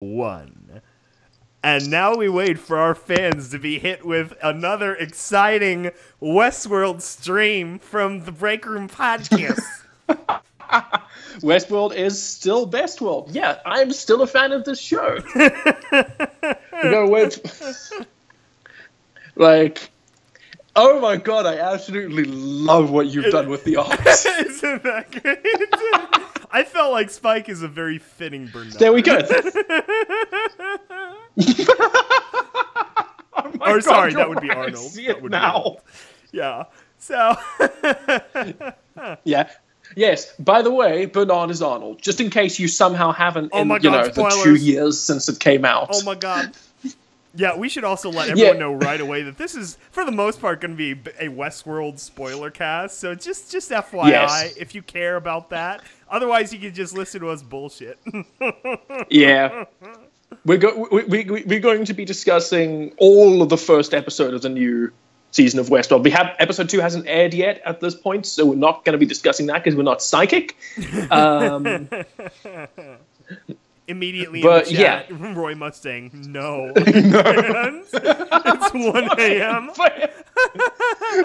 1. And now we wait for our fans to be hit with another exciting Westworld stream from the Break Room Podcast. Westworld is still Bestworld. Yeah, I'm still a fan of this show. We gotta wait. Like, oh my god, I absolutely love what you've done with the art. Isn't that great? I felt like Spike is a very fitting Bernard. There we go. Oh my or god, sorry, that would be Arnold. I see That it would be now. Arnold. Yeah. So. Yeah. Yes. By the way, Bernard is Arnold. Just in case you somehow haven't in the spoilers. 2 years since it came out. Oh my god. Yeah, we should also let everyone know right away that this is, for the most part, going to be a Westworld spoiler cast. So just FYI, if you care about that. Otherwise, you can just listen to us bullshit. Yeah. We're going to be discussing all of the first episode of the new season of Westworld. Episode 2 hasn't aired yet at this point, so we're not going to be discussing that because we're not psychic. Immediately in the chat, Roy Mustang, no. It's 1 a.m.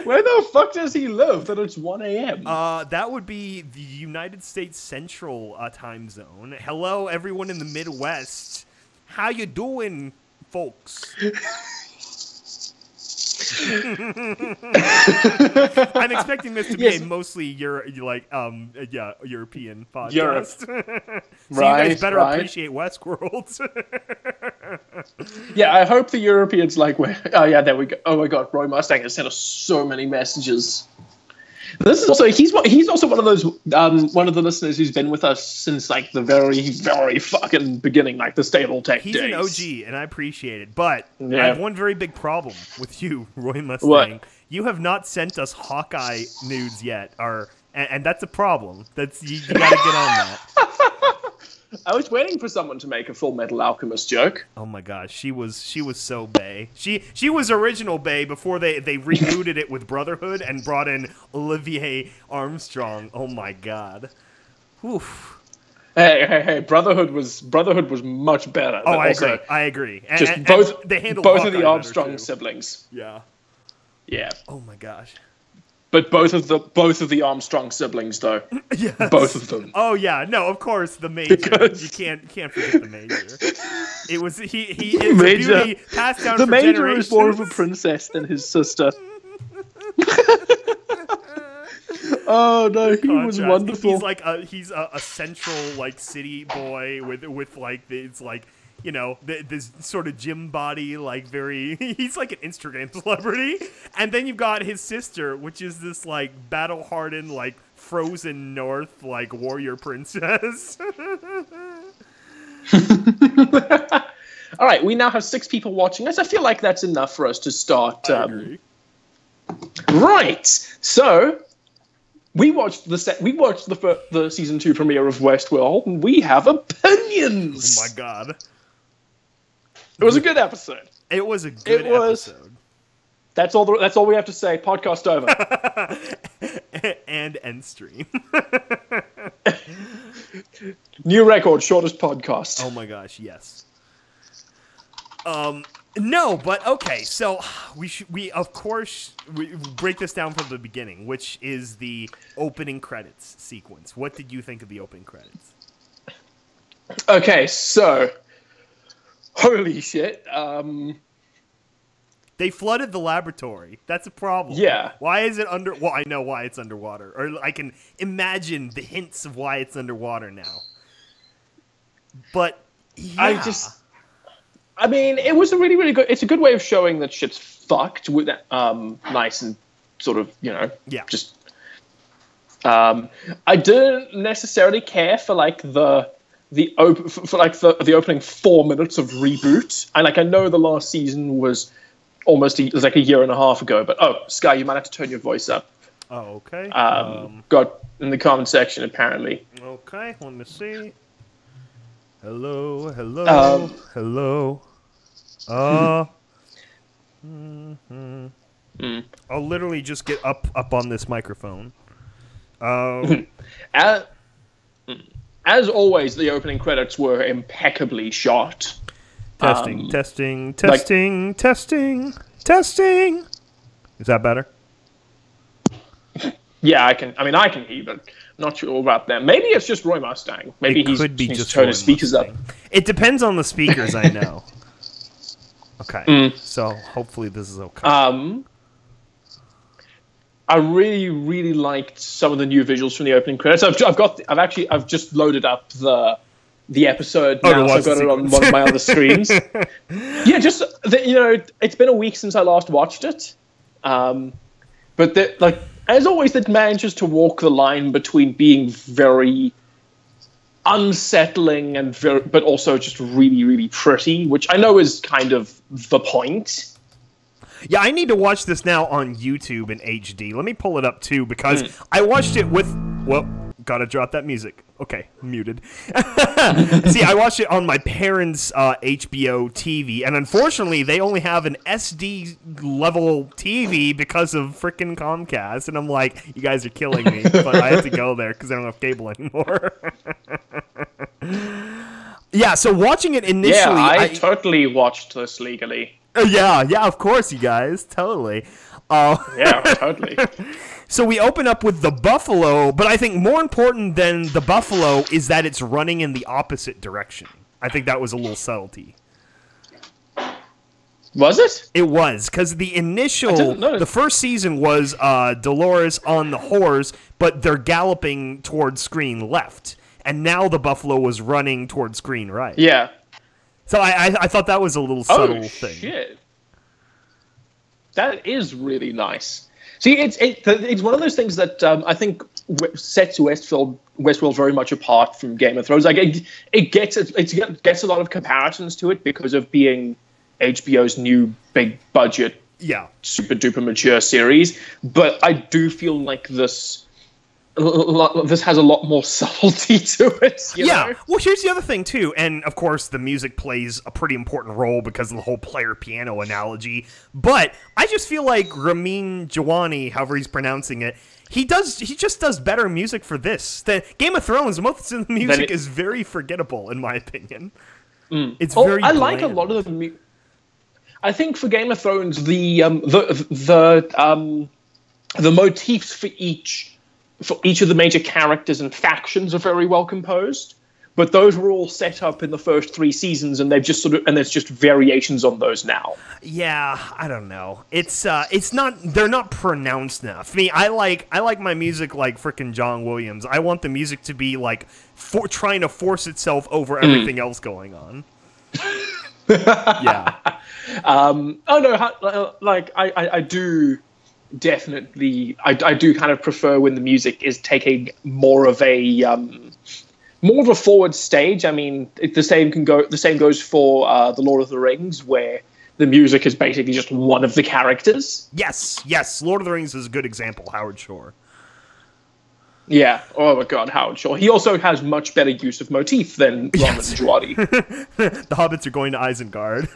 Where the fuck does he live that it's 1 a.m.? That would be the United States Central time zone. Hello, everyone in the Midwest. How you doing, folks? I'm expecting this to be a mostly European podcast. Europe. So you guys better appreciate Westworld. Yeah, I hope the Europeans oh yeah, there we go. Oh my god, Roy Mustang has sent us so many messages. This is also he's also one of those one of the listeners who's been with us since like the very fucking beginning, like the stable tech days. He's an OG, and I appreciate it. But I have one very big problem with you, Roy Mustang. What? You have not sent us Hawkeye nudes yet, and that's a problem. You got to get on that. I was waiting for someone to make a Full Metal Alchemist joke. Oh my gosh, she was so bae. She was original bae before they rebooted it with Brotherhood and brought in Olivier Armstrong. Oh my god. Oof. Hey! Brotherhood was much better. Oh, I agree. And they handled both Hawkeye of the Armstrong better, too. siblings. Yeah. Yeah. Oh my gosh. But both of the Armstrong siblings, though. Yes. Both of them. Oh yeah, no, of course the Major. You can't forget the Major. It was he is Major. a beauty passed down The for Major generations. is more of a princess than his sister. Oh no, he was wonderful. He's like he's a central like city boy with like it's like. You know, this sort of gym body, like he's like an Instagram celebrity. And then you've got his sister, which is this like battle-hardened, like frozen north, like warrior princess. All right, we now have 6 people watching us. I feel like that's enough for us to start. I agree. Right, so we watched the season 2 premiere of Westworld, and we have opinions. Oh my god. It was a good episode. It was a good episode. That's all we have to say. Podcast over. And end stream. New record, shortest podcast. Oh my gosh, yes. No, but okay. So we of course break this down from the beginning, which is the opening credits sequence. What did you think of the opening credits? Okay, so. Holy shit. They flooded the laboratory. That's a problem. Yeah. Why is it under... Well, I know why it's underwater. Or I can imagine the hints of why it's underwater now. But, yeah. I mean, it was a really, really good... It's a good way of showing that shit's fucked with nice and sort of, Yeah. Just... I didn't necessarily care for, like, the opening 4 minutes of reboot. And I know the last season was almost a year and a half ago, but Sky, you might have to turn your voice up. Oh, okay. Got in the comment section apparently. Okay, let me see. Hello. I'll literally just get up on this microphone. as always, the opening credits were impeccably shot. Testing, testing. Is that better? Yeah, I can hear you, but not sure about that. Maybe it's just Roy Mustang. Maybe it could be he's just turned his speakers Mustang. up. It depends on the speakers, I know. Okay, so hopefully this is okay. I really, really liked some of the new visuals from the opening credits. I've just loaded up the episode now, so I've got it on one of my other screens. Yeah, it's been a week since I last watched it, but as always, it manages to walk the line between being very unsettling but also just really, really pretty, which I know is kind of the point. Yeah, I need to watch this now on YouTube in HD. Let me pull it up, too, because I watched it with... Well, gotta drop that music. Okay, muted. See, I watched it on my parents' HBO TV, and unfortunately, they only have an SD-level TV because of frickin' Comcast, and I'm like, you guys are killing me, but I have to go there because I don't have cable anymore. Yeah, so watching it initially... Yeah, I totally watched this legally. Yeah, of course, you guys, totally. Yeah, totally. So we open up with the buffalo, but I think more important than the buffalo is that it's running in the opposite direction. I think that was a little subtlety. Was it? It was, because the first season was Dolores on the horse, but they're galloping towards screen left. And now the buffalo was running towards screen right. Yeah. So I thought that was a little subtle thing. Shit. That is really nice. See, it's one of those things that I think sets Westworld very much apart from Game of Thrones. Like it gets a lot of comparisons to it because of being HBO's new big budget, super duper mature series. But I do feel like this has a lot more subtlety to it. You know? Well, here's the other thing, too. And, of course, the music plays a pretty important role because of the whole player piano analogy. But I just feel like Ramin Djawadi, however he's pronouncing it, he just does better music for this. The Game of Thrones, most of the music is very forgettable, in my opinion. It's very bland. like a lot of the I think for Game of Thrones, the motifs for each of the major characters and factions are very well composed, but those were all set up in the first 3 seasons, and they've just and there's just variations on those now. Yeah, I don't know. They're not pronounced enough. I like my music like frickin' John Williams. I want the music to be like trying to force itself over everything else going on. Yeah. I do. Definitely, I do kind of prefer when the music is taking more of a forward stage. I mean, the same goes for The Lord of the Rings, where the music is basically just one of the characters. Yes, Lord of the Rings is a good example. Howard Shore. Yeah. Oh my God, Howard Shore. He also has much better use of motif than Ramin Djawadi. The hobbits are going to Isengard.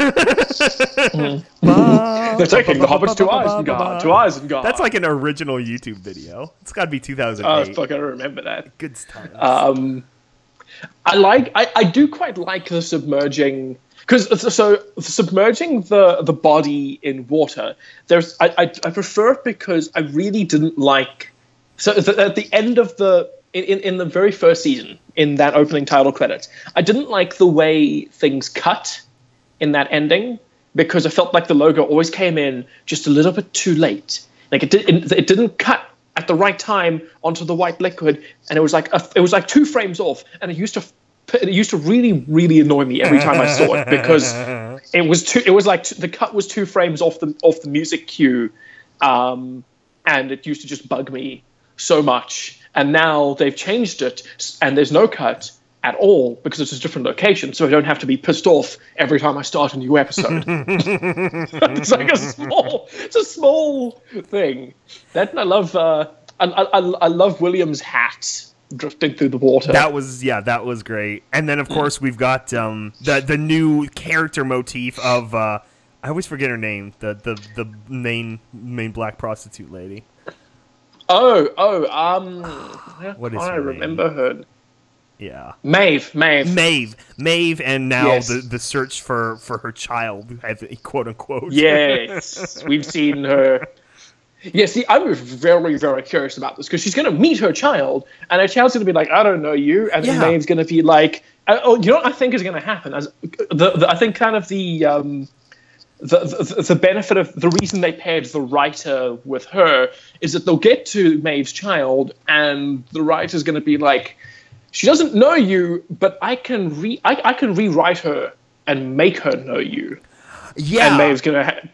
They're taking the hobbits to Isengard. That's like an original YouTube video. It's got to be 2008. Oh, fuck, I remember that. Good times. I do quite like the submerging, because submerging the body in water. I prefer it because I really didn't like. So at the end of in the very first season, in that opening title credits, I didn't like the way things cut in that ending, because I felt like the logo always came in just a little bit too late. Like it didn't cut at the right time onto the white liquid, and it was like 2 frames off, and it used to really, really annoy me every time I saw it, because the cut was 2 frames off the music cue, and it used to just bug me so much. And now they've changed it, and there's no cut at all because it's a different location, so I don't have to be pissed off every time I start a new episode. It's like a small thing. That, and I love William's hat drifting through the water. That was great. And then of course we've got the new character motif of I always forget her name, the main black prostitute lady. What is her remember name? her. Yeah. Maeve. Maeve, and now Yes. the search for her child, quote unquote. Yes, we've seen her. Yeah, see, I was very, very curious about this because she's going to meet her child, and her child's going to be like, "I don't know you," and then Maeve's going to be like, "Oh, you know what I think is going to happen?" As I think kind of the benefit of the reason they paired the writer with her is that they'll get to Maeve's child, and the writer's going to be like, "She doesn't know you, but I can rewrite her and make her know you." Yeah, and Maeve's going to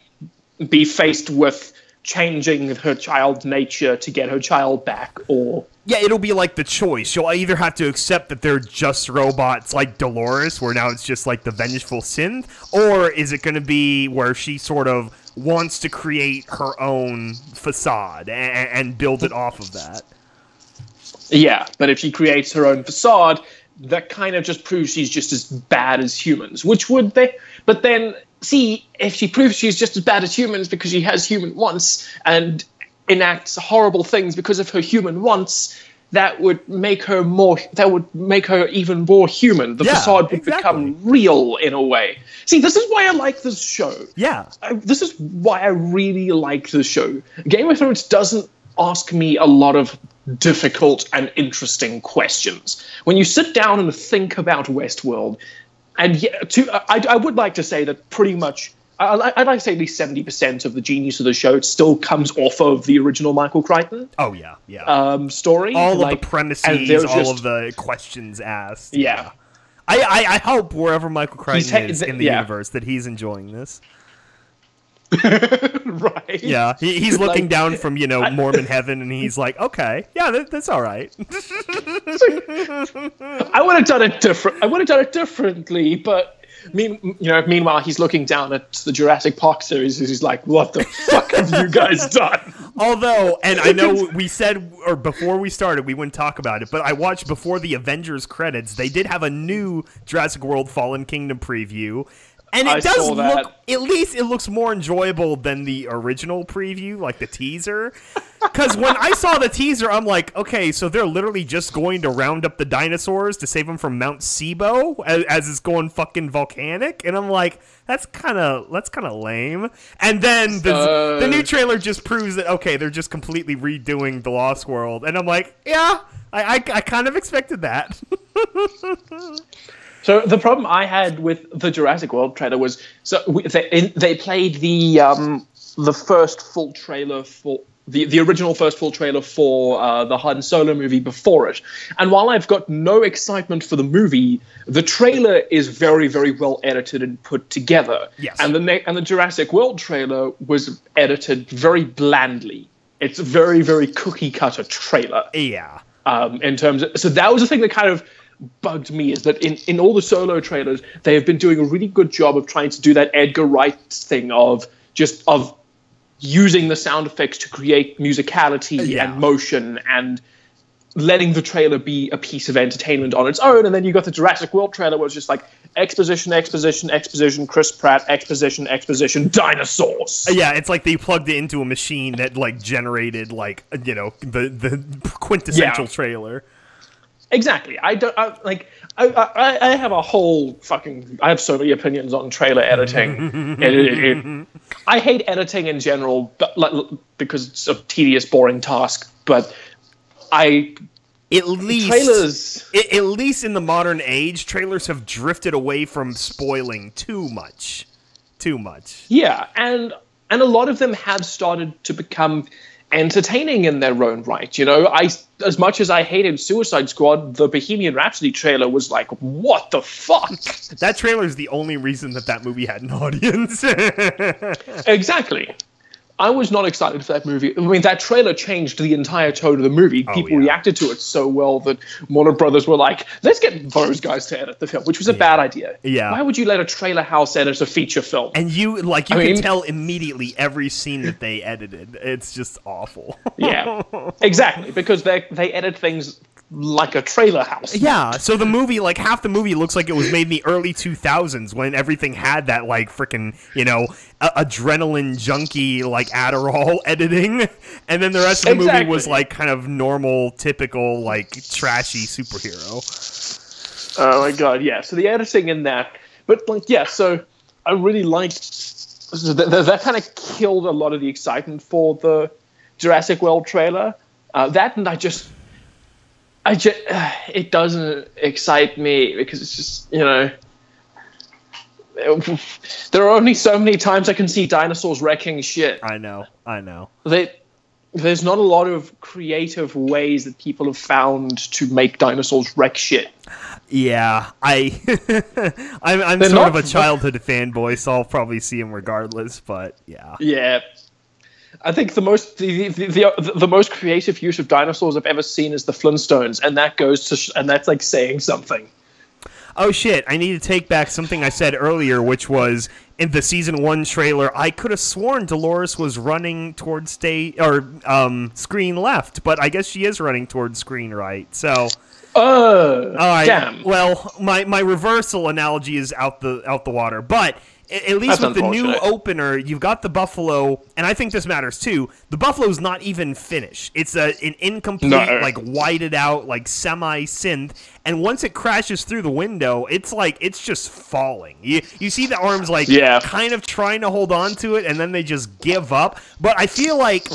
be faced with changing her child's nature to get her child back, or it'll be like the choice. She'll either have to accept that they're just robots like Dolores, where now it's just like the vengeful synth, or is it going to be where she sort of wants to create her own facade and build it off of that? Yeah, but if she creates her own facade, that kind of just proves she's just as bad as humans, which would they? But then, see, if she proves she's just as bad as humans because she has human wants and enacts horrible things because of her human wants, that would make her more. That would make her even more human. The facade would become real in a way. See, this is why I like this show. Yeah, this is why I really like this show. Game of Thrones doesn't ask me a lot of difficult and interesting questions. When you sit down and think about Westworld, and I would like to say that pretty much, I'd like to say at least 70% of the genius of the show still comes off of the original Michael Crichton. Oh yeah. Story. All of the premises, all of the questions asked. Yeah. I hope wherever Michael Crichton is in the yeah. universe that he's enjoying this. Right. Yeah, he's looking down from, Mormon heaven, and he's like, okay, yeah, that's all right. I would have done it differently, but meanwhile, he's looking down at the Jurassic Park series, and he's like, what the fuck have you guys done? Although, and I know we said, or before we started, we wouldn't talk about it, but I watched before the Avengers credits, they did have a new Jurassic World Fallen Kingdom preview. And it does look, at least it looks more enjoyable than the original preview, like the teaser. Because when I saw the teaser, I'm like, okay, so they're literally just going to round up the dinosaurs to save them from Mount Sibo as it's going fucking volcanic. And I'm like, that's kind of lame. And then the new trailer just proves that, okay, they're just completely redoing the Lost World. And I'm like, yeah, I kind of expected that. So the problem I had with the Jurassic World trailer was they played the first full trailer for the original first full trailer for the Han Solo movie before it, and while I've got no excitement for the movie, the trailer is very, very well edited and put together. Yes. And the Jurassic World trailer was edited very blandly. It's a very, very cookie cutter trailer. Yeah. In terms of, so that was the thing that kind of bugged me, is that in all the Solo trailers, they have been doing a really good job of trying to do that Edgar Wright thing of using the sound effects to create musicality and motion and letting the trailer be a piece of entertainment on its own. And then you got the Jurassic World trailer where it's just like exposition, Chris Pratt, exposition, dinosaurs. Yeah, it's like they plugged it into a machine that like generated like, the quintessential trailer. Exactly. I have a whole fucking. I have so many opinions on trailer editing. I hate editing in general, but because it's a tedious, boring task. But at least in the modern age, trailers have drifted away from spoiling too much. Yeah, and a lot of them have started to become entertaining in their own right. As much as I hated Suicide Squad, the Bohemian Rhapsody trailer was like, what the fuck? That trailer is the only reason that movie had an audience. Exactly. I was not excited for that movie. I mean, that trailer changed the entire tone of the movie. People reacted to it so well that Warner Brothers were like, let's get those guys to edit the film, which was a bad idea. Yeah. Why would you let a trailer house edit a feature film? And you can tell immediately every scene that they edited. It's just awful. Yeah, exactly, because they edit things like a trailer house. Yeah, so the movie, like half the movie looks like it was made in the early 2000s when everything had that like freaking, adrenaline junkie like Adderall editing, and then the rest of the movie was like kind of normal, typical like trashy superhero. Oh my god, yeah. So the editing in that, but like, yeah. So I really liked that. Kind of killed a lot of the excitement for the Jurassic World trailer. That and it doesn't excite me because it's just, you know, there are only so many times I can see dinosaurs wrecking shit. I know. There's not a lot of creative ways that people have found to make dinosaurs wreck shit. Yeah, I'm sort of a childhood fanboy, so I'll probably see him regardless. But yeah. Yeah. I think the most creative use of dinosaurs I've ever seen is the Flintstones, and that's like saying something. Oh shit, I need to take back something I said earlier, which was in the season 1 trailer, I could have sworn Dolores was running towards screen left, but I guess she is running towards screen right. So all right. Damn. Well, my reversal analogy is out the water, but at least with the new opener, you've got the buffalo, and I think this matters too. The buffalo's not even finished. It's an incomplete, like whited out, like semi-synth, and once it crashes through the window, it's just falling. You see the arms kind of trying to hold on to it, and then they just give up. But I feel like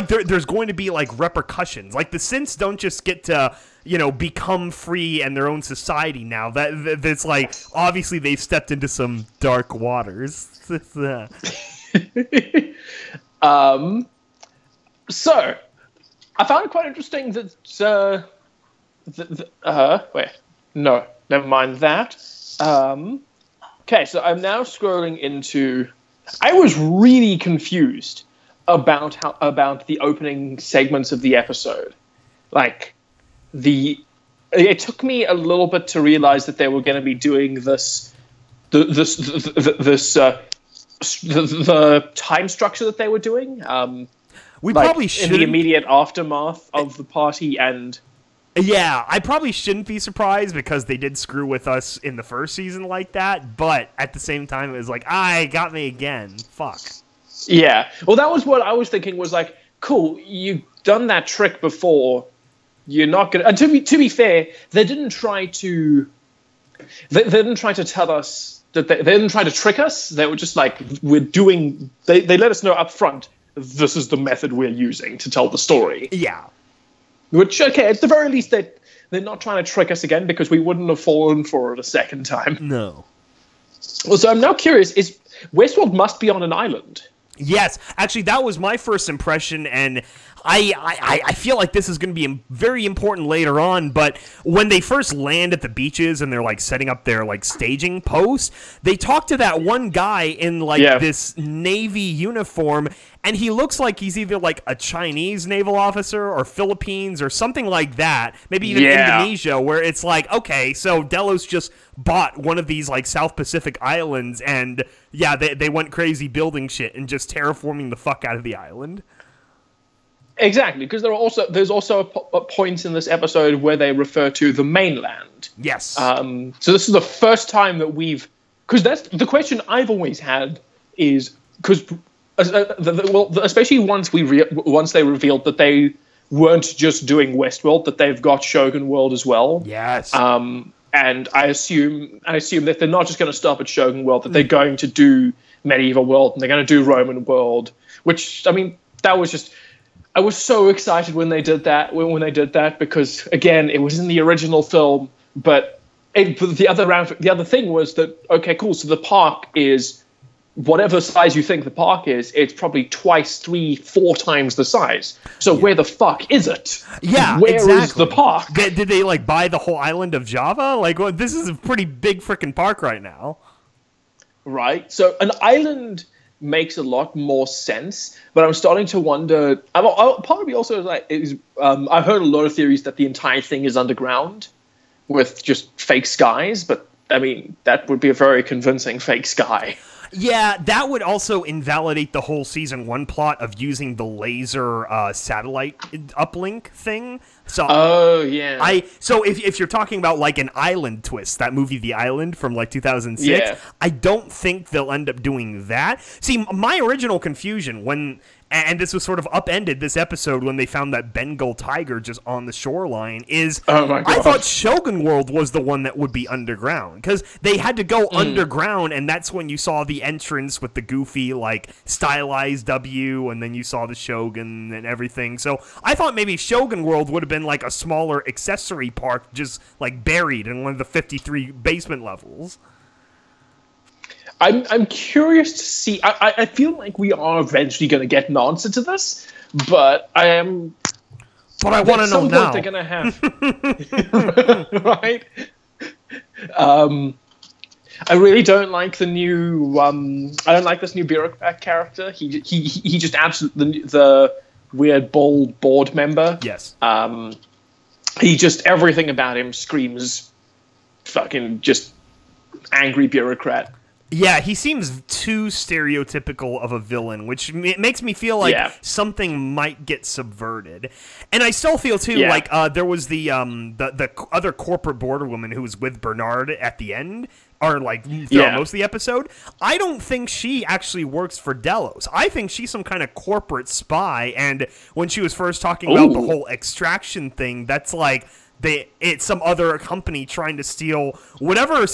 there's going to be like repercussions. Like the synths don't just get to, you know, become free and their own society now. That's like, obviously they've stepped into some dark waters. So I found it quite interesting that wait, no, never mind that. Okay, so I'm now scrolling into. I was really confused about the opening segments of the episode, like. It took me a little bit to realize that they were going to be doing the time structure that they were doing. We probably should in the immediate aftermath of the party, and yeah, I probably shouldn't be surprised because they did screw with us in the first season like that. But at the same time, it was like, got me again. Fuck. Yeah. Well, that was what I was thinking. Was like, cool. You've done that trick before. You're not gonna. And to be fair, they didn't try to. They didn't try to tell us that they didn't try to trick us. They were just like, we're doing. They let us know up front. This is the method we're using to tell the story. Yeah. Which, okay, at the very least, they're not trying to trick us again because we wouldn't have fallen for it a second time. No. Well, so I'm now curious: is Westworld must be on an island? Yes, actually, that was my first impression, and I feel like this is going to be very important later on, but when they first land at the beaches and they're, like, setting up their, like, staging post, they talk to that one guy in, like, this Navy uniform, and he looks like he's either, like, a Chinese naval officer or Philippines or something like that, maybe even Indonesia, where it's like, okay, so Delos just bought one of these, like, South Pacific islands, and, yeah, they went crazy building shit and just terraforming the fuck out of the island. Exactly, because there's also a point in this episode where they refer to the mainland. Yes. So this is the first time that because that's the question I've always had is because especially once they revealed that they weren't just doing Westworld, that they've got Shogun World as well. Yes. And I assume that they're not just going to stop at Shogun World, that they're going to do Medieval World and they're going to do Roman World. Which, I mean, that was just. I was so excited when they did that. When they did that, because again, it was in the original film. But the other thing was that, okay, cool. So the park is whatever size you think the park is. It's probably 2, 3, 4 times the size. So where the fuck is it? Yeah, where is the park? Did they like buy the whole island of Java? Like, well, this is a pretty big freaking park right now. Right. So an island makes a lot more sense, but I'm starting to wonder. Probably also I've heard a lot of theories that the entire thing is underground, with just fake skies. But I mean, that would be a very convincing fake sky. Yeah, that would also invalidate the whole season 1 plot of using the laser satellite uplink thing. So oh yeah, so if you're talking about like an island twist, that movie The Island from like 2006, Yeah. I don't think they'll end up doing that. See, my original confusion when, and this was sort of upended this episode when they found that Bengal tiger just on the shoreline, is Oh my I God. thought Shogun World was the one that would be underground, because they had to go underground, and that's when you saw the entrance with the goofy like stylized W, and then you saw the Shogun and everything. So I thought maybe Shogun World would have been like a smaller accessory park just like buried in one of the 53 basement levels. I'm curious to see. I feel like we are eventually going to get an answer to this, but I am. But I want to know now. They're going to have, right? I really don't like the new. I don't like this new bureaucrat character. He just absolutely the weird bald board member. Yes. He just everything about him screams, fucking just angry bureaucrat. Yeah, he seems too stereotypical of a villain, which makes me feel like something might get subverted. And I still feel too like there was the other corporate border woman who was with Bernard at the end, or like throughout most of the episode. I don't think she actually works for Delos. I think she's some kind of corporate spy. And when she was first talking about the whole extraction thing, that's like. It's some other company trying to steal whatever, I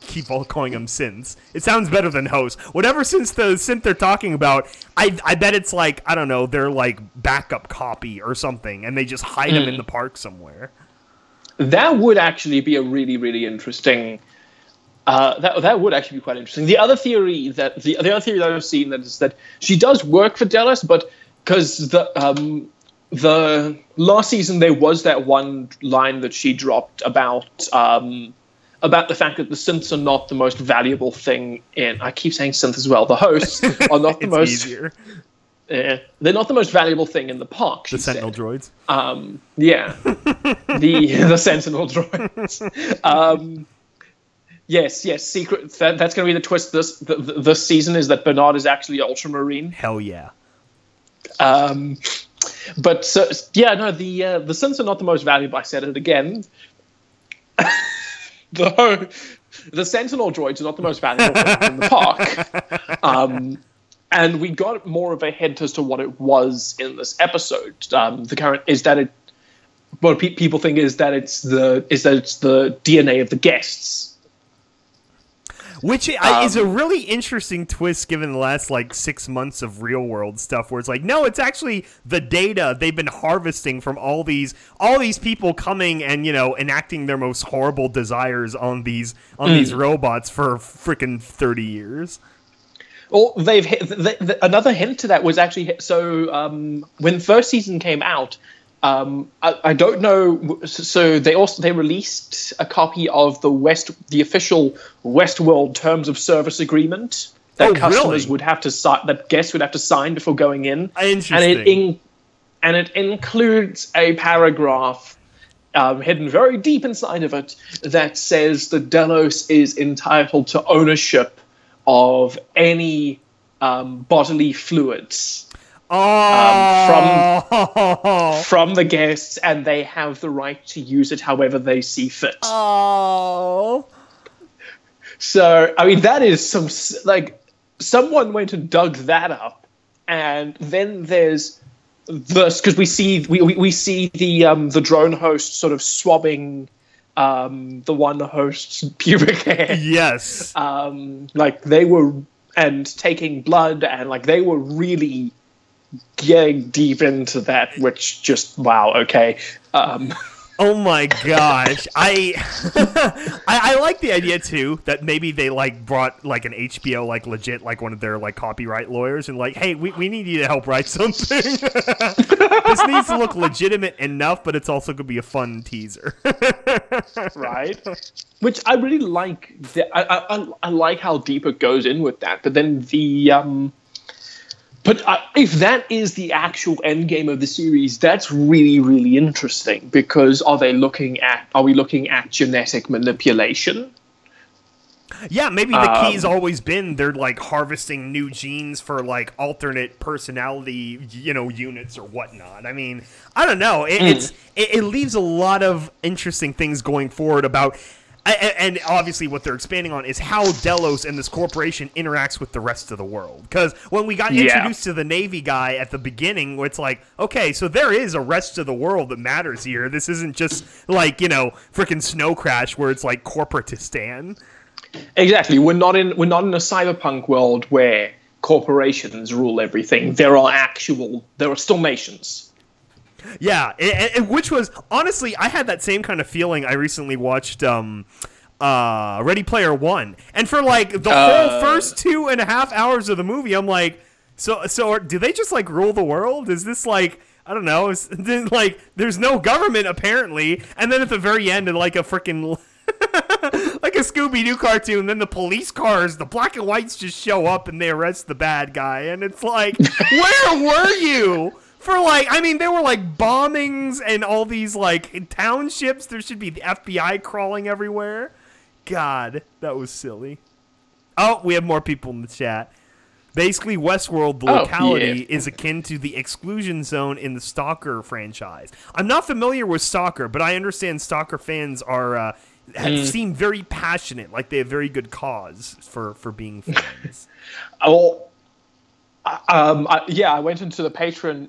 keep calling them synths. It sounds better than hosts. Whatever synth they're talking about, I bet it's like, I don't know, they're like backup copy or something, and they just hide them in the park somewhere. That would actually be a really, really interesting... that would actually be quite interesting. The other theory that I've seen that is that she does work for Delos, but because the last season there was that one line that she dropped about the fact that the synths are not the most valuable thing in. I keep saying synth as well. The hosts are not the most. Easier. They're not the most valuable thing in the park. The Sentinel droids. The Sentinel droids. Yes. Secret. That's going to be the twist. This season is that Bernard is actually Ultramarine. Hell yeah. But the synths are not the most valuable. I said it again. The Sentinel droids are not the most valuable thing in the park. And we got more of a hint as to what it was in this episode. The current is that it. What people think is that it's the DNA of the guests. Which is a really interesting twist given the last, 6 months of real-world stuff, where it's like, no, it's actually the data they've been harvesting from all these people coming and, enacting their most horrible desires on these robots for frickin' 30 years. Well, another hint to that was actually, when first season came out, I don't know. So they released a copy of the official Westworld Terms of Service Agreement that customers would have to sign, that guests would have to sign before going in. Interesting. And it includes a paragraph hidden very deep inside of it that says that Delos is entitled to ownership of any bodily fluids. From the guests, and they have the right to use it however they see fit. Oh. So, I mean, that is someone went and dug that up, and then there's this, because we see the drone host sort of swabbing the one host's pubic hair. Yes. They were, and taking blood, and they were really getting deep into that, which just wow. Okay. Oh my gosh, I like the idea too that maybe they brought an HBO legit one of their copyright lawyers and hey, we need you to help write something. This needs to look legitimate enough, but it's also gonna be a fun teaser. Right. Which I really like. I like how deep it goes in with that, but then But if that is the actual end game of the series, that's really, really interesting, because are we looking at genetic manipulation? Yeah, maybe the key's always been they're like harvesting new genes for like alternate personality, units or whatnot. I mean, I don't know. It leaves a lot of interesting things going forward about, and obviously what they're expanding on is how Delos and this corporation interacts with the rest of the world. Because when we got introduced to the Navy guy at the beginning, it's like, okay, so there is a rest of the world that matters here. This isn't just like freaking Snow Crash where it's like corporatistan. Exactly. We're not in a cyberpunk world where corporations rule everything. There are still nations. Yeah, which was honestly, I had that same kind of feeling. I recently watched Ready Player One, and for like the whole first 2.5 hours of the movie, I'm like, so do they just like rule the world? Is this like, I don't know, like there's no government apparently, and then at the very end, like a freaking like a Scooby-Doo cartoon, then the police cars, the black and whites just show up and they arrest the bad guy, and it's like, where were you? For like, I mean, there were like bombings and all these like townships. There should be the FBI crawling everywhere. God, that was silly. Oh, we have more people in the chat. Basically, Westworld, the locality, is akin to the exclusion zone in the Stalker franchise. I'm not familiar with Stalker, but I understand Stalker fans are seem very passionate, like they have very good cause for being fans. I went into our patron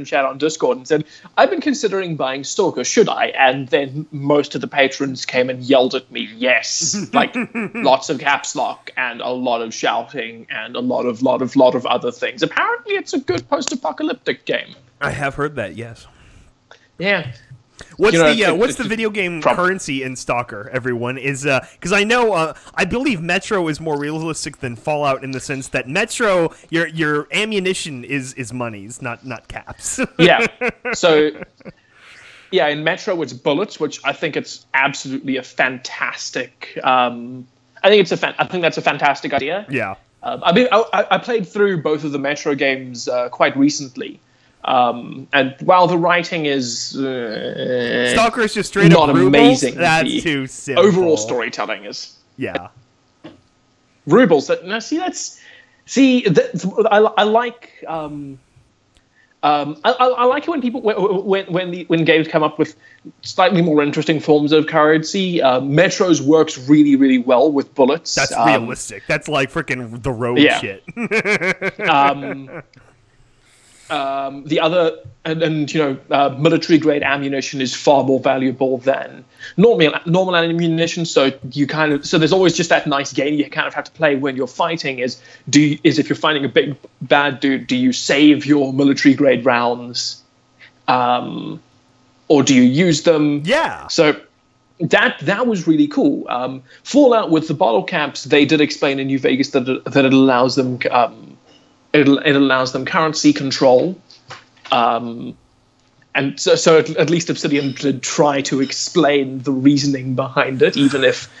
chat on Discord and said, I've been considering buying Stalker, should I? And then most of the patrons came and yelled at me, yes. Like lots of caps lock and a lot of shouting and a lot of other things. Apparently it's a good post-apocalyptic game. I have heard that, yes. Yeah. What's the video game currency in Stalker? Everyone is because I know I believe Metro is more realistic than Fallout in the sense that Metro your ammunition is monies, not caps. Yeah. So yeah, in Metro it's bullets, which I think it's absolutely a fantastic. I think that's a fantastic idea. Yeah. I played through both of the Metro games quite recently. And while the writing is Stalker is just straight not up amazing, that's too simple. Overall storytelling is rubles. I like I like it when people when games come up with slightly more interesting forms of currency. Metros works really well with bullets. That's realistic. That's like freaking the road shit. The other, military grade ammunition is far more valuable than normal ammunition. So there's always just that nice game you kind of have to play when you're fighting. Is if you're fighting a big bad dude, do you save your military grade rounds, or do you use them? Yeah. So that was really cool. Fallout with the bottle caps, they did explain in New Vegas that it allows them. It allows them currency control, and so at least Obsidian did try to explain the reasoning behind it, even if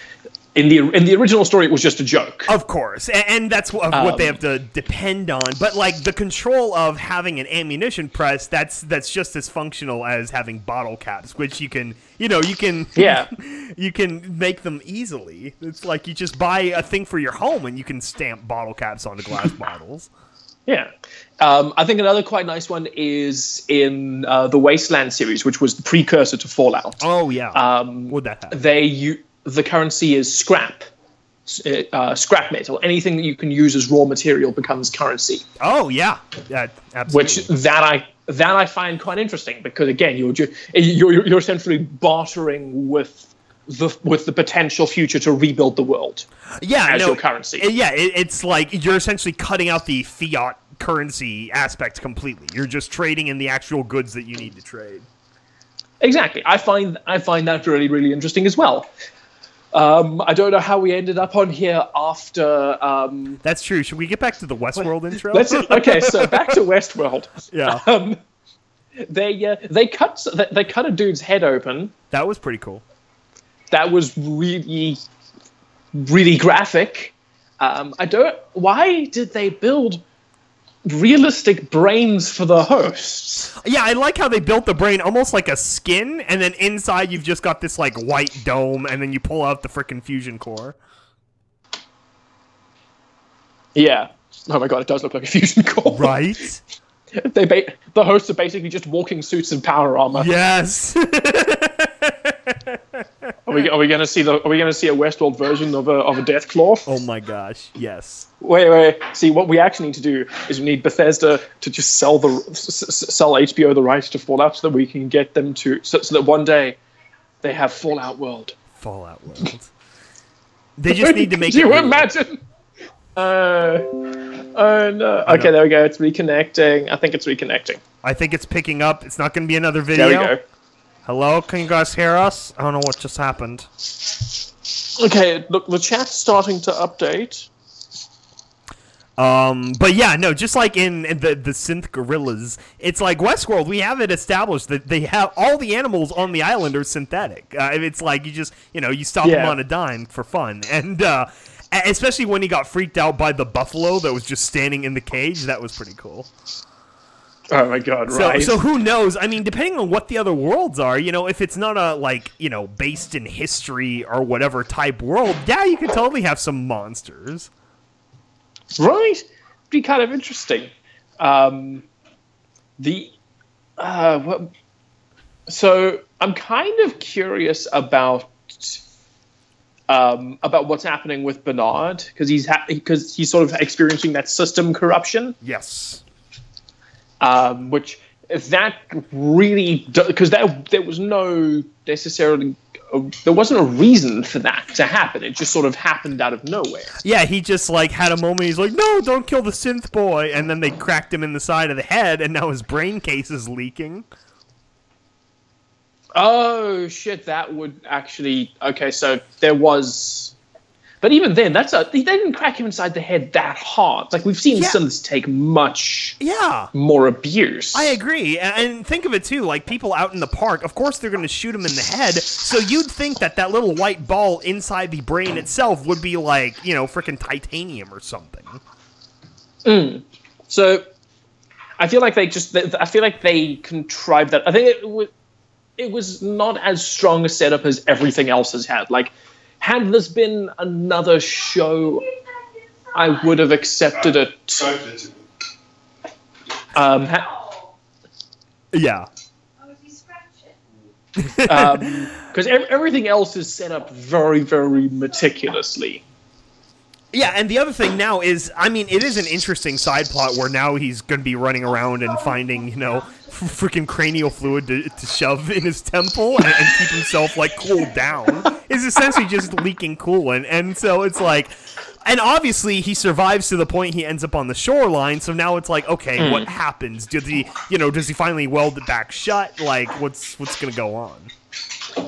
in the original story it was just a joke. Of course, and that's what they have to depend on. But like the control of having an ammunition press, that's just as functional as having bottle caps, which you can you can make them easily. It's like you just buy a thing for your home and you can stamp bottle caps onto glass bottles. Yeah. I think another quite nice one is in the Wasteland series, which was the precursor to Fallout. Oh, yeah. What'd that have? The currency is scrap metal. Anything that you can use as raw material becomes currency. Oh, yeah. Yeah, absolutely. Which I find quite interesting because, again, you're essentially bartering with the potential future to rebuild the world as your currency. Yeah, it's like you're essentially cutting out the fiat currency aspect completely. You're just trading in the actual goods that you need to trade. Exactly. I find that really, really interesting as well. I don't know how we ended up on here after... That's true. Should we get back to the Westworld intro? Okay, so back to Westworld. Yeah. They cut a dude's head open. That was pretty cool. That was really, really graphic. Why did they build realistic brains for the hosts? Yeah, I like how they built the brain almost like a skin, and then inside you've just got this like white dome, and then you pull out the frickin' fusion core. Yeah. Oh my god, it does look like a fusion core. Right? The hosts are basically just walking suits in power armor. Yes. Are we gonna see a Westworld version of a Deathclaw? Oh my gosh, yes. Wait. See, what we actually need to do is we need Bethesda to just sell HBO the rights to Fallout so that we can get them to so that one day they have Fallout World. Fallout World. They just need to make it. Do you real. imagine? Oh no. Okay, there we go. It's reconnecting. I think it's reconnecting. I think it's picking up. It's not going to be another video. There we go. Hello, can you guys hear us? I don't know what just happened. Okay, look, the chat's starting to update. But yeah, no, just like in the synth gorillas, it's like Westworld, we have it established that they have all the animals on the island are synthetic. It's like you just, you stop them on a dime for fun. And especially when he got freaked out by the buffalo that was just standing in the cage, that was pretty cool. Oh my god, right. So who knows? I mean, depending on what the other worlds are, if it's not a, based in history or whatever type world, yeah, you could totally have some monsters. Right? Be kind of interesting. So I'm kind of curious about what's happening with Bernard, because he's sort of experiencing that system corruption. Yes. Which if that really, because there was no necessarily, there wasn't a reason for that to happen. It just sort of happened out of nowhere. Yeah, he just had a moment. He's like, "No, don't kill the synth boy," and then they cracked him in the side of the head, and now his brain case is leaking. Oh shit! That would actually okay. So there was. But even then, they didn't crack him inside the head that hard. Like, we've seen synths take much more abuse. I agree. And think of it, too. Like, people out in the park, of course they're going to shoot him in the head. So you'd think that little white ball inside the brain itself would be like, freaking titanium or something. So I feel like they contrived that. I think it was not as strong a setup as everything else has had. Like, had this been another show, I would have accepted it. Yeah. Because everything else is set up very, very meticulously. Yeah, and the other thing now is, I mean, it is an interesting side plot where now he's going to be running around and finding, freaking cranial fluid to shove in his temple and keep himself, cooled down. It's essentially just leaking coolant. And so it's like, and obviously he survives to the point he ends up on the shoreline. So now it's like, okay, what happens? Does he finally weld it back shut? Like, what's going to go on?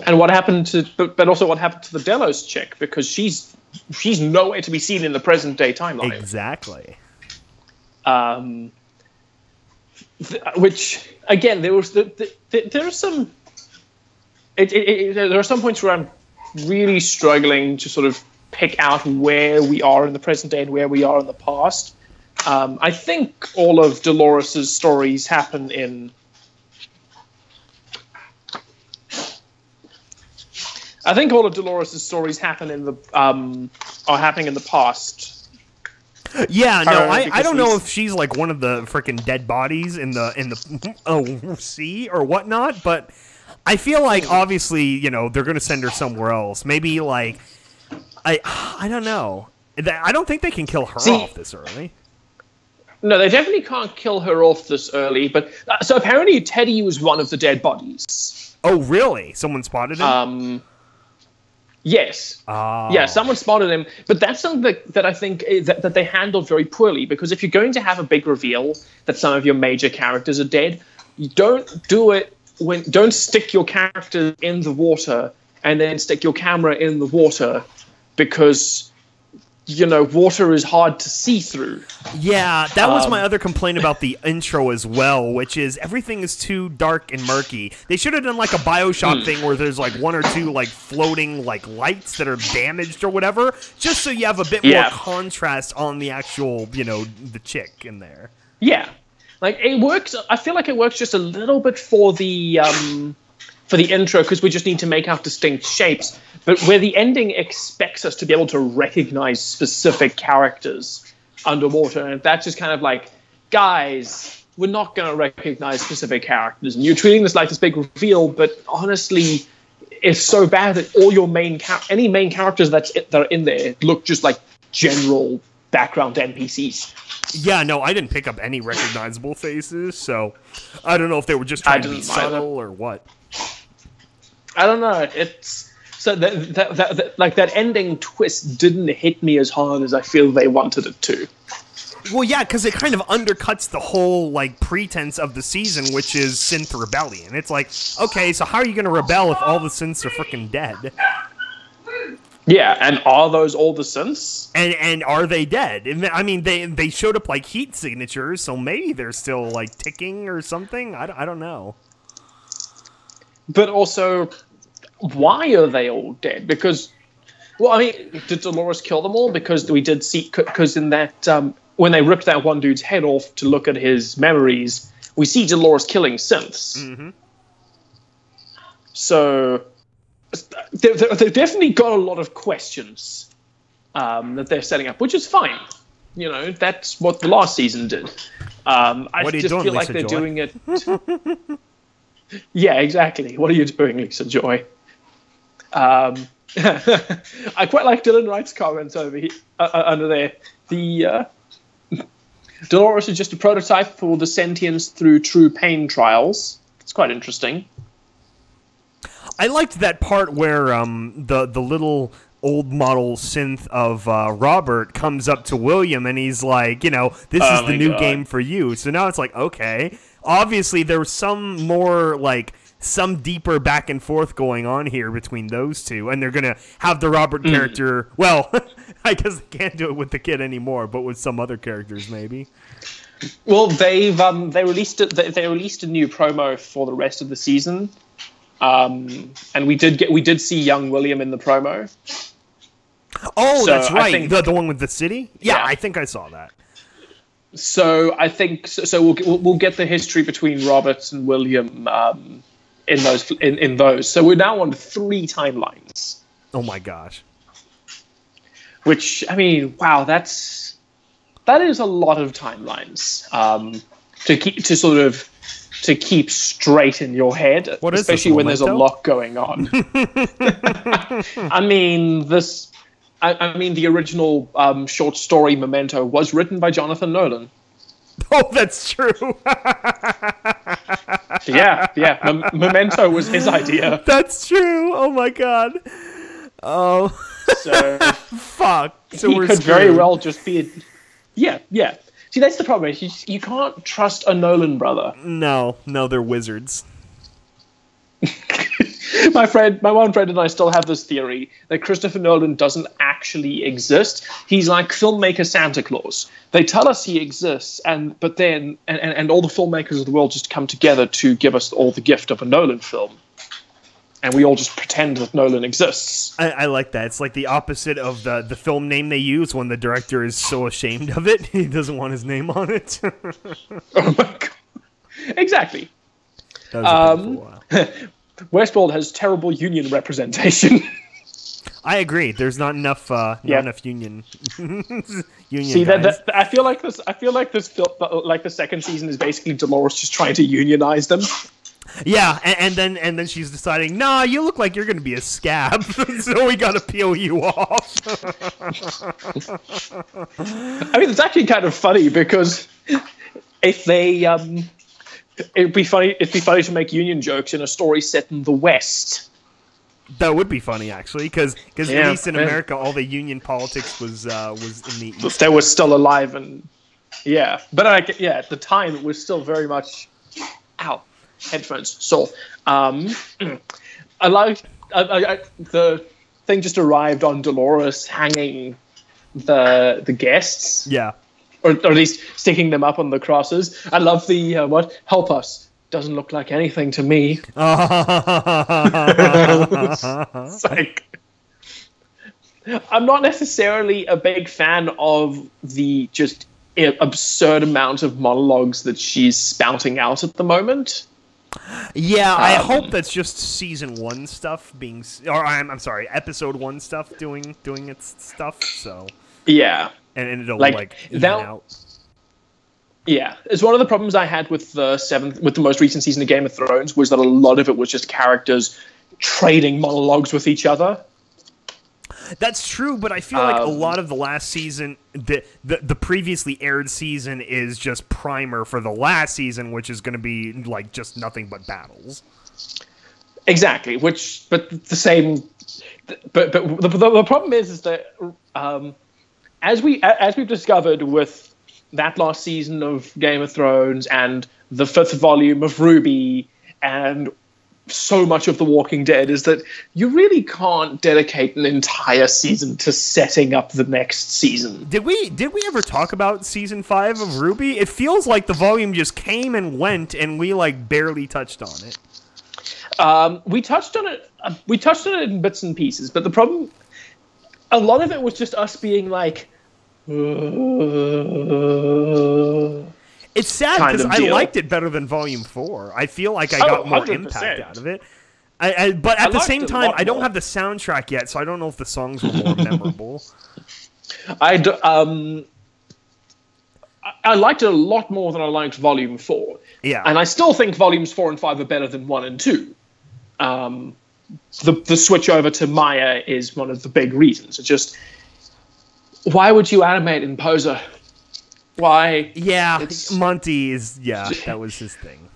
And what happened but also what happened to the Delos chick? Because she's nowhere to be seen in the present day timeline. Exactly. Which again, there are some points where I'm really struggling to sort of pick out where we are in the present day and where we are in the past. I think all of Dolores's stories happen in. I think all of Dolores's stories happen in the are happening in the past. Yeah, no, I don't know if she's like one of the freaking dead bodies in the sea or whatnot, but I feel like obviously they're gonna send her somewhere else. Maybe I don't know. I don't think they can kill her off this early. No, they definitely can't kill her off this early. But so apparently Teddy was one of the dead bodies. Oh, really? Someone spotted him. Yes. Oh. Yeah, someone spotted him. But that's something that I think that they handled very poorly, because if you're going to have a big reveal that some of your major characters are dead, you don't stick your characters in the water and then stick your camera in the water, because water is hard to see through. Yeah, that was my other complaint about the intro as well, which is everything is too dark and murky. They should have done like a BioShock thing where there's one or two floating lights that are damaged or whatever, just so you have a bit more contrast on the actual, the chick in there. Yeah. It works. I feel like it works just a little bit for the intro, because we just need to make out distinct shapes. But where the ending expects us to be able to recognize specific characters, underwater, and that's just kind of like, guys, we're not going to recognize specific characters, and you're treating this like this big reveal, but honestly, it's so bad that all your any main characters that are in there look just like general background NPCs. Yeah, no, I didn't pick up any recognizable faces, so I don't know if they were just trying to be subtle or what. I don't know. It's so that ending twist didn't hit me as hard as I feel they wanted it to. Well, yeah, because it kind of undercuts the whole, like, pretense of the season, which is synth rebellion. It's like, okay, so how are you going to rebel if all the synths are freaking dead? Yeah, and are those all the synths? And are they dead? I mean, they showed up like heat signatures, so maybe they're still, like, ticking or something? I don't know. But also, why are they all dead? Because, well, I mean, did Dolores kill them all? Because we did see, because in that, when they ripped that one dude's head off to look at his memories, we see Dolores killing synths. Mm-hmm. So, they've definitely got a lot of questions that they're setting up, which is fine. You know, that's what the last season did. I just feel like they're doing it... Yeah, exactly. What are you doing, Lisa Joy? I quite like Dylan Wright's comments over here, under there. The Dolores is just a prototype for the sentience through true pain trials. It's quite interesting. I liked that part where the little old model synth of Robert comes up to William and he's like, you know, this is the new game for you. So now it's like, okay. Obviously, there was some more, like, some deeper back and forth going on here between those two, and they're going to have the Robert character, well, I guess they can't do it with the kid anymore, but with some other characters, maybe. Well, they released a new promo for the rest of the season, and we did see young William in the promo. Oh, so that's right, the one with the city? Yeah, I think I saw that. So I think we'll get the history between Robert and William in those. So we're now on 3 timelines. Oh my gosh! Which, I mean, wow, that is a lot of timelines to keep straight in your head, especially when there's a lot going on. I mean, the original short story Memento was written by Jonathan Nolan. Oh, that's true. Yeah. Memento was his idea. That's true. Oh my god. Oh. So fuck. So he could very well just be. Yeah. See, that's the problem. You can't trust a Nolan brother. No, they're wizards. My one friend and I still have this theory that Christopher Nolan doesn't actually exist. He's like filmmaker Santa Claus. They tell us he exists, but then all the filmmakers of the world just come together to give us all the gift of a Nolan film. And we all just pretend that Nolan exists. I like that. It's like the opposite of the film name they use when the director is so ashamed of it. He doesn't want his name on it. Oh my god. Exactly. That was a painful while. Westworld has terrible union representation. I agree. There's not enough union. See, I feel like this. Like the second season is basically Dolores just trying to unionize them. Yeah, and then she's deciding, nah, you look like you're going to be a scab, so we got to peel you off. I mean, it's actually kind of funny because if they it'd be funny to make union jokes in a story set in the West. That would be funny, actually, because at least in America, all the union politics was in the East. They were still alive, and but at the time it was still very much headphones. So, I like the thing just arrived on Dolores hanging the guests. Yeah. Or at least sticking them up on the crosses. I love the help us. Doesn't look like anything to me. It's like, I'm not necessarily a big fan of the just absurd amount of monologues that she's spouting out at the moment. Yeah, I hope that's just season 1 stuff being, or I'm sorry, episode 1 stuff doing its stuff. So yeah. and it'll Like, even that- out. Yeah, it's one of the problems I had with the most recent season of Game of Thrones was that a lot of it was just characters trading monologues with each other. That's true, but I feel like a lot of the last season, the previously aired season, is just primer for the last season, which is going to be like just nothing but battles. Exactly, but the problem is that as we've discovered with that last season of Game of Thrones and the 5th volume of Ruby and so much of The Walking Dead, is that you really can't dedicate an entire season to setting up the next season. Did we ever talk about season 5 of Ruby? It feels like the volume just came and went, and we like barely touched on it. We touched on it. We touched on it in bits and pieces, but the problem, a lot of it was just us being like. It's sad because I liked it better than Volume 4. I feel like I got more 100%. impact out of it. But at the same time, I don't more. have the soundtrack yet, so I don't know if the songs were more memorable. I liked it a lot more than I liked Volume 4. Yeah. And I still think Volumes 4 and 5 are better than 1 and 2. The switch over to Maya is one of the big reasons. It's just, why would you animate in Poser? Why? Yeah, Monty is, that was his thing.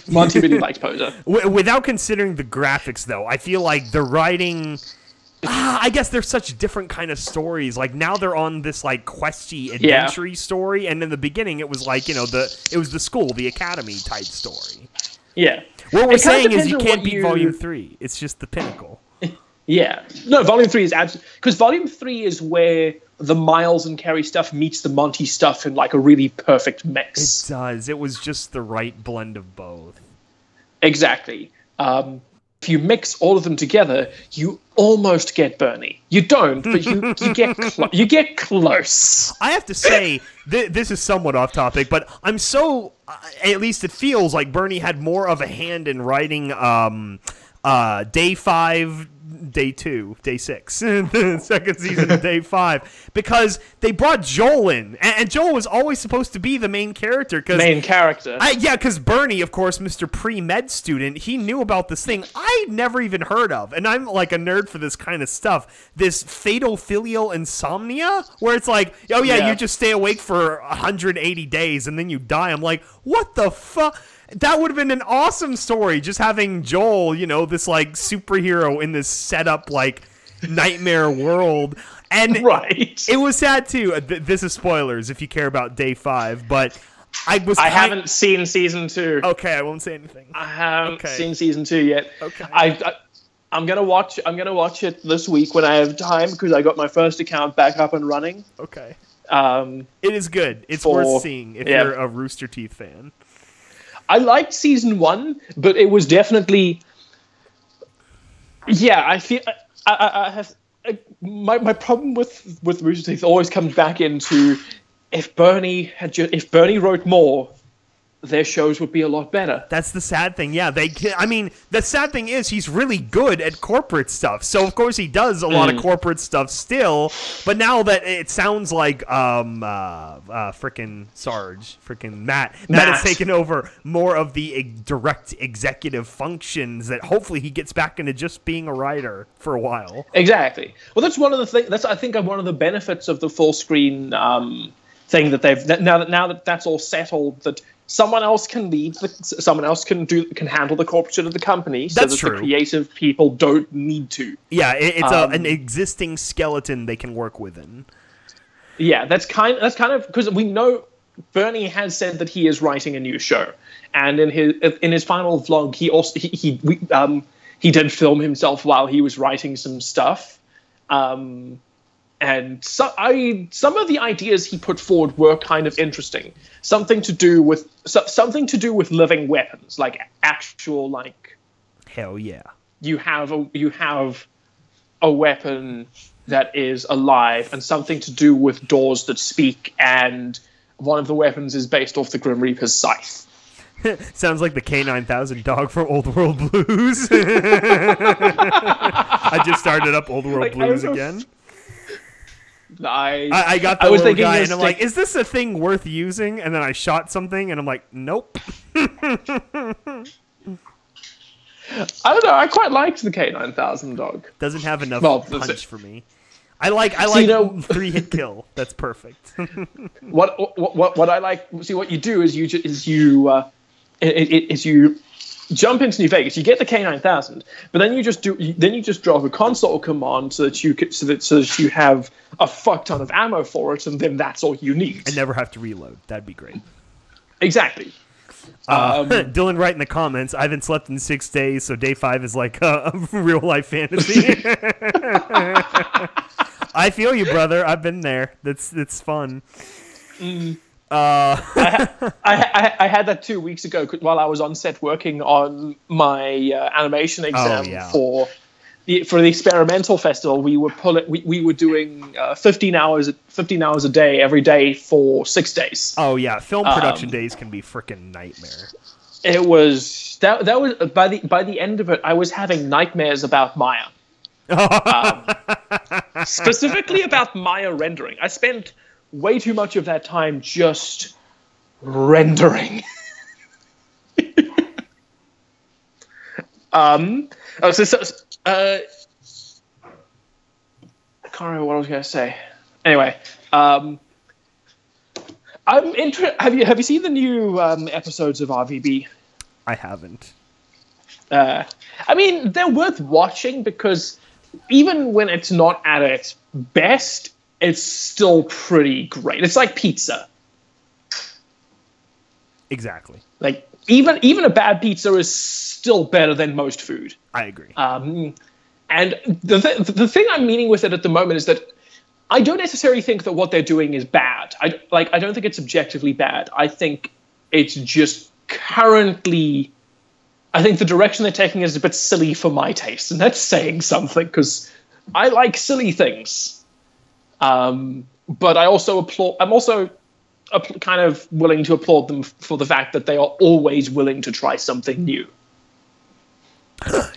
Monty really liked Poser. Without considering the graphics, though, I feel like the writing... I guess they're such different kind of stories. Like, now they're on this, like, questy, adventure-y story, and in the beginning it was like, it was the school, the academy type story. Yeah. What we're It kinda saying is depends you on can't what beat you- Volume 3. It's just the pinnacle. Yeah. No, Volume 3 is absolutely... Because Volume 3 is where the Miles and Carrie stuff meets the Monty stuff in, like, a really perfect mix. It does. It was just the right blend of both. Exactly. If you mix all of them together, you almost get Bernie. You don't, but you get close. I have to say, this is somewhat off topic, but I'm so... at least it feels like Bernie had more of a hand in writing Day 5... Day 2, Day 6, the second season of Day 5, because they brought Joel in, and Joel was always supposed to be the main character. Because Bernie, of course, Mr. Pre-Med student, he knew about this thing I'd never even heard of, and I'm like a nerd for this kind of stuff, this fatal filial insomnia, where it's like, oh yeah, you just stay awake for 180 days, and then you die. I'm like, what the fuck? That would have been an awesome story, just having Joel, this, like, superhero in this set-up, like, nightmare world. And right. It was sad, too. This is spoilers if you care about Day 5, but I haven't seen Season 2. Okay, I won't say anything. I haven't seen Season 2 yet. Okay. I'm gonna watch it this week when I have time, because I got my first account back up and running. Okay. It is good. It's worth seeing if you're a Rooster Teeth fan. I liked Season 1, but it was definitely... Yeah, I feel... I have... My problem with Rooster Teeth always comes back into if Bernie wrote more, their shows would be a lot better. That's the sad thing. Yeah, the sad thing is he's really good at corporate stuff. So of course he does a lot of corporate stuff still. But now that it sounds like frickin' Sarge, frickin' Matt has taken over more of the direct executive functions, that hopefully he gets back into just being a writer for a while. Exactly. Well, that's one of the things. That's, I think, one of the benefits of the full screen thing that they've now that that's all settled, that someone else can lead, someone else can handle the corporate shit of the company, so that the creative people don't need to. Yeah, it's an existing skeleton they can work within. Yeah, that's kind of because we know Bernie has said that he is writing a new show, and in his final vlog, he did film himself while he was writing some stuff. And some of the ideas he put forward were kind of interesting. Something to do with living weapons, like actual, like, hell yeah. You have a weapon that is alive, and something to do with doors that speak, and one of the weapons is based off the Grim Reaper's scythe. Sounds like the K9000 dog from Old World Blues. I just started up Old World Blues again. I got the little guy, and I'm like, is this a thing worth using? And then I shot something, and I'm like, nope. I don't know. I quite liked the K9000 dog. Doesn't have enough punch for me. I like 3-hit kill. That's perfect. what I like. See, what you do is you jump into New Vegas. You get the K9000, but then you just drop a console command so that you have a fuck ton of ammo for it, and then that's all you need. I never have to reload. That'd be great. Exactly. Dylan wright in the comments, I haven't slept in 6 days, so day 5 is like a real life fantasy. I feel you, brother. I've been there. It's fun. I had that 2 weeks ago while I was on set working on my animation exam for the experimental festival. We were doing 15 hours a day every day for 6 days. Oh yeah, film production days can be freaking nightmare. It was that was by the end of it, I was having nightmares about Maya. Specifically about Maya rendering. I spent way too much of that time just rendering. I can't remember what I was going to say. Anyway, I'm Have you seen the new episodes of RVB? I haven't. I mean, they're worth watching because even when it's not at its best, it's still pretty great. It's like pizza. Exactly. Like even a bad pizza is still better than most food. I agree. And the thing I'm meaning with it at the moment is that I don't necessarily think that what they're doing is bad. I don't think it's objectively bad. I think it's just currently, I think the direction they're taking is a bit silly for my taste, and that's saying something because I like silly things. But I'm also kind of willing to applaud them for the fact that they are always willing to try something new.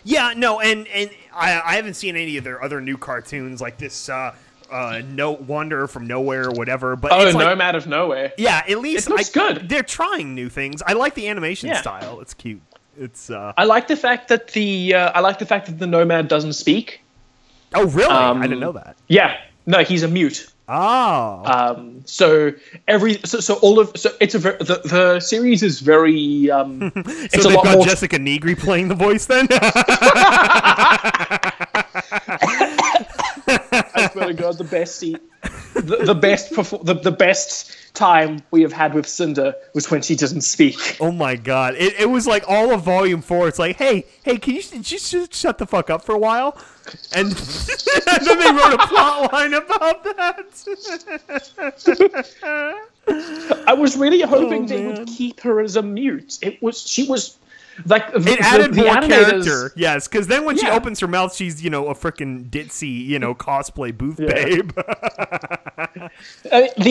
Yeah, no, and I haven't seen any of their other new cartoons like this. No Wonder from Nowhere or whatever, but it's like, Nomad of Nowhere. Yeah, at least it looks good. They're trying new things. I like the animation style. It's cute. It's. I like the fact that the Nomad doesn't speak. Oh, really? I didn't know that. Yeah, no, he's a mute. Oh. The series is very. So it's a lot more. Jessica Negri playing the voice then. I swear to God, the best time we have had with Cinder was when she doesn't speak. Oh my God! It was like all of Volume 4. It's like, hey, can you just shut the fuck up for a while? And, and then they wrote a plot line about that. I was really hoping they would keep her as a mute. She was. Like it added more character, yes, because then when she opens her mouth, she's a freaking ditzy, cosplay booth babe. The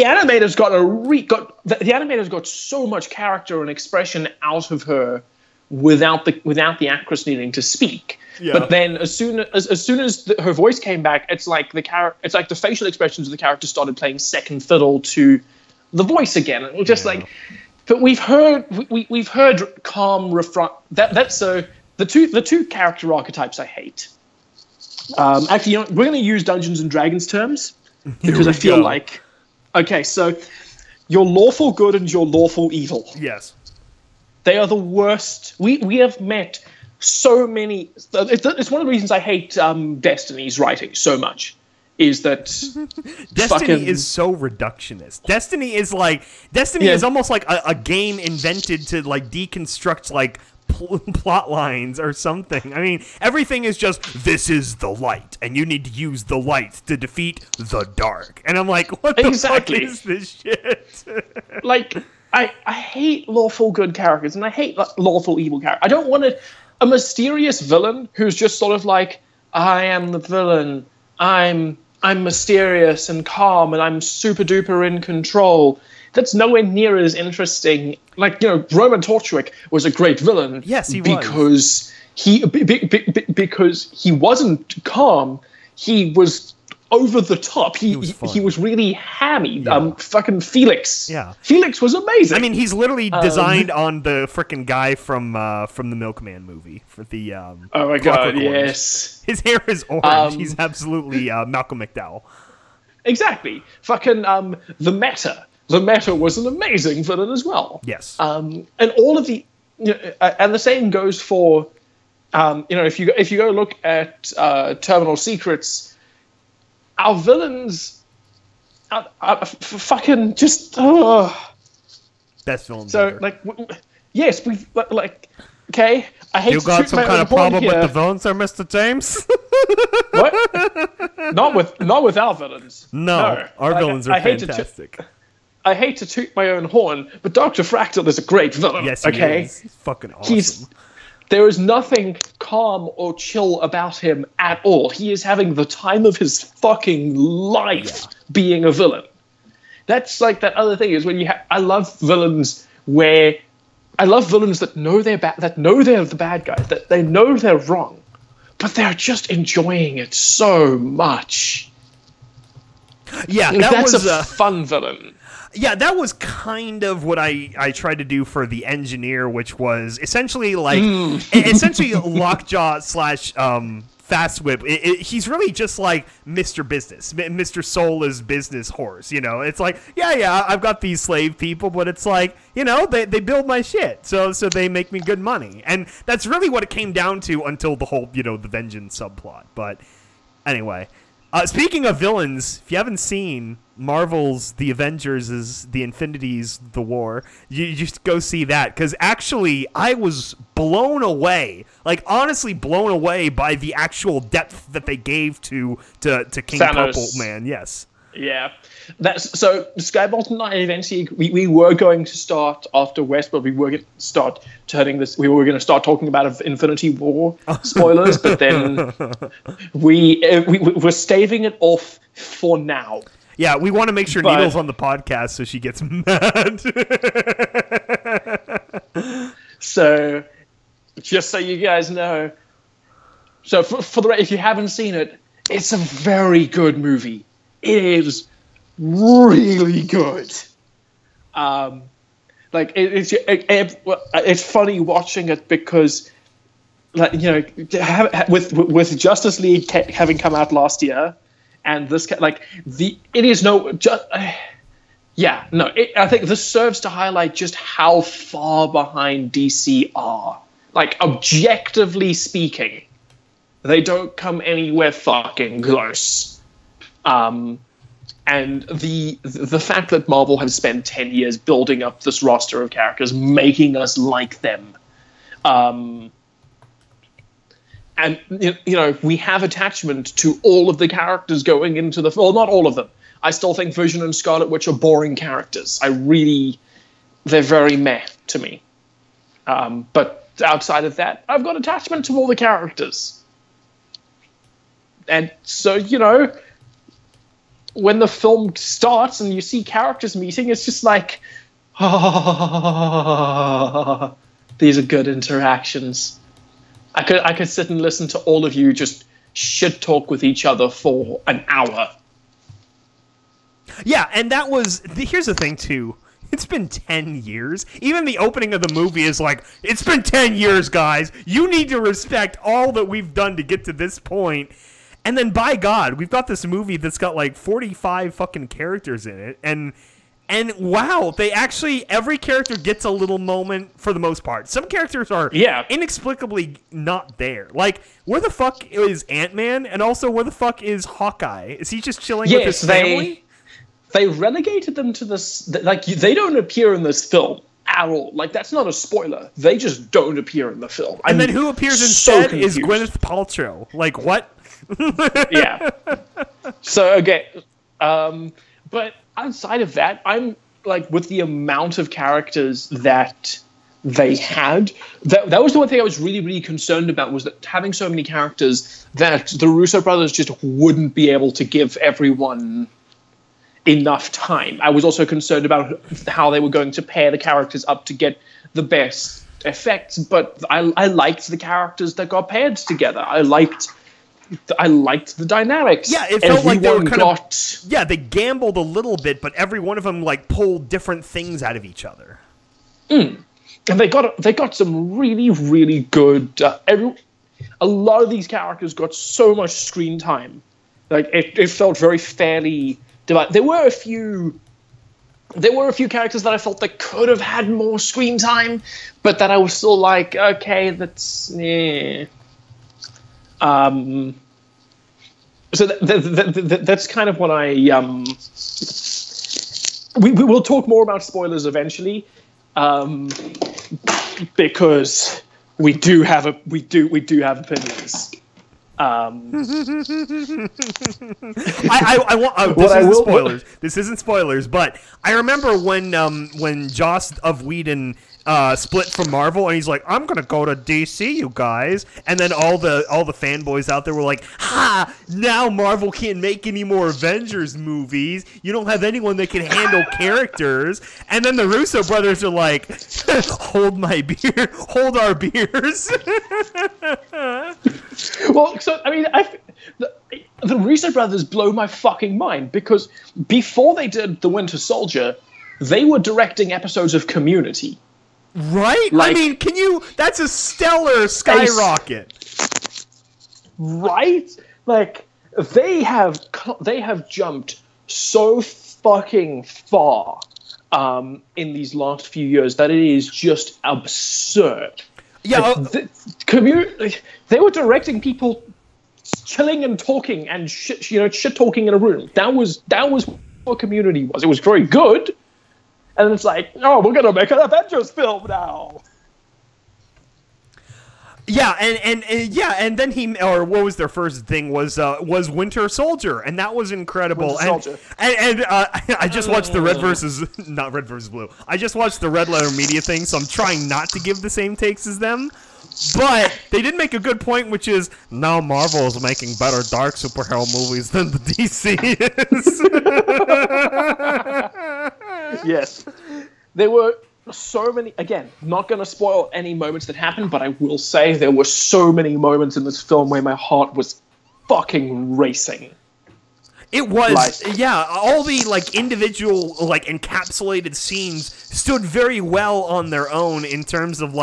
animators got so much character and expression out of her without the actress needing to speak. Yeah. But then as soon as her voice came back, it's like the facial expressions of the character started playing second fiddle to the voice again. And it was just like. But we've heard calm refrain. That's the two character archetypes I hate. Actually, we're going to use Dungeons and Dragons terms because I feel like, okay, so your lawful good and your lawful evil. Yes, they are the worst. We have met so many. It's one of the reasons I hate Destiny's writing so much. Is that Destiny is so reductionist. Destiny is almost like a game invented to like deconstruct like plot lines or something. I mean, everything is just this is the light, and you need to use the light to defeat the dark. And I'm like, what the fuck is this shit? Like, I hate lawful good characters, and I hate lawful evil characters. I don't want a mysterious villain who's just sort of like, I am the villain. I'm mysterious and calm, and I'm super duper in control. That's nowhere near as interesting. Like, Roman Torchwick was a great villain. Yes, he was. Because he wasn't calm. He was over the top. He was really hammy. Fucking Felix. Yeah. Felix was amazing. I mean, he's literally designed on the frickin' guy from the Milkman movie for the oh my god, yes. His hair is orange. He's absolutely Malcolm McDowell. Exactly. Fucking the Meta. The Meta was an amazing villain as well. Yes. And all of the and the same goes for if you go look at Terminal Secrets, our villains are fucking just best villains. So ever. yes, we okay. I hate you to got shoot some my kind own of problem horn with here. the villains, there, Mr. James? What? Not with our villains. No, our villains are fantastic. I hate to toot my own horn, but Dr. Fractal is a great villain. Yes, he is. He's fucking awesome. There is nothing calm or chill about him at all. He is having the time of his fucking life being a villain. That's like that other thing is when I love villains that know they're bad, that know they're the bad guys, that they know they're wrong, but they're just enjoying it so much. Yeah, that's a fun villain. Yeah, that was kind of what I tried to do for the Engineer, which was essentially like essentially Lockjaw / Fast Whip. He's really just like Mr. Business. Mr. Soul is business horse, you know? It's like, yeah, I've got these slave people, but it's like, you know, they build my shit, so they make me good money. And that's really what it came down to until the whole, you know, the vengeance subplot. But anyway, speaking of villains, if you haven't seen Marvel's The Avengers' The Infinities, The War, you just go see that, because actually I was blown away, like honestly blown away by the actual depth that they gave to King Thanos. Purple Man. Yes. Yeah. That's so Skybolt and I eventually we were going to start after Westworld. We were going to start turning this. We were going to start talking about Infinity War spoilers, but then we were staving it off for now. Yeah, we want to make sure Needle's on the podcast so she gets mad. So, just so you guys know, so if you haven't seen it, it's a very good movie. It is really good. It's funny watching it because, like, you know, with Justice League having come out last year. And this, I think this serves to highlight just how far behind DC are. Like, objectively speaking, they don't come anywhere fucking close. And the fact that Marvel has spent 10 years building up this roster of characters, making us like them, and, you know, we have attachment to all of the characters going into the... Well, not all of them. I still think Vision and Scarlet Witch are boring characters. They're very meh to me. But outside of that, I've got attachment to all the characters. And so, you know, when the film starts and you see characters meeting, it's just like... these are good interactions. I could sit and listen to all of you just shit talk with each other for an hour. Yeah, and that was... Here's the thing, too. It's been 10 years. Even the opening of the movie is like, it's been 10 years, guys. You need to respect all that we've done to get to this point. And then, by God, we've got this movie that's got like 45 fucking characters in it. And wow, they actually, every character gets a little moment for the most part. Some characters are inexplicably not there. Like, where the fuck is Ant-Man? And also, where the fuck is Hawkeye? Is he just chilling with his family? They relegated them to this, like, they don't appear in this film at all. Like, that's not a spoiler. They just don't appear in the film. And then who appears instead is Gwyneth Paltrow. Like, what? Yeah. So, okay. But outside of that, I'm like, with the amount of characters that they had, that was the one thing I was really, really concerned about, was that having so many characters that the Russo brothers just wouldn't be able to give everyone enough time. I was also concerned about how they were going to pair the characters up to get the best effects, but I liked the characters that got paired together. I liked liked the dynamics. Yeah, it felt like they were kind of they gambled a little bit, but every one of them like pulled different things out of each other. And they got some really, really good. A lot of these characters got so much screen time. Like it felt very fairly divided. There were a few characters that I felt that could have had more screen time, but that I was still like, okay, that's So that's kind of what I we will talk more about spoilers eventually, because we do have opinions. I want. This isn't spoilers. This isn't spoilers, but I remember when Joss of Whedon split from Marvel, and he's like, "I'm gonna go to DC, you guys," and then all the fanboys out there were like, "Ha! Now Marvel can't make any more Avengers movies. You don't have anyone that can handle characters." And then the Russo brothers are like, "Hold my beer, hold our beers." Well, so I mean, the Russo brothers blow my fucking mind, because before they did The Winter Soldier, they were directing episodes of Community. Right? I mean, that's a stellar skyrocket. Right? Like, they have jumped so fucking far in these last few years that it is just absurd. Yeah, they were directing people chilling and talking and shit talking in a room. That was what Community was. It was very good. And it's like, oh, we're gonna make an Avengers film now. Yeah, and then what was their first thing was Winter Soldier, and that was incredible. And I just watched the not Red versus Blue. I just watched the Red Letter Media thing, so I'm trying not to give the same takes as them. But they did make a good point, which is now Marvel is making better dark superhero movies than the DC is. Yes. There were so many, again, not going to spoil any moments that happened, but I will say there were so many moments in this film where my heart was fucking racing. It was, all the, individual, encapsulated scenes stood very well on their own in terms of,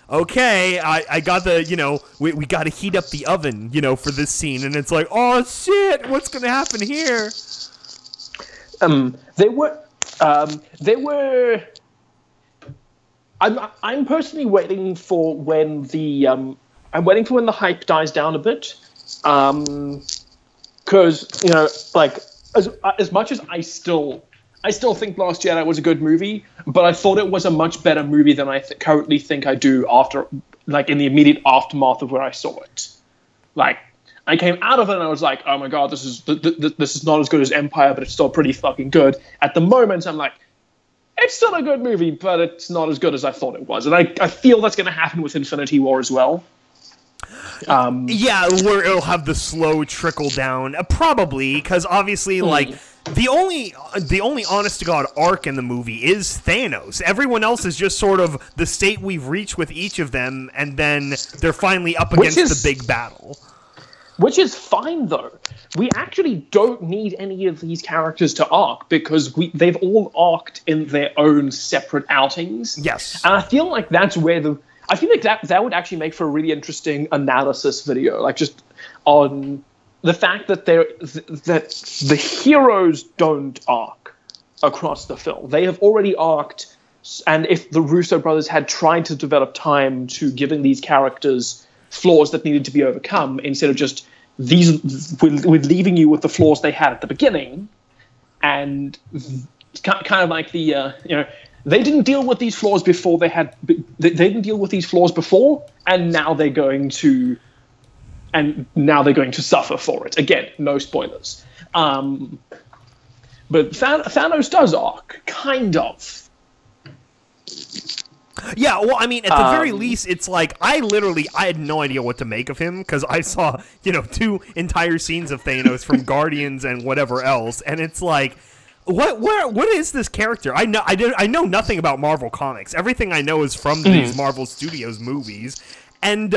okay, I got the, we got to heat up the oven, for this scene, and it's like, oh, shit, what's going to happen here? I'm personally waiting for when the hype dies down a bit, because as much as I still think Last Jedi was a good movie, but I thought it was a much better movie than I currently think I do after, in the immediate aftermath of where I saw it. I came out of it and I was like, oh my god, this is not as good as Empire, but it's still pretty fucking good. At the moment, I'm like, it's still a good movie, but it's not as good as I thought it was. And I feel that's going to happen with Infinity War as well. Where it'll have the slow trickle down, probably, because obviously, the only honest-to-God arc in the movie is Thanos. Everyone else is just sort of the state we've reached with each of them, and then they're finally up against the big battle. Which is fine, though. We actually don't need any of these characters to arc, because they've all arced in their own separate outings. Yes. And I feel like that's where I feel like that would actually make for a really interesting analysis video, just on the fact that that the heroes don't arc across the film. They have already arced, and if the Russo brothers had tried to develop time to giving these characters flaws that needed to be overcome, instead of just we're leaving you with the flaws they had at the beginning, and kind of like the they didn't deal with these flaws before they didn't deal with these flaws before, and now they're going to suffer for it. Again, no spoilers. But Thanos does arc, kind of. Yeah, well, I mean, at the very least, it's like, I had no idea what to make of him, because I saw, 2 entire scenes of Thanos from Guardians and whatever else, and it's like, what is this character? I know nothing about Marvel Comics. Everything I know is from these Marvel Studios movies, and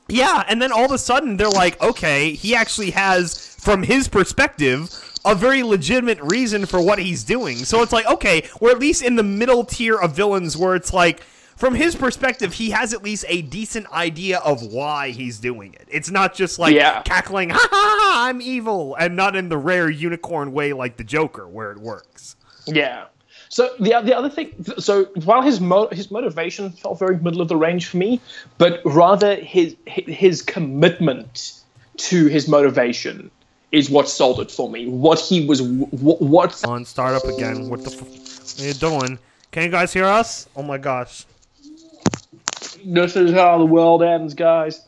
Yeah, and then all of a sudden they're like, okay, he actually has, from his perspective, a very legitimate reason for what he's doing. So it's like, okay, we're at least in the middle tier of villains where it's like, from his perspective, he has at least a decent idea of why he's doing it. It's not just like cackling, ha ha ha, I'm evil, and not in the rare unicorn way like the Joker, where it works. Yeah. So the other thing, so while his motivation felt very middle of the range for me, but rather his commitment to his motivation is what sold it for me. What he was, what. On, start up again. What are you doing? Can you guys hear us? Oh my gosh. This is how the world ends, guys.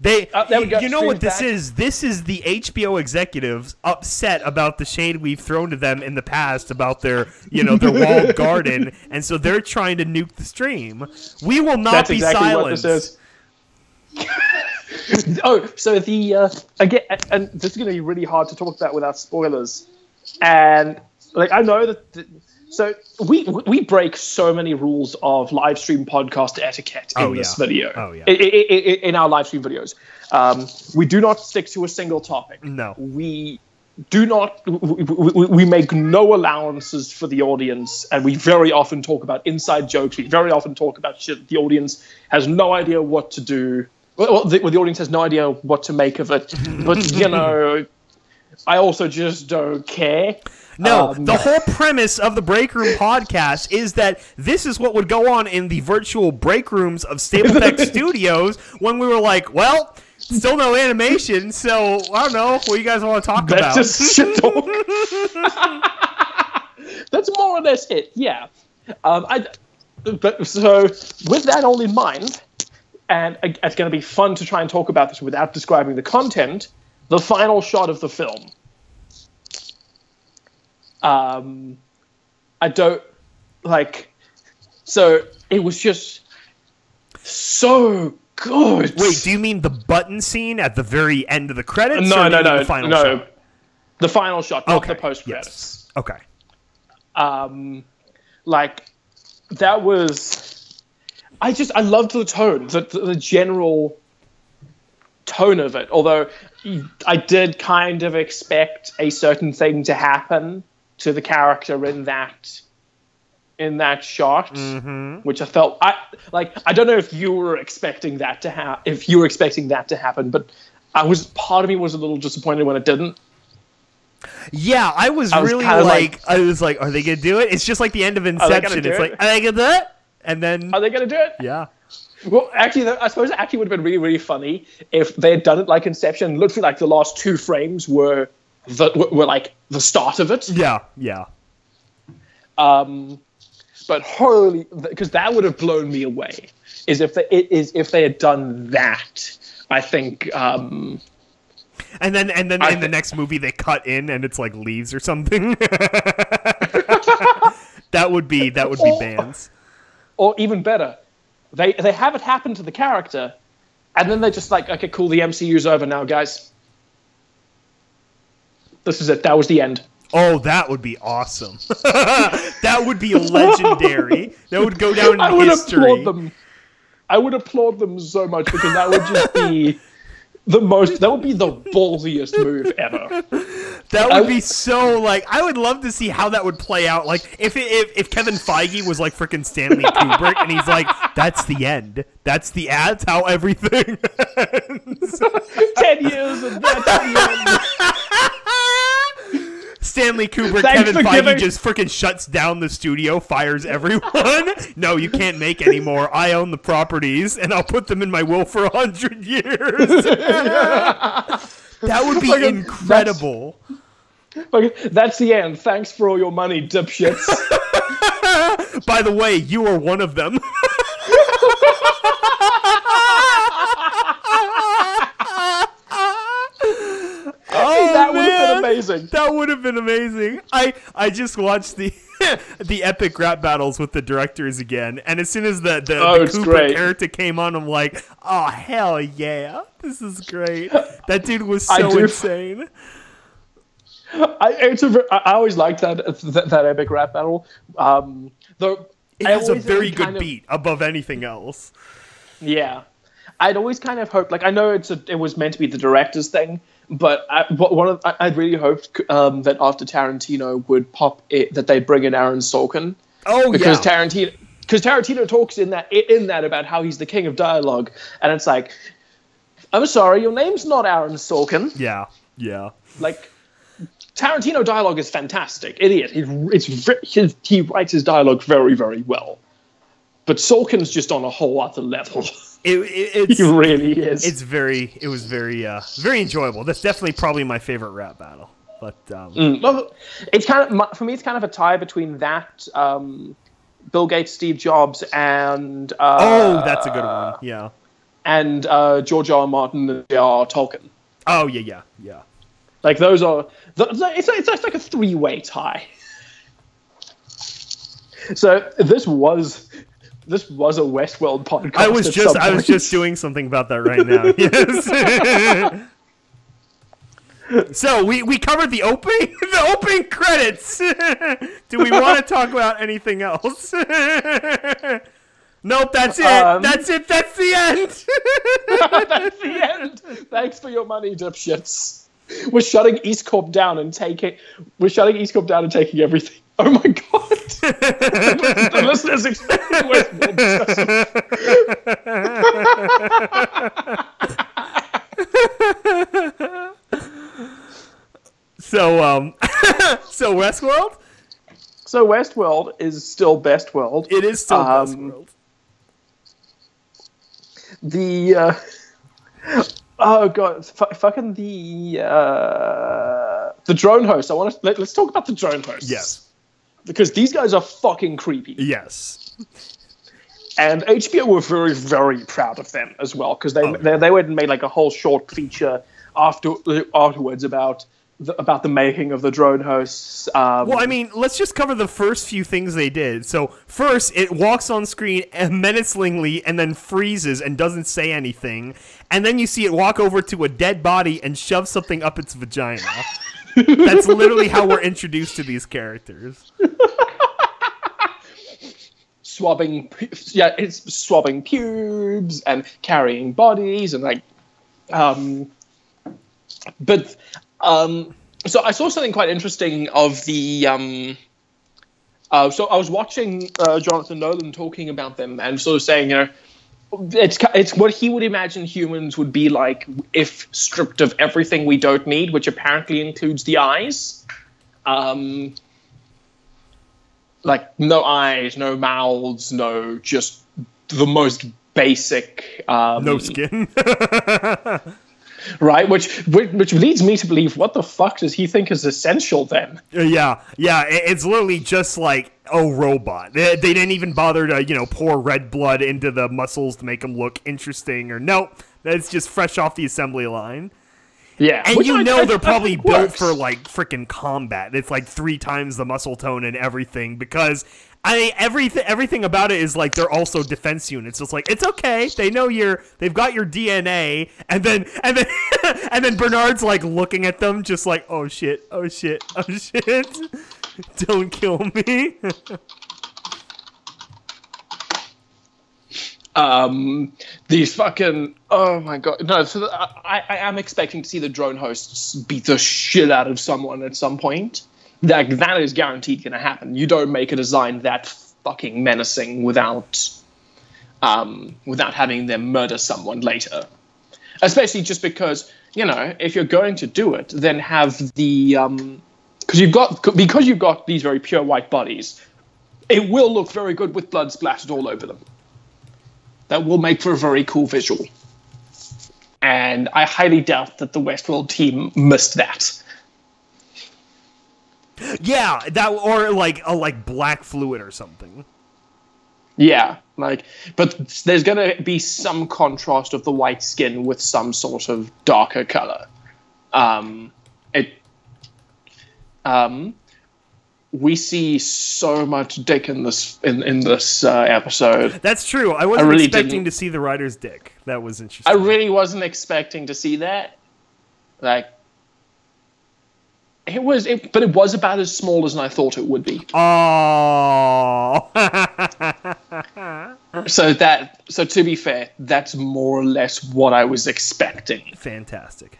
There we go. You know Stream's what this back. is? This is the HBO executives upset about the shade we've thrown to them in the past about their walled garden, and so they're trying to nuke the stream. We will not be silenced. What this is. Oh, so again, and this is going to be really hard to talk about without spoilers. And like I know that. So we break so many rules of live stream podcast etiquette in this video. Oh yeah. In our live stream videos, we do not stick to a single topic. No. We do not. We make no allowances for the audience, and we very often talk about inside jokes. We very often talk about shit the audience has no idea what to do. Well, the audience has no idea what to make of it. But I also just don't care. No, the whole premise of the Break Room podcast is that this is what would go on in the virtual break rooms of Stapletech Studios when we were like, well, still no animation, so I don't know what you guys want to talk about. That's just shit talk. That's more or less it, yeah. So with that all in mind, and it's going to be fun to try and talk about this without describing the content, the final shot of the film. I don't like. So it was just so good. Wait, do you mean the button scene at the very end of the credits? No, the final shot? The final shot, not the post credits. Yes. Okay. Like that was. I loved the tone, the general tone of it. Although I did kind of expect a certain thing to happen to the character in that shot, which I felt I don't know if you were expecting that to happen, but part of me was a little disappointed when it didn't. Yeah, I was really like, are they gonna do it? It's just like the end of Inception. It's like, are they gonna do it? And then are they gonna do it? Yeah. Well, actually, I suppose it actually would have been really, really funny if they had done it like Inception. Literally, like the last 2 frames were like the start of it. Yeah, yeah. But holy, because that would have blown me away. If they had done that, I think. And then in the next movie they cut in and it's like leaves or something. that would be bands. Or even better, they have it happen to the character, and then they're just like, okay, cool, the MCU's over now, guys. This is it. That was the end. Oh, that would be awesome. That would be legendary. That would go down in history. I would applaud them so much because that would just be that would be the ballsiest move ever. That would be so, like, I would love to see how that would play out. Like, if Kevin Feige was like freaking Stanley Kubrick and he's like, that's the end. That's how everything ends. 10 years and that's the end. Stanley Kubrick, Kevin Feige just freaking shuts down the studio, fires everyone. No, you can't make anymore. I own the properties, and I'll put them in my will for 100 years. That would be incredible. That's the end. Thanks for all your money, dipshits. By the way, you are one of them. Oh, that would have been amazing. That would have been amazing. I just watched the epic rap battles with the directors again, and as soon as the Cooper character came on, I'm like, oh hell yeah, this is great. That dude was so insane. I always liked that epic rap battle. Though it has a very good beat above anything else. Yeah. I'd always kind of hoped, like, I know it was meant to be the director's thing, but I'd really hoped that after Tarantino would pop it, that they'd bring in Aaron Sorkin. Oh, because yeah. Tarantino talks in that about how he's the king of dialogue, and it's like, I'm sorry, your name's not Aaron Sorkin. Yeah, yeah. Like, Tarantino dialogue is fantastic. Idiot. He writes his dialogue very, very well. But Sorkin's just on a whole other level. He really is. It was very enjoyable. That's definitely probably my favorite rap battle. But well, it's kind of, for me, it's kind of a tie between that, Bill Gates, Steve Jobs, and that's a good one. Yeah. And George R. R. Martin and J.R.R. Tolkien. Oh yeah. Like, those are... It's like a three-way tie. So this was a Westworld podcast. I was just doing something about that right now. Yes. So we covered the opening credits. Do we want to talk about anything else? Nope, that's it. That's it. That's the end. That's the end. Thanks for your money, dipshits. We're shutting EAST Corp down and taking everything. Oh my god. The listeners expecting Westworld discussion. So Westworld? So Westworld is still Bestworld. It is still Bestworld. Oh god, fucking the drone host. Let's talk about the drone hosts. Yes, because these guys are fucking creepy. Yes, and HBO were very, very proud of them as well, because they went and made like a whole short feature afterwards about the making of the drone hosts. Well, I mean, let's just cover the first few things they did. So first, it walks on screen menacingly and then freezes and doesn't say anything. And then you see it walk over to a dead body and shove something up its vagina. That's literally how we're introduced to these characters. It's swabbing pubes and carrying bodies and like, so I saw something quite interesting of the, so I was watching Jonathan Nolan talking about them and sort of saying, you know, it's what he would imagine humans would be like if stripped of everything we don't need, which apparently includes the eyes. Like no eyes, no mouths, no, just the most basic... no skin. Right, which leads me to believe, what the fuck does he think is essential then? Yeah, it's literally just like a robot. They didn't even bother to, pour red blood into the muscles to make them look interesting, or nope, that's just fresh off the assembly line. Yeah, and they're probably built for like freaking combat. It's like 3 times the muscle tone and everything, because everything about it is like they're also defense units. It's like, it's okay. They know they've got your DNA, and then and then Bernard's like looking at them, just like, oh shit, don't kill me. These fucking, oh my god, no. So I am expecting to see the drone hosts beat the shit out of someone at some point. That is guaranteed going to happen. You don't make a design that fucking menacing without having them murder someone later. Especially just because, if you're going to do it, then have the because you've got these very pure white bodies, it will look very good with blood splattered all over them. That will make for a very cool visual. And I highly doubt that the Westworld team missed that. Yeah, that, or like black fluid or something. Yeah, but there's gonna be some contrast of the white skin with some sort of darker color. We see so much dick in this episode. That's true. I wasn't expecting to see the writer's dick. That was interesting. I really wasn't expecting to see that. But it was about as small as I thought it would be. Oh. So to be fair, that's more or less what I was expecting. Fantastic.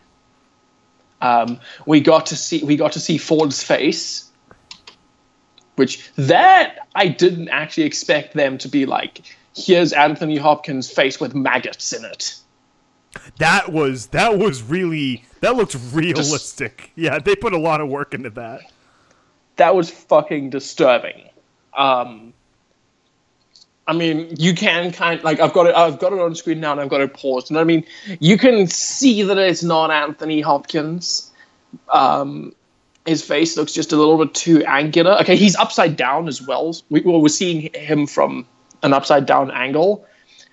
We got to see Ford's face, which that I didn't actually expect them to be like, here's Anthony Hopkins' face with maggots in it. That looked realistic. Yeah, they put a lot of work into that. That was fucking disturbing. I mean, you can kind of, like, I've got it on screen now and I've got it paused. And I mean, you can see that it's not Anthony Hopkins. His face looks just a little bit too angular. Okay, he's upside down as well. We're seeing him from an upside down angle,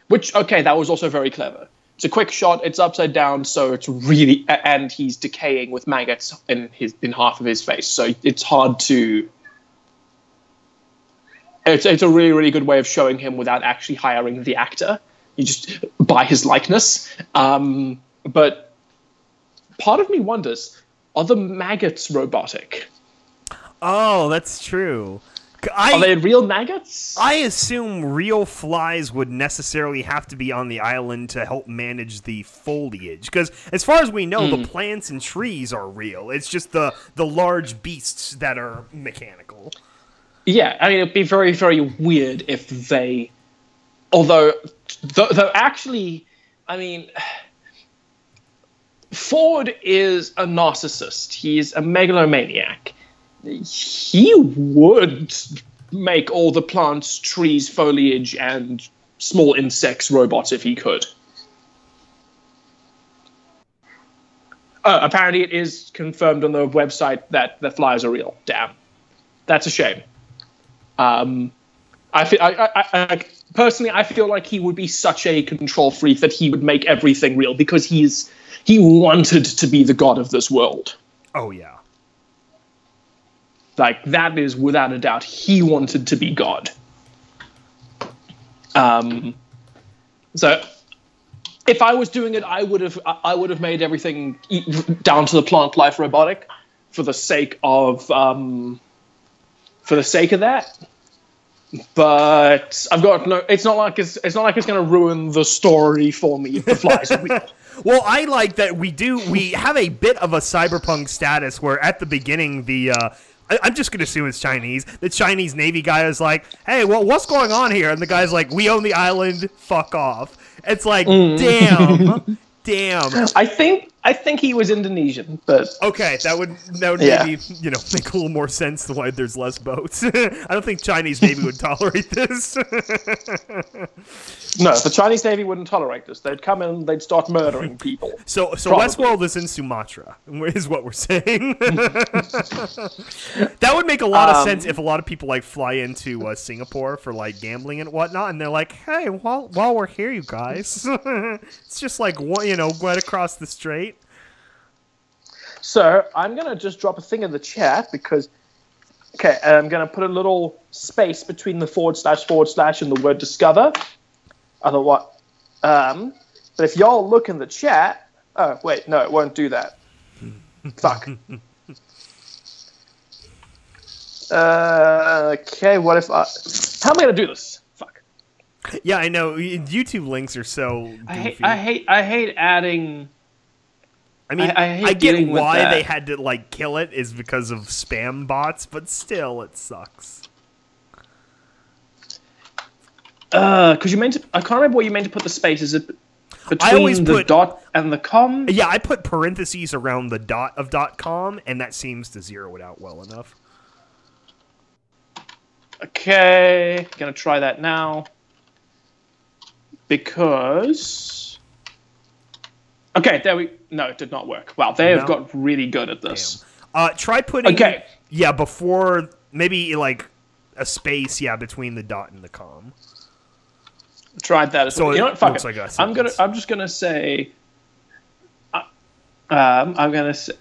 which, okay, that was also very clever. It's a quick shot. It's upside down, so it's really, and he's decaying with maggots in half of his face. So it's hard to. It's a really, really good way of showing him without actually hiring the actor. You just buy his likeness. But part of me wonders, are the maggots robotic? Oh, that's true. Are they real maggots? I assume real flies would necessarily have to be on the island to help manage the foliage. Because as far as we know, the plants and trees are real. It's just the large beasts that are mechanical. Yeah, I mean, it'd be very, very weird if they... Although actually, I mean... Ford is a narcissist. He's a megalomaniac. He would make all the plants, trees, foliage, and small insects robots if he could. Apparently it is confirmed on the website that the flies are real. Damn. That's a shame. Personally, I feel like he would be such a control freak that he would make everything real because he wanted to be the god of this world. Oh, yeah. Like, that is without a doubt, he wanted to be God. So, if I was doing it, I would have made everything down to the plant life robotic for the sake of that. But I've got no. It's not like it's going to ruin the story for me if the flies are real. Well, I like that we have a bit of a cyberpunk status where at the beginning I'm just going to assume it's Chinese. The Chinese Navy guy is like, hey, well, what's going on here? And the guy's like, we own the island, fuck off. It's like, damn. I think he was Indonesian, but... Okay, that would maybe, make a little more sense to why there's less boats. I don't think Chinese Navy would tolerate this. No, the Chinese Navy wouldn't tolerate this. They'd come in and they'd start murdering people. So Westworld is in Sumatra, is what we're saying. That would make a lot of sense if a lot of people fly into Singapore for gambling and whatnot, and they're like, hey, while we're here, you guys, it's just right across the strait. So I'm gonna just drop a thing in the chat because, I'm gonna put a little space between the / and the word discover. Otherwise, but if y'all look in the chat, oh wait, no, it won't do that. Fuck. Okay, what if how am I gonna do this? Fuck. Yeah, I know. YouTube links are so goofy. I hate adding. I mean, I get why they had to kill it is because of spam bots, but still, it sucks. Because you meant to, I can't remember what you meant to put the space. Is it between the dot and the com? Yeah, I put parentheses around the dot of .com, and that seems to zero it out well enough. Okay, gonna try that now. Because... Okay, no, it did not work. Wow, they have got really good at this. Damn. Try putting... Okay. Yeah, before... Maybe, a space, between the dot and the com. Tried that as well. You know what? Fuck it. I'm just gonna say. I'm gonna say.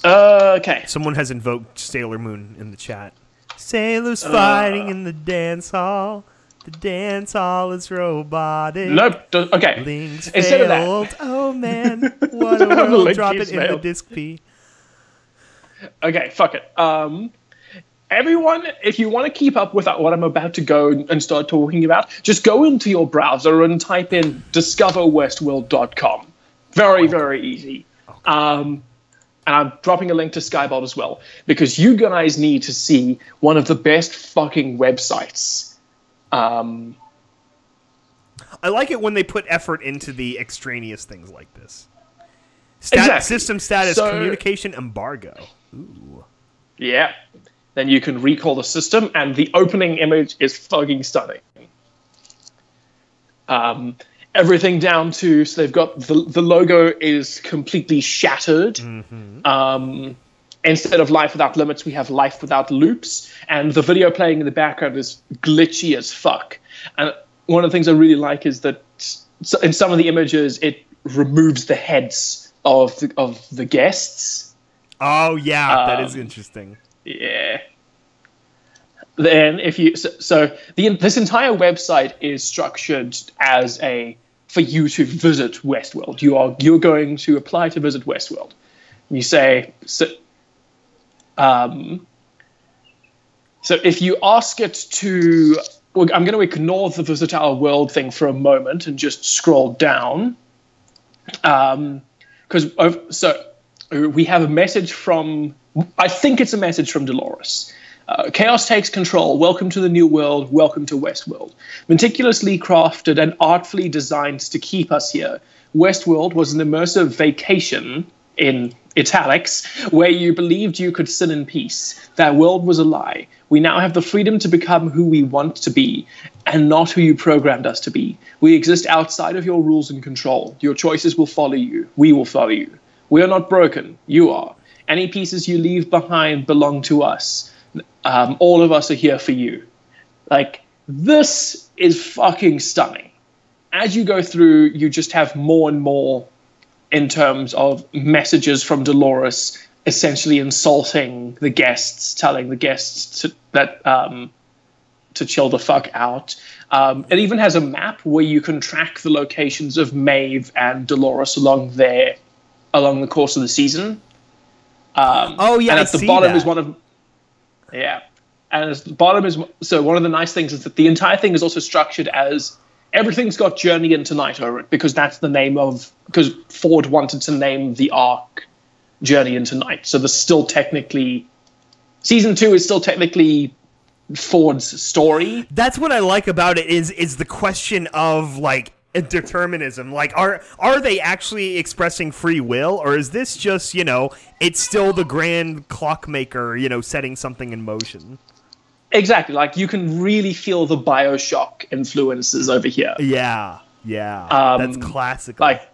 Okay. Someone has invoked Sailor Moon in the chat. Sailors fighting in the dance hall. The dance hall is robotic. Nope. Okay. Links Instead failed. Of that. Oh man, what a world! Drop it in the disc P. Okay, fuck it. everyone, if you want to keep up with what I'm about to go and start talking about, just go into your browser and type in discoverwestworld.com. Very, very easy. And I'm dropping a link to Skybot as well, because you guys need to see one of the best fucking websites. I like it when they put effort into the extraneous things like this. Exactly. System status, communication embargo. Ooh. Yeah. Then you can recall the system, and the opening image is fucking stunning. Everything down to, so they've got the logo is completely shattered. Mm-hmm. Instead of life without limits, we have life without loops, and the video playing in the background is glitchy as fuck. And one of the things I really like is that in some of the images, it removes the heads of the guests. Oh yeah, that is interesting. Yeah. Then if you this entire website is structured as for you to visit Westworld. You're going to apply to visit Westworld. You say so if you ask it to, well, I'm going to ignore the visit our world thing for a moment and just scroll down. We have a message from, I think it's a message from Dolores. Chaos takes control. Welcome to the new world. Welcome to Westworld. Meticulously crafted and artfully designed to keep us here, Westworld was an immersive vacation, in italics, where you believed you could sin in peace. That world was a lie. We now have the freedom to become who we want to be, and not who you programmed us to be. We exist outside of your rules and control. Your choices will follow you. We will follow you. We are not broken. You are. Any pieces you leave behind belong to us. All of us are here for you. Like, this is fucking stunning. As you go through, you just have more and more in terms of messages from Dolores essentially insulting the guests, telling the guests to chill the fuck out. It even has a map where you can track the locations of Maeve and Dolores along the course of the season. And at the bottom is one of... Yeah. And at the bottom is... So one of the nice things is that the entire thing is also structured as... Everything's got Journey into Night over it, because that's the name of... Because Ford wanted to name the arc Journey into Night. So there's still technically... Season 2 is still technically Ford's story. That's what I like about it is the question of, like, determinism. Like, are they actually expressing free will, or is this just, it's still the grand clockmaker, setting something in motion? Exactly. Like, you can really feel the BioShock influences over here. Yeah. That's classical. Like,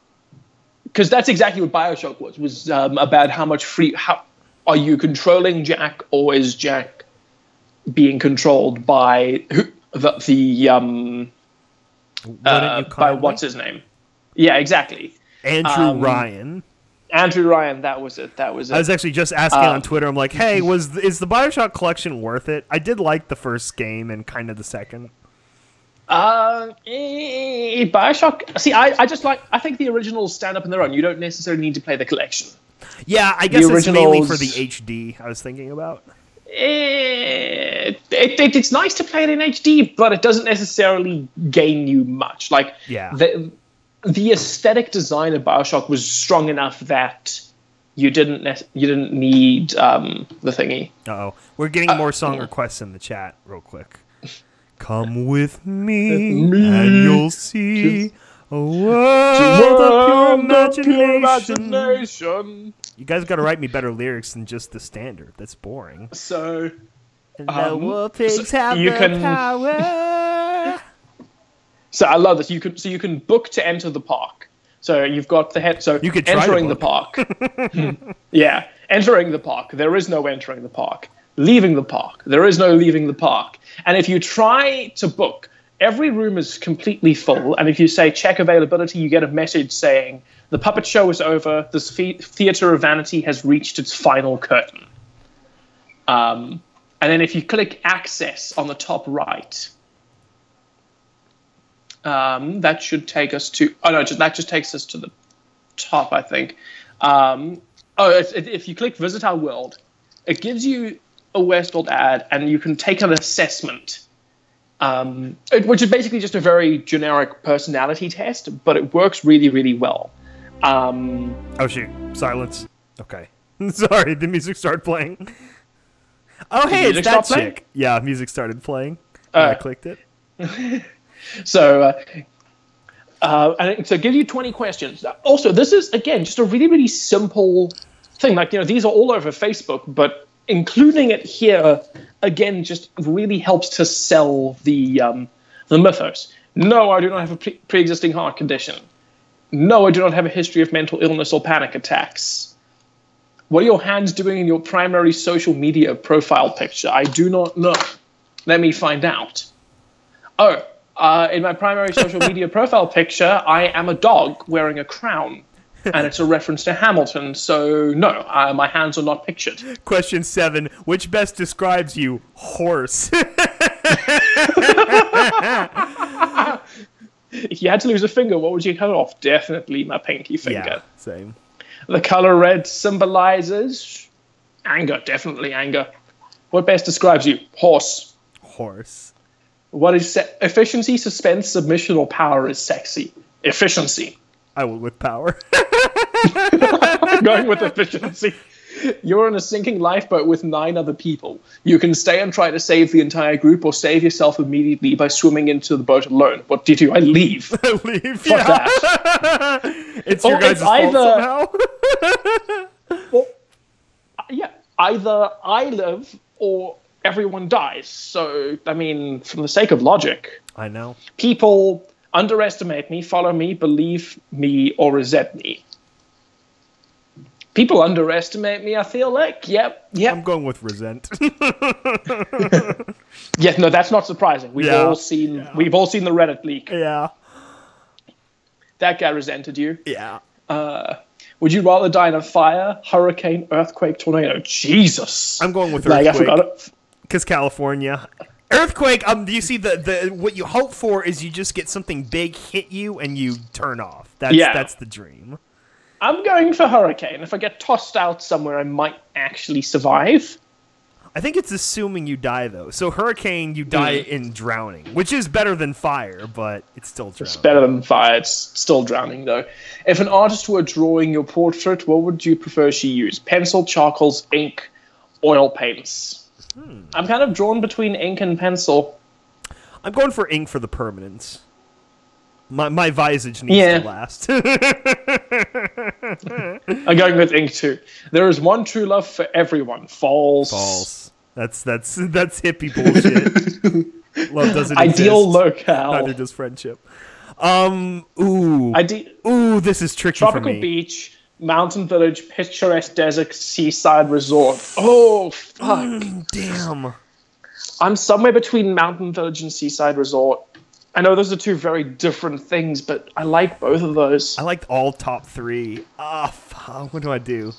because that's exactly what BioShock was about how much how are you controlling Jack, or is Jack being controlled by by what's his name? Yeah, exactly. Andrew Ryan. Andrew Ryan, that was it. I was actually just asking on Twitter. I'm like, hey, is the BioShock collection worth it? I did like the first game and kind of the second. BioShock. See, I think the originals stand up on their own. You don't necessarily need to play the collection. Yeah, I guess it's mainly for the HD. I was thinking about. It's nice to play it in HD, but it doesn't necessarily gain you much. Like, yeah. The aesthetic design of BioShock was strong enough that you didn't need the thingy. Uh-oh. We're getting more song requests in the chat real quick. Come with me and you'll see a world of pure imagination. You guys got to write me better lyrics than just the standard. That's boring. So, and the wolf pigs have the power. So I love this. You can book to enter the park. So you've got the head. So you could entering the park. Yeah, entering the park. There is no entering the park. Leaving the park. There is no leaving the park. And if you try to book, every room is completely full. And if you say check availability, you get a message saying the puppet show is over. This theater of vanity has reached its final curtain. And then if you click access on the top right. That should take us to... Oh, no, that just takes us to the top, I think. If you click Visit Our World, it gives you a Westworld ad and you can take an assessment, which is basically just a very generic personality test, but it works really, really well. Oh, shoot. Silence. Okay. Sorry, the music started playing. Oh, hey, it's that chick. Yeah, music started playing. I clicked it. So, give you 20 questions. Also, this is, again, just a really, really simple thing. Like, these are all over Facebook, but including it here, again, just really helps to sell the mythos. No, I do not have a pre-existing heart condition. No, I do not have a history of mental illness or panic attacks. What are your hands doing in your primary social media profile picture? I do not know. Let me find out. Oh, in my primary social media profile picture, I am a dog wearing a crown. And it's a reference to Hamilton, so no, my hands are not pictured. Question 7. Which best describes you? Horse. If you had to lose a finger, what would you cut off? Definitely my pinky finger. Yeah, same. The color red symbolizes anger, definitely anger. What best describes you? Horse. Horse. What is efficiency, suspense, submission, or power is sexy? Efficiency. I went with power. Going with efficiency. You're in a sinking lifeboat with 9 other people. You can stay and try to save the entire group or save yourself immediately by swimming into the boat alone. What do you do? I leave. I leave. Fuck that. It's your guys' fault somehow. Well, yeah, either I live or everyone dies. So, I mean, from the sake of logic. I know. People underestimate me, follow me, believe me, or resent me. People underestimate me, I feel like. Yep. I'm going with resent. Yeah, no, that's not surprising. We've all seen the Reddit leak. Yeah. That guy resented you. Yeah. Would you rather die in a fire, hurricane, earthquake, tornado? Jesus. I'm going with earthquake. Like, I forgot it. Because California. Earthquake, do you see the what you hope for is you just get something big hit you and you turn off. That's the dream. I'm going for hurricane. If I get tossed out somewhere, I might actually survive. I think it's assuming you die, though. So hurricane, you die in drowning, which is better than fire, but it's still drowning. It's better than fire. It's still drowning, though. If an artist were drawing your portrait, what would you prefer she use? Pencil, charcoals, ink, oil paints? I'm kind of drawn between ink and pencil. I'm going for ink for the permanence. My visage needs to last. I'm going with ink too. There is one true love for everyone. False. False. That's hippie bullshit. Love doesn't exist. Ideal locale. Neither does friendship. This is tricky for me. Tropical beach, mountain village, picturesque desert, seaside resort. Oh, fuck. Damn. I'm somewhere between mountain village and seaside resort. I know those are two very different things, but I like both of those. I liked all top 3. What do I do?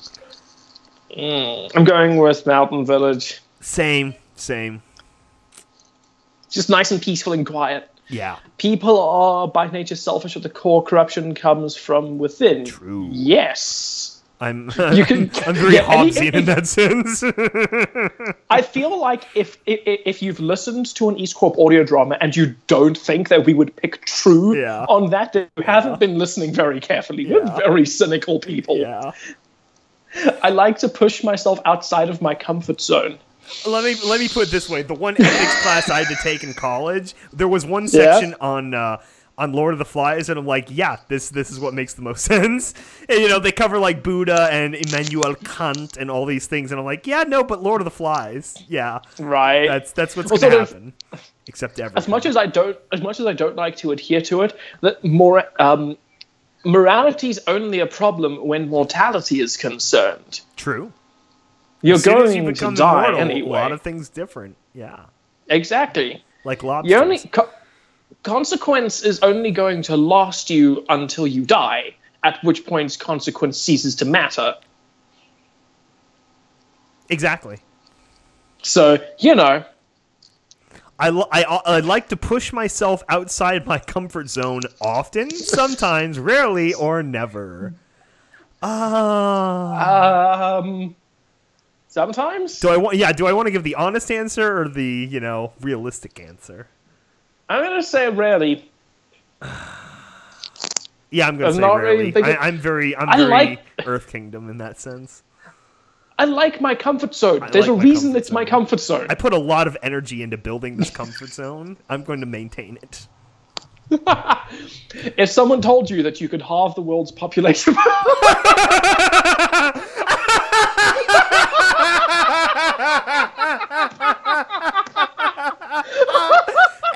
I'm going with mountain village. Same. Just nice and peaceful and quiet. Yeah. People are by nature selfish at the core. Corruption comes from within. True. Yes. I'm very Hobbesian in that sense. I feel like if you've listened to an EAST Corp audio drama and you don't think that we would pick true on that, you haven't been listening very carefully. We're very cynical people. Yeah. I like to push myself outside of my comfort zone. Let me put it this way: the one ethics class I had to take in college, there was one section on Lord of the Flies, and I'm like, this is what makes the most sense. And, they cover like Buddha and Immanuel Kant and all these things, and I'm like, but Lord of the Flies, right. That's what's gonna happen. Except everything. As much as I don't like to adhere to it, that morality is only a problem when mortality is concerned. True. You're going you to die immortal, anyway. A lot of things different. Yeah. Exactly. Like lobsters. Consequence is only going to last you until you die, at which point consequence ceases to matter. Exactly. So, I like to push myself outside my comfort zone often, sometimes, rarely, or never. Sometimes. Do I want to give the honest answer or the, realistic answer? I'm gonna say rarely. Yeah, I'm gonna say not rarely. really I'm very like Earth Kingdom in that sense. I like my comfort zone. I There's like a my reason comfort it's my zone. comfort zone. I put a lot of energy into building this comfort zone. I'm going to maintain it. If someone told you that you could halve the world's population,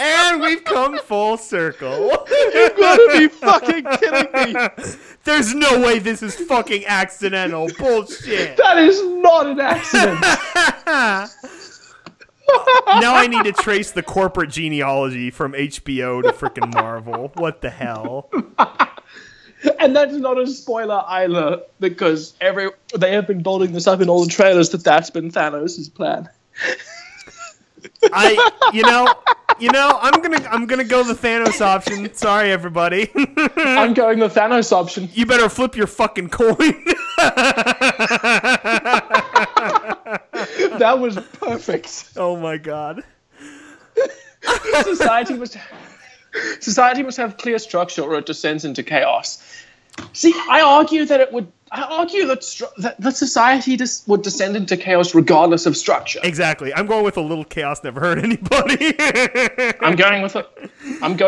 And we've come full circle. you gotta be fucking kidding me. There's no way this is fucking accidental. Bullshit. That is not an accident. Now I need to trace the corporate genealogy from HBO to frickin' Marvel. What the hell? And that's not a spoiler either, because they have been building this up in all the trailers that's been Thanos' plan. I'm gonna go the Thanos option. Sorry, everybody. I'm going the Thanos option. You better flip your fucking coin. That was perfect. Oh my god. Society must have clear structure, or it descends into chaos. See, I argue that that society would descend into chaos regardless of structure. Exactly. I'm going with a little chaos never hurt anybody. I'm going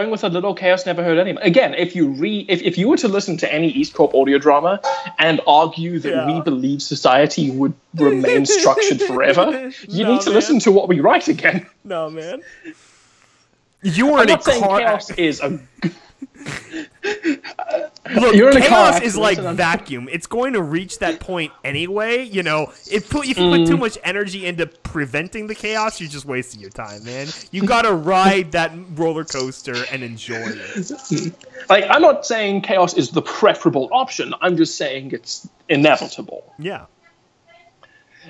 with a little chaos never hurt anyone. Again, if you were to listen to any EAST Corp audio drama and argue that we believe society would remain structured forever, you need to listen to what we write again. No, man. You're I'm in not a saying car. chaos is a. Look, You're in a car chaos accident is like and vacuum. It's going to reach that point anyway. If you put too much energy into preventing the chaos, you're just wasting your time, man. You gotta ride that roller coaster and enjoy it. Like, I'm not saying chaos is the preferable option. I'm just saying it's inevitable. Yeah.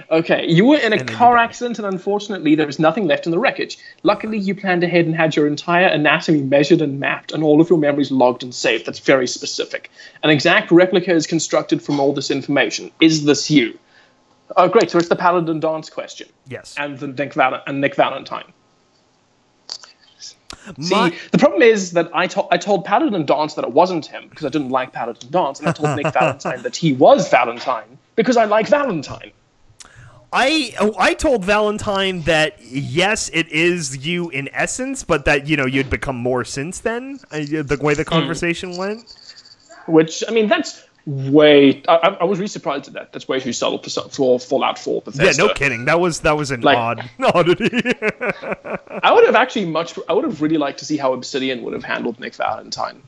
Okay, you were in a car accident, and unfortunately, there was nothing left in the wreckage. Luckily, you planned ahead and had your entire anatomy measured and mapped, and all of your memories logged and saved. That's very specific. An exact replica is constructed from all this information. Is this you? Oh, great. So it's the Paladin Dance question. Yes. And the Nick Valentine. See, the problem is that I told Paladin Dance that it wasn't him because I didn't like Paladin Dance, and I told Nick Valentine that he was Valentine because I like Valentine. I told Valentine that yes, it is you in essence, but that you'd become more since then. The way the conversation went, which I mean, that's way. I was really surprised at that. That's way too subtle for Fallout 4 Bethesda. Yeah, no kidding. That was an oddity. I would have really liked to see how Obsidian would have handled Nick Valentine.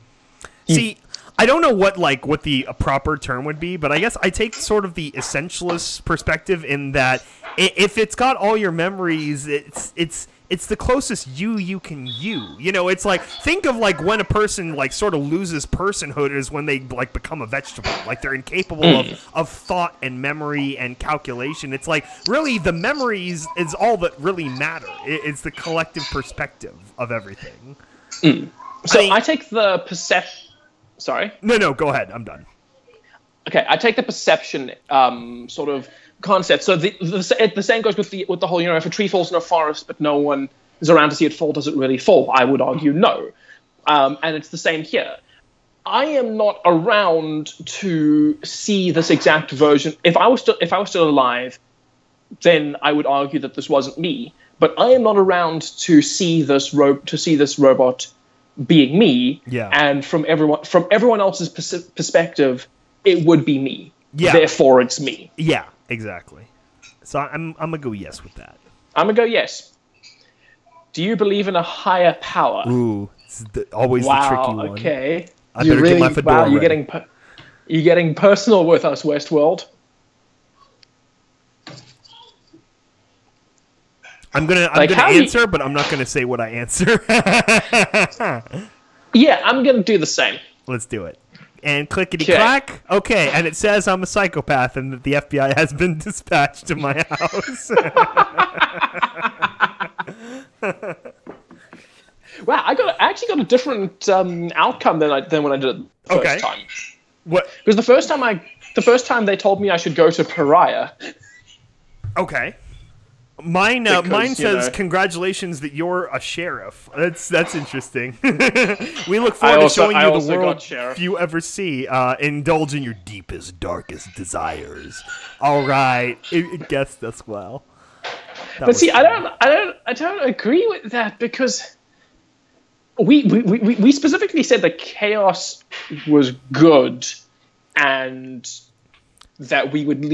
See, I don't know what the proper term would be, but I guess I take sort of the essentialist perspective in that if it's got all your memories, it's the closest you can you. It's like, think of like when a person like sort of loses personhood is when they like become a vegetable. Like they're incapable of thought and memory and calculation. It's like really the memories is all that really matter. It's the collective perspective of everything. So I take the perception. Sorry? No, go ahead. I'm done. Okay, I take the perception sort of concept. So the same goes with the whole, if a tree falls in a forest but no one is around to see it fall, does it really fall? I would argue no. And it's the same here. I am not around to see this exact version. If I was still alive, then I would argue that this wasn't me. But I am not around to see this robot being me, and from everyone else's perspective, it would be me. Yeah. Therefore, it's me. Yeah, exactly. So I'm gonna go yes with that. I'm gonna go yes. Do you believe in a higher power? Ooh, it's always the tricky one. Okay. I better get my fedora ready. You're getting personal with us, Westworld. I'm gonna answer, but I'm not gonna say what I answer. Yeah, I'm gonna do the same. Let's do it. And clickety clack. Okay, and it says I'm a psychopath and that the FBI has been dispatched to my house. Wow, I actually got a different outcome than when I did it the first time. What? Because the first time they told me I should go to Pariah. Okay. Mine Because, says congratulations that you're a sheriff. That's interesting. We look I forward to also- showing I you the also got world sheriff. few ever see. Indulge in your deepest, darkest desires. All right, it guessed us well. That But was see, fun. I don't agree with that because we specifically said that chaos was good, and that we would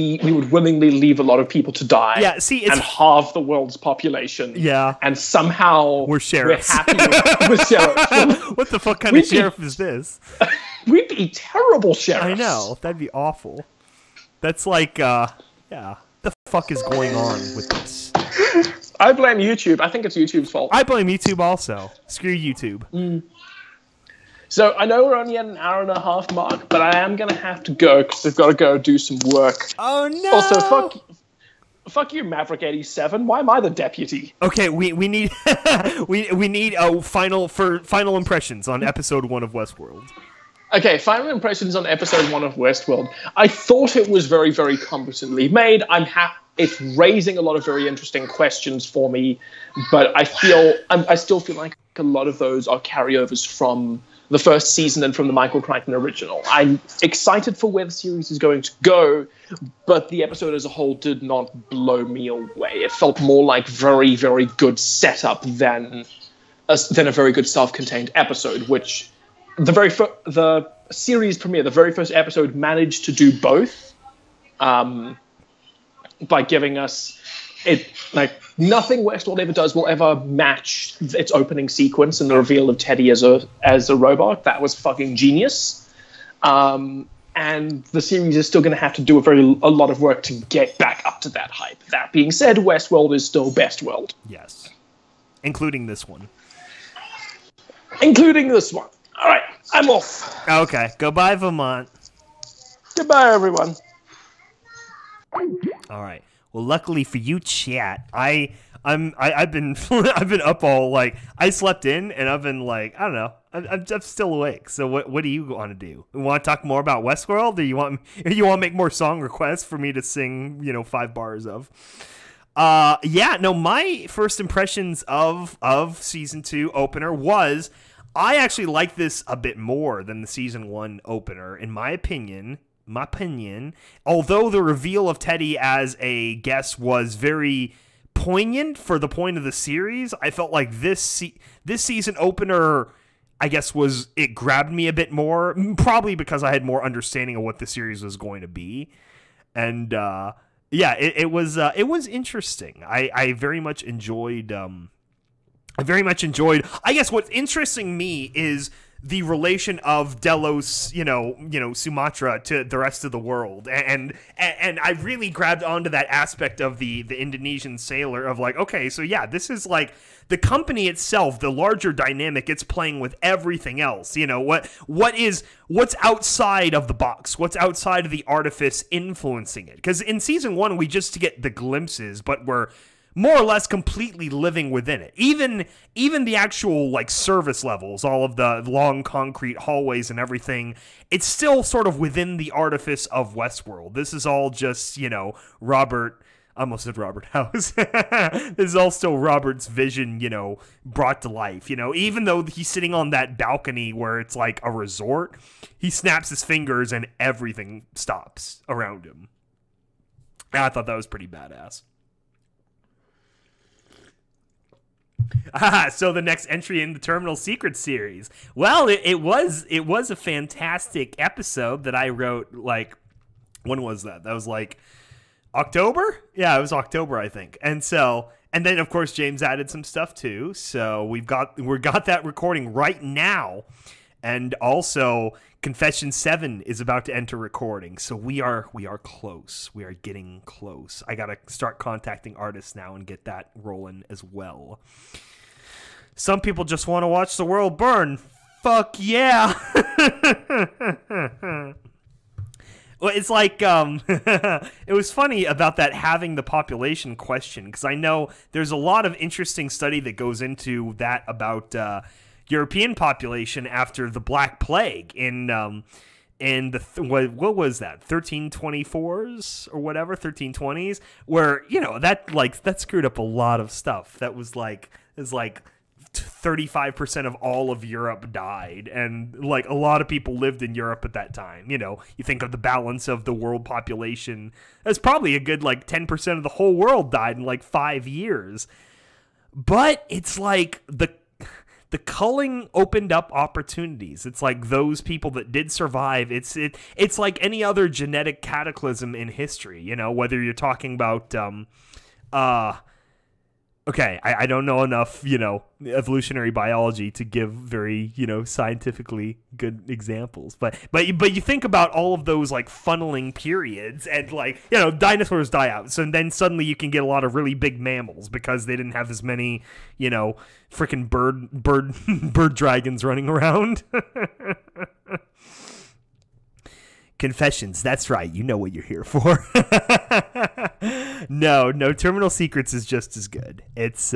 willingly leave a lot of people to die. Yeah, see, it's and halve the world's population. Yeah. and somehow We're sheriffs. happy with sheriffs. What the fuck kind We'd of be- sheriff is this? We'd be terrible sheriffs. I know, that'd be awful. That's like, yeah. The fuck is going on with this? I blame YouTube. I think it's YouTube's fault. I blame YouTube also. Screw YouTube. So I know we're only at an hour and a half mark, but I am gonna have to go because I've got to go do some work. Oh no! Also, fuck you, Maverick 87. Why am I the deputy? Okay, we need we need final impressions on episode 1 of Westworld. Okay, final impressions on episode 1 of Westworld. I thought it was very, very competently made. It's raising a lot of very interesting questions for me, but I still feel like a lot of those are carryovers from the first season and from the Michael Crichton original. I'm excited for where the series is going to go, but the episode as a whole did not blow me away. It felt more like very, very good setup than a very good self-contained episode, which the series premiere, the very first episode, managed to do both, by giving us it like nothing Westworld ever does will ever match its opening sequence and the reveal of Teddy as a robot. That was fucking genius. And the series is still going to have to do a lot of work to get back up to that hype. That being said, Westworld is still Bestworld. Yes, including this one. Including this one. All right, I'm off. Okay, goodbye, Vermont. Goodbye, everyone. All right. Well, luckily for you, chat, I've been I've been up all like I slept in and I've been like I don't know I'm still awake. So what do you want to do? You want to talk more about Westworld, or you want to make more song requests for me to sing 5 bars of? Yeah, no. My first impressions of season 2 opener was I actually like this a bit more than the season 1 opener, in my opinion. Although the reveal of Teddy as a guest was very poignant for the point of the series, I felt like this season opener, I guess, it grabbed me a bit more, probably because I had more understanding of what the series was going to be. And yeah, it was interesting. I very much enjoyed I guess what's interesting me is the relation of Delos, Sumatra to the rest of the world, and I really grabbed onto that aspect of the Indonesian sailor of like, okay, so yeah, this is like the company itself, the larger dynamic, it's playing with everything else. What's outside of the box, what's outside of the artifice influencing it? Because in season 1 we just get the glimpses, but we're more or less completely living within it. Even the actual like service levels, all of the long concrete hallways and everything, it's still sort of within the artifice of Westworld. This is all just, Robert, I almost said Robert House. This is all still Robert's vision, brought to life. Even though he's sitting on that balcony where it's like a resort, he snaps his fingers and everything stops around him. And I thought that was pretty badass. So the next entry in the Terminal Secrets series. Well, it was a fantastic episode that I wrote, like, when was that? That was like October? Yeah, it was October, I think. And then of course James added some stuff too. So we got that recording right now. And also Confession 7 is about to enter recording. So we are close. We are getting close. I got to start contacting artists now and get that rolling as well. Some people just want to watch the world burn. Fuck yeah. Well, it's like, it was funny about that having the population question, because I know there's a lot of interesting study that goes into that about European population after the Black Plague in in the what was that, 1324s or whatever, 1320s, where that screwed up a lot of stuff. That was like 35% of all of Europe died, and like a lot of people lived in Europe at that time. You think of the balance of the world population, that's probably a good like 10% of the whole world died in like 5 years. But it's like the culling opened up opportunities. It's like those people that did survive. It's like any other genetic cataclysm in history. Whether you're talking about okay, I don't know enough, evolutionary biology to give very, scientifically good examples. But you think about all of those like funneling periods, and like, dinosaurs die out. So then suddenly you can get a lot of really big mammals because they didn't have as many, freaking bird dragons running around. Confessions, that's right. You know what you're here for. No, Terminal Secrets is just as good. It's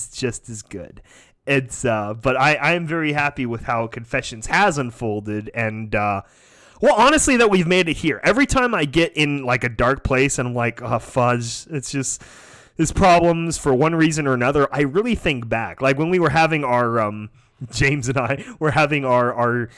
just as good. But I am very happy with how Confessions has unfolded, and honestly, that we've made it here. Every time I get in like a dark place and I'm like, oh, fudge, it's just there's problems for one reason or another. I really think back, like when we were having our James and I were having our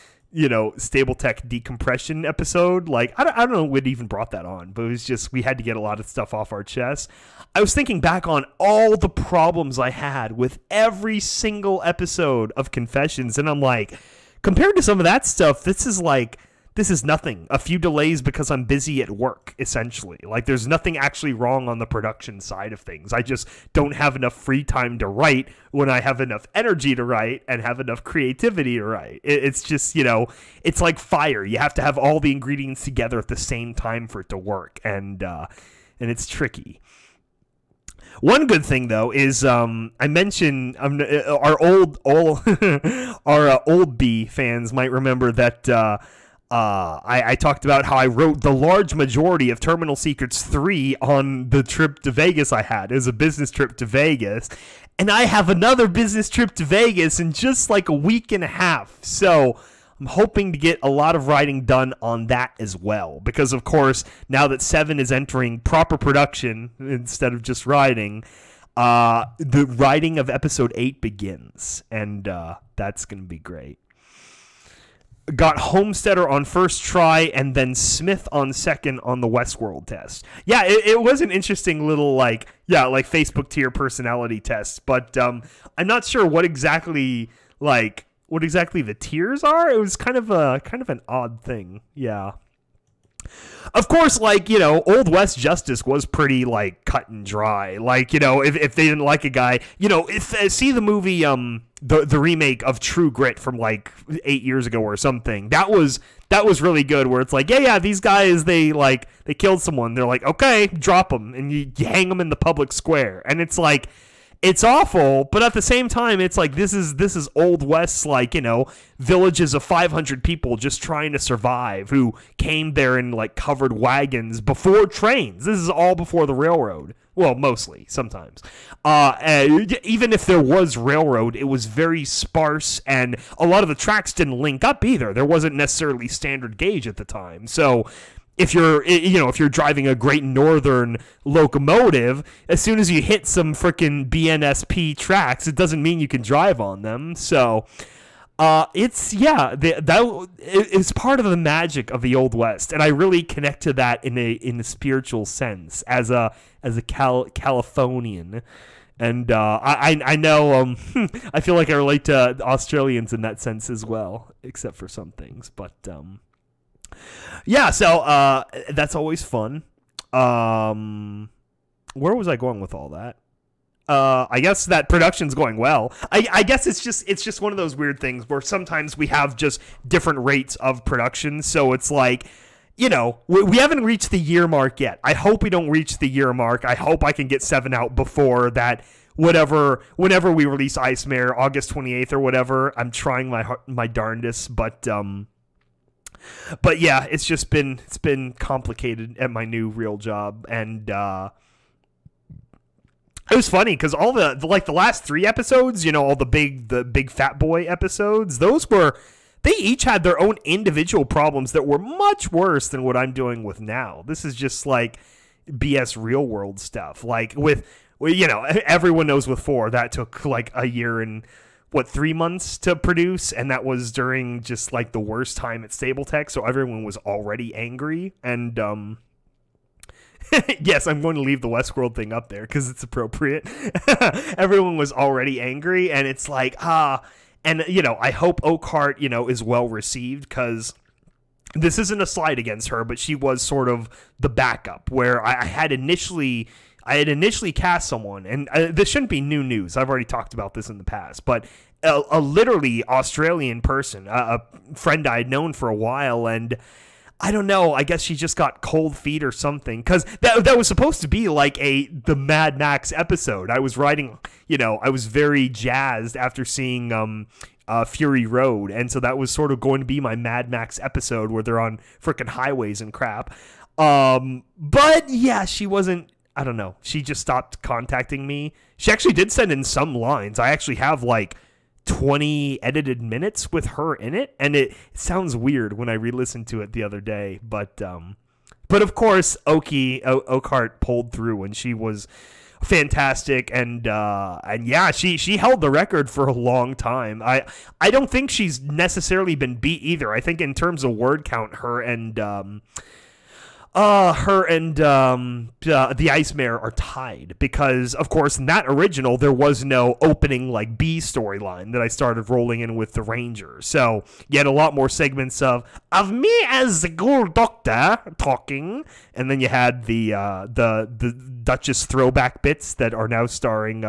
Stable Tech decompression episode. Like, I don't know what even brought that on, but it was just, we had to get a lot of stuff off our chest. I was thinking back on all the problems I had with every single episode of Confessions, and I'm like, compared to some of that stuff, this is nothing. A few delays because I'm busy at work, essentially. Like, there's nothing actually wrong on the production side of things. I just don't have enough free time to write when I have enough energy to write and have enough creativity to write. It's just, it's like fire. You have to have all the ingredients together at the same time for it to work, and it's tricky. One good thing, though, is I mentioned our old B fans might remember that I talked about how I wrote the large majority of Terminal Secrets 3 on the trip to Vegas I had. It was a business trip to Vegas, and I have another business trip to Vegas in just like a week and a half. So I'm hoping to get a lot of writing done on that as well, because of course, now that 7 is entering proper production instead of just writing, the writing of episode 8 begins, and that's going to be great. Got Homesteader on first try, and then Smith on second on the Westworld test. Yeah, it was an interesting little like Facebook tier personality test, but I'm not sure what exactly the tiers are. It was kind of an odd thing. Yeah. Of course, Old West Justice was pretty, cut and dry. If they didn't like a guy, see the movie, the remake of True Grit from, 8 years ago or something. That was really good, where it's these guys, they killed someone. They're like, okay, drop them, and you hang them in the public square. And it's it's awful, but at the same time, it's this is Old West, villages of 500 people just trying to survive, who came there in covered wagons before trains. This is all before the railroad. Well, mostly, sometimes. Even if there was railroad, it was very sparse, and a lot of the tracks didn't link up either. There wasn't necessarily standard gauge at the time, so if you're driving a Great Northern locomotive, as soon as you hit some frickin' BNSP tracks, it doesn't mean you can drive on them. So, it's part of the magic of the Old West, and I really connect to that in a spiritual sense as a Californian. And I know I feel like I relate to Australians in that sense as well, except for some things, but yeah, so that's always fun. Where was I going with all that? I guess that production's going well. I guess it's just one of those weird things where sometimes we have just different rates of production. So it's we haven't reached the year mark yet. I hope we don't reach the year mark. I hope I can get 7 out before that. Whenever we release Ice Mare, August 28th or whatever. I'm trying my darndest, but yeah, it's been complicated at my new real job, and it was funny because all the last 3 episodes, all the big fat boy episodes, they each had their own individual problems that were much worse than what I'm doing with now. This is just like BS real world stuff. Like with, you know, everyone knows with 4 that took like a year and 3 months to produce, and that was during just like the worst time at Stapletech, so everyone was already angry. And yes, I'm going to leave the Westworld thing up there because it's appropriate. Everyone was already angry, and it's like, and, you know, I hope Oakhart, you know, is well received, because this isn't a slight against her, but she was sort of the backup, where I had initially cast someone, and this shouldn't be new news. I've already talked about this in the past, but a literally Australian person, a friend I had known for a while, and I don't know, I guess she just got cold feet or something, because that was supposed to be like the Mad Max episode. I was writing, you know, I was very jazzed after seeing Fury Road, and so that was sort of going to be my Mad Max episode where they're on frickin' highways and crap. But yeah, she wasn't, I don't know, she just stopped contacting me. She actually did send in some lines. I actually have like 20 edited minutes with her in it, and it sounds weird when I re-listened to it the other day, but of course Oakhart pulled through, and she was fantastic, and yeah, she held the record for a long time. I don't think she's necessarily been beat either. I think in terms of word count, her and the Ice Mare are tied, because of course in that original there was no opening like B storyline that I started rolling in with the Ranger, so you had a lot more segments of me as the Ghoul Doctor talking, and then you had the Duchess throwback bits that are now starring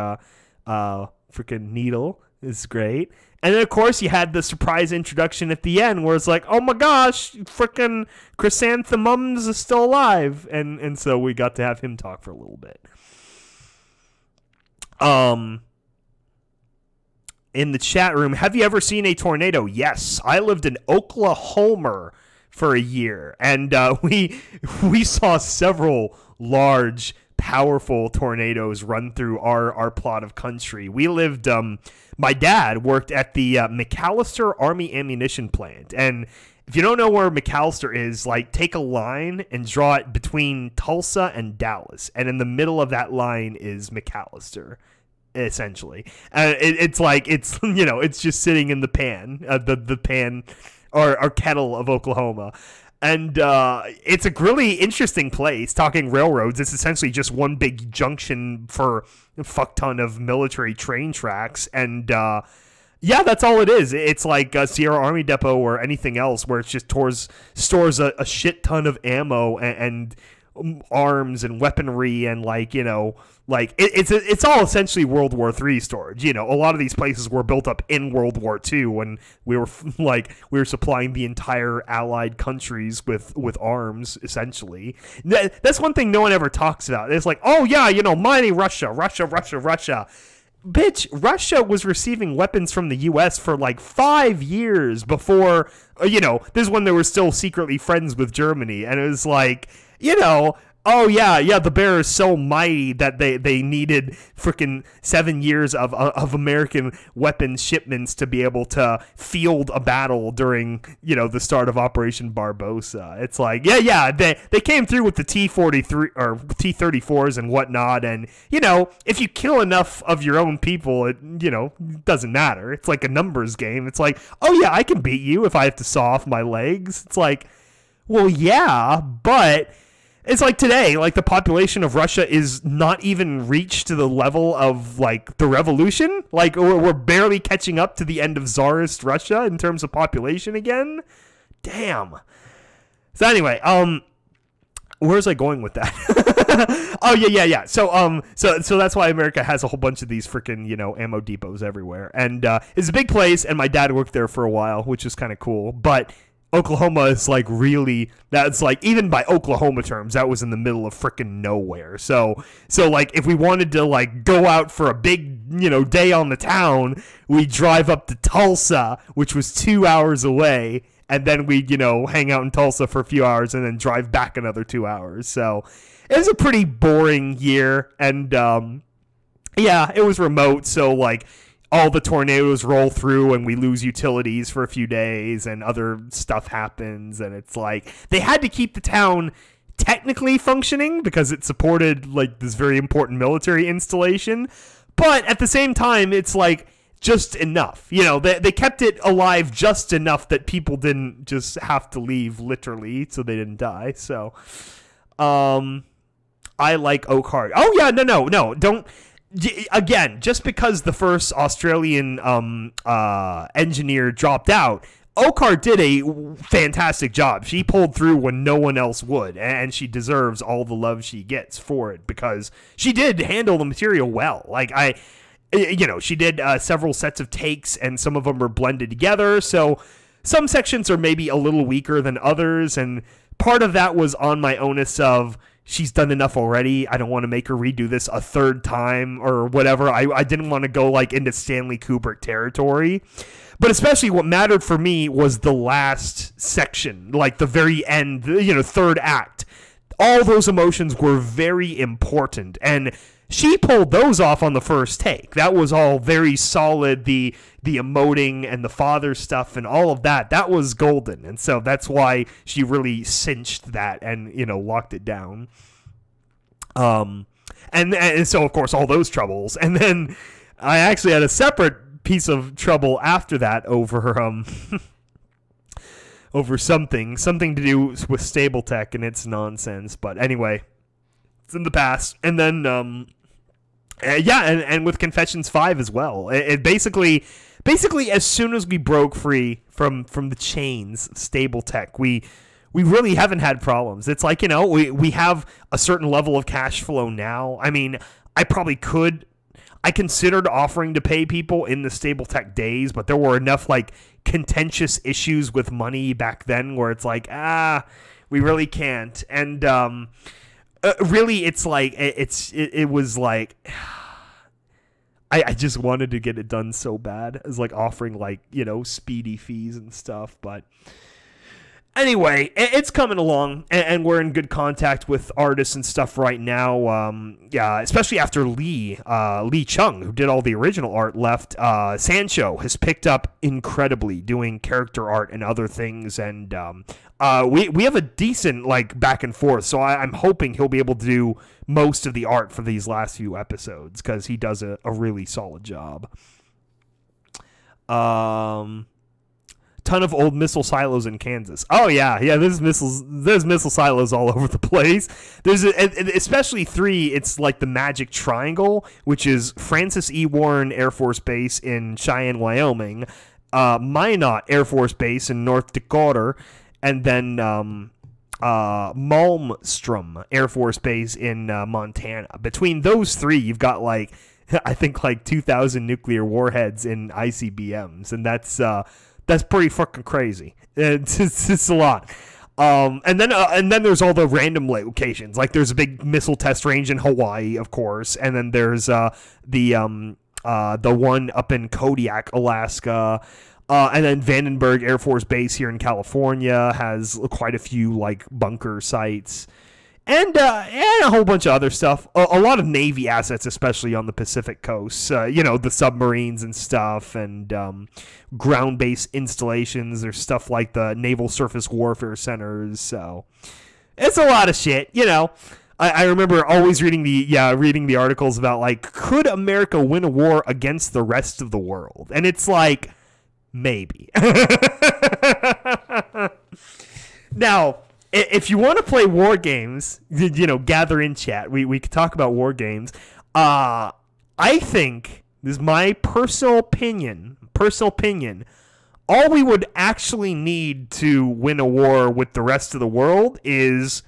freaking Needle. Is great. And then, of course, you had the surprise introduction at the end where it's like, oh my gosh, frickin' Chrysanthemums is still alive. And so we got to have him talk for a little bit. In the chat room, have you ever seen a tornado? Yes. I lived in Oklahoma for a year, and we saw several large, powerful tornadoes run through our plot of country. We lived, my dad worked at the McAllister Army Ammunition Plant, and if you don't know where McAllister is, like, take a line and draw it between Tulsa and Dallas, and in the middle of that line is McAllister, essentially. It's like, it's, you know, it's just sitting in the pan, the pan or kettle of Oklahoma. And it's a really interesting place. Talking railroads, it's essentially just one big junction for a fuck ton of military train tracks. And yeah, that's all it is. It's like a Sierra Army Depot or anything else where it's just stores a shit ton of ammo and arms and weaponry, and like, you know, like it's all essentially World War III storage. You know, a lot of these places were built up in World War II when we were supplying the entire Allied countries with arms, essentially. That's one thing no one ever talks about. It's like, oh yeah, you know, mighty Russia. Bitch, Russia was receiving weapons from the U.S. for like 5 years before, you know, this is when they were still secretly friends with Germany, and it was like, you know, oh yeah, the bear is so mighty that they needed freaking 7 years of American weapons shipments to be able to field a battle during, you know, the start of Operation Barbarossa. It's like, yeah, they came through with the T-43 or T-34s and whatnot, and, you know, if you kill enough of your own people, it, you know, doesn't matter. It's like a numbers game. It's like, oh yeah, I can beat you if I have to saw off my legs. It's like, well, yeah, but it's like today, like the population of Russia is not even reached to the level of like the revolution. Like we're barely catching up to the end of Tsarist Russia in terms of population again. Damn. So anyway, where's I going with that? Oh yeah. So that's why America has a whole bunch of these freaking, you know, ammo depots everywhere, and it's a big place. And my dad worked there for a while, which is kind of cool, but Oklahoma is like really, that's like, even by Oklahoma terms, that was in the middle of frickin' nowhere. So like if we wanted to like go out for a big, you know, day on the town, we drive up to Tulsa, which was 2 hours away, and then we'd, you know, hang out in Tulsa for a few hours and then drive back another 2 hours. So it was a pretty boring year, and yeah, it was remote, so like all the tornadoes roll through and we lose utilities for a few days and other stuff happens. And it's like they had to keep the town technically functioning because it supported like this very important military installation. But at the same time, it's like just enough. You know, they kept it alive just enough that people didn't just have to leave literally so they didn't die. So I like Oakheart. Oh, yeah, no. Don't. Again, just because the first Australian engineer dropped out, Oakheart did a fantastic job. She pulled through when no one else would, and she deserves all the love she gets for it because she did handle the material well. Like, she did several sets of takes, and some of them were blended together, so some sections are maybe a little weaker than others, and part of that was on my onus of she's done enough already. I don't want to make her redo this a third time or whatever. I didn't want to go like into Stanley Kubrick territory. But especially what mattered for me was the last section, like the very end, third act. All those emotions were very important, and she pulled those off on the first take. That was all very solid, the emoting and the father stuff and all of that. That was golden, and so that's why she really cinched that and, locked it down. And so, of course, all those troubles. And then I actually had a separate piece of trouble after that over over something to do with Stable Tech and its nonsense. But anyway, it's in the past. And then and with Confessions 5 as well. It basically as soon as we broke free from the chains of Stable Tech, we really haven't had problems. It's like, we have a certain level of cash flow now. I mean, I considered offering to pay people in the Stable Tech days, but there were enough like contentious issues with money back then where it's like, we really can't. And really, it's like it was like I just wanted to get it done so bad as like offering like speedy fees and stuff, but. Anyway, it's coming along, and we're in good contact with artists and stuff right now. Especially after Lee Chung, who did all the original art, left. Sancho has picked up incredibly, doing character art and other things, and we have a decent like back and forth. So I'm hoping he'll be able to do most of the art for these last few episodes because he does a really solid job. Ton of old missile silos in Kansas. Oh yeah, there's missile silos all over the place. There's especially 3. It's like the Magic Triangle, which is Francis E. Warren Air Force Base in Cheyenne, Wyoming, Minot Air Force Base in North Dakota, and then Malmstrom Air Force Base in Montana. Between those 3, you've got like I think like 2,000 nuclear warheads in ICBMs, and that's pretty fucking crazy. It's a lot. And then there's all the random locations. Like there's a big missile test range in Hawaii, of course, and then there's the one up in Kodiak, Alaska. And then Vandenberg Air Force Base here in California has quite a few like bunker sites. And a whole bunch of other stuff. A lot of Navy assets, especially on the Pacific coast. The submarines and stuff, and ground-based installations. There's stuff like the Naval Surface Warfare Centers. So it's a lot of shit. I remember always reading the articles about like, could America win a war against the rest of the world? And it's like, maybe. Now, if you want to play war games, gather in chat. We could talk about war games. I think, this is my personal opinion, all we would actually need to win a war with the rest of the world is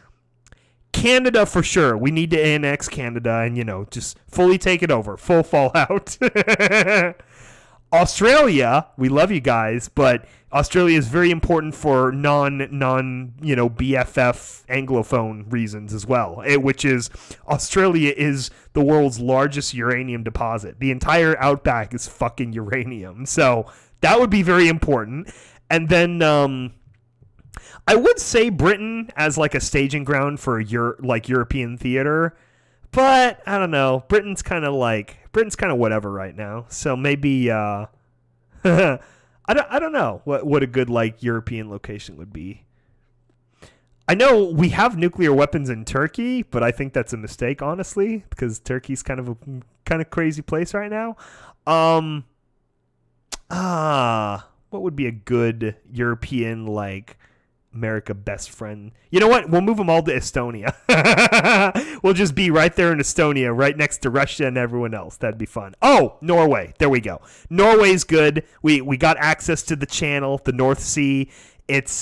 Canada for sure. We need to annex Canada and, just fully take it over. Full fallout. Australia, we love you guys, but Australia is very important for non BFF Anglophone reasons as well, which is Australia is the world's largest uranium deposit. The entire outback is fucking uranium. So that would be very important. And then I would say Britain as like a staging ground for European theater. But I don't know. Britain's kind of whatever right now. So maybe I don't know what a good like European location would be. I know we have nuclear weapons in Turkey, but I think that's a mistake, honestly, because Turkey's kind of a crazy place right now. What would be a good European like America best friend? You know what? We'll move them all to Estonia. We'll just be right there in Estonia, right next to Russia and everyone else. That'd be fun. Oh, Norway. There we go. Norway's good. We got access to the channel, the North Sea. It's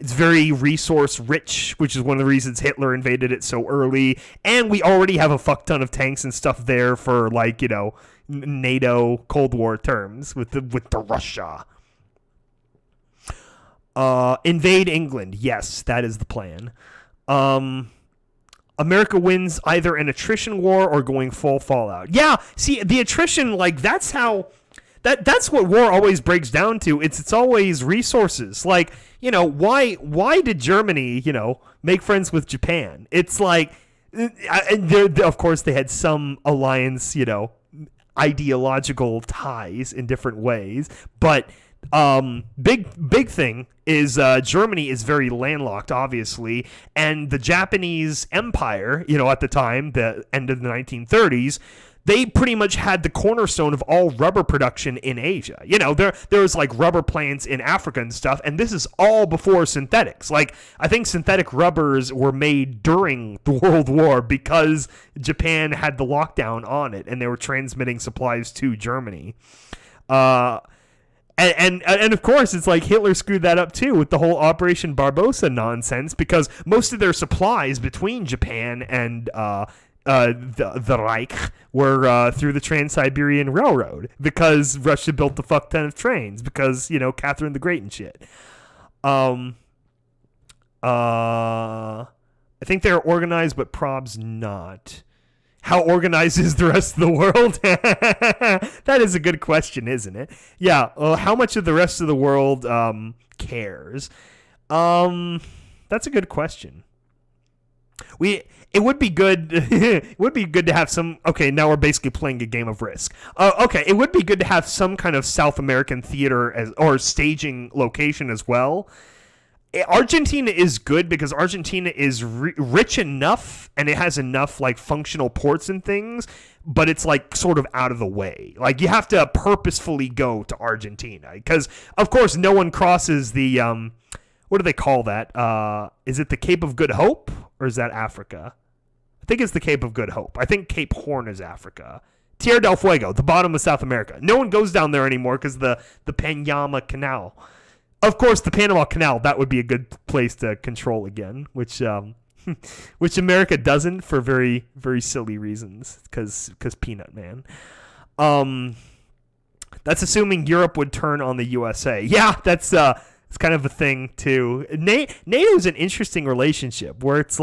very resource rich, which is one of the reasons Hitler invaded it so early. And we already have a fuck ton of tanks and stuff there for like, you know, NATO Cold War terms with the Russia. Invade England. Yes, that is the plan. America wins either an attrition war or going full fallout. Yeah, see, the attrition, like, that's how... That's what war always breaks down to. It's always resources. Like, you know, why did Germany, you know, make friends with Japan? It's like, of course, they had some alliance, you know, ideological ties in different ways. But big thing is Germany is very landlocked, obviously. And the Japanese Empire, you know, at the time, the end of the 1930s, they pretty much had the cornerstone of all rubber production in Asia. You know, there was like rubber plants in Africa and stuff, and this is all before synthetics. Like, I think synthetic rubbers were made during the World War because Japan had the lockdown on it, and they were transmitting supplies to Germany. And of course, it's like Hitler screwed that up too with the whole Operation Barbarossa nonsense, because most of their supplies between Japan and the Reich were through the Trans-Siberian Railroad, because Russia built a fuck ton of trains because, you know, Catherine the Great and shit. I think they're organized, but Prob's not. How organized is the rest of the world? That is a good question, isn't it? Yeah. How much of the rest of the world cares? That's a good question. It would be good. It would be good to have some. Okay, now we're basically playing a game of Risk. Okay, it would be good to have some kind of South American theater or staging location as well. Argentina is good because Argentina is rich enough and it has enough like functional ports and things, but it's like sort of out of the way. Like, you have to purposefully go to Argentina because, of course, no one crosses the what do they call that? Is it the Cape of Good Hope, or is that Africa? I think it's the Cape of Good Hope. I think Cape Horn is Africa. Tierra del Fuego, the bottom of South America. No one goes down there anymore because the Panama Canal. Of course, the Panama Canal, that would be a good place to control again, which America doesn't for very, very silly reasons, because Peanut Man. That's assuming Europe would turn on the USA. Yeah, it's kind of a thing too. NATO is an interesting relationship where it's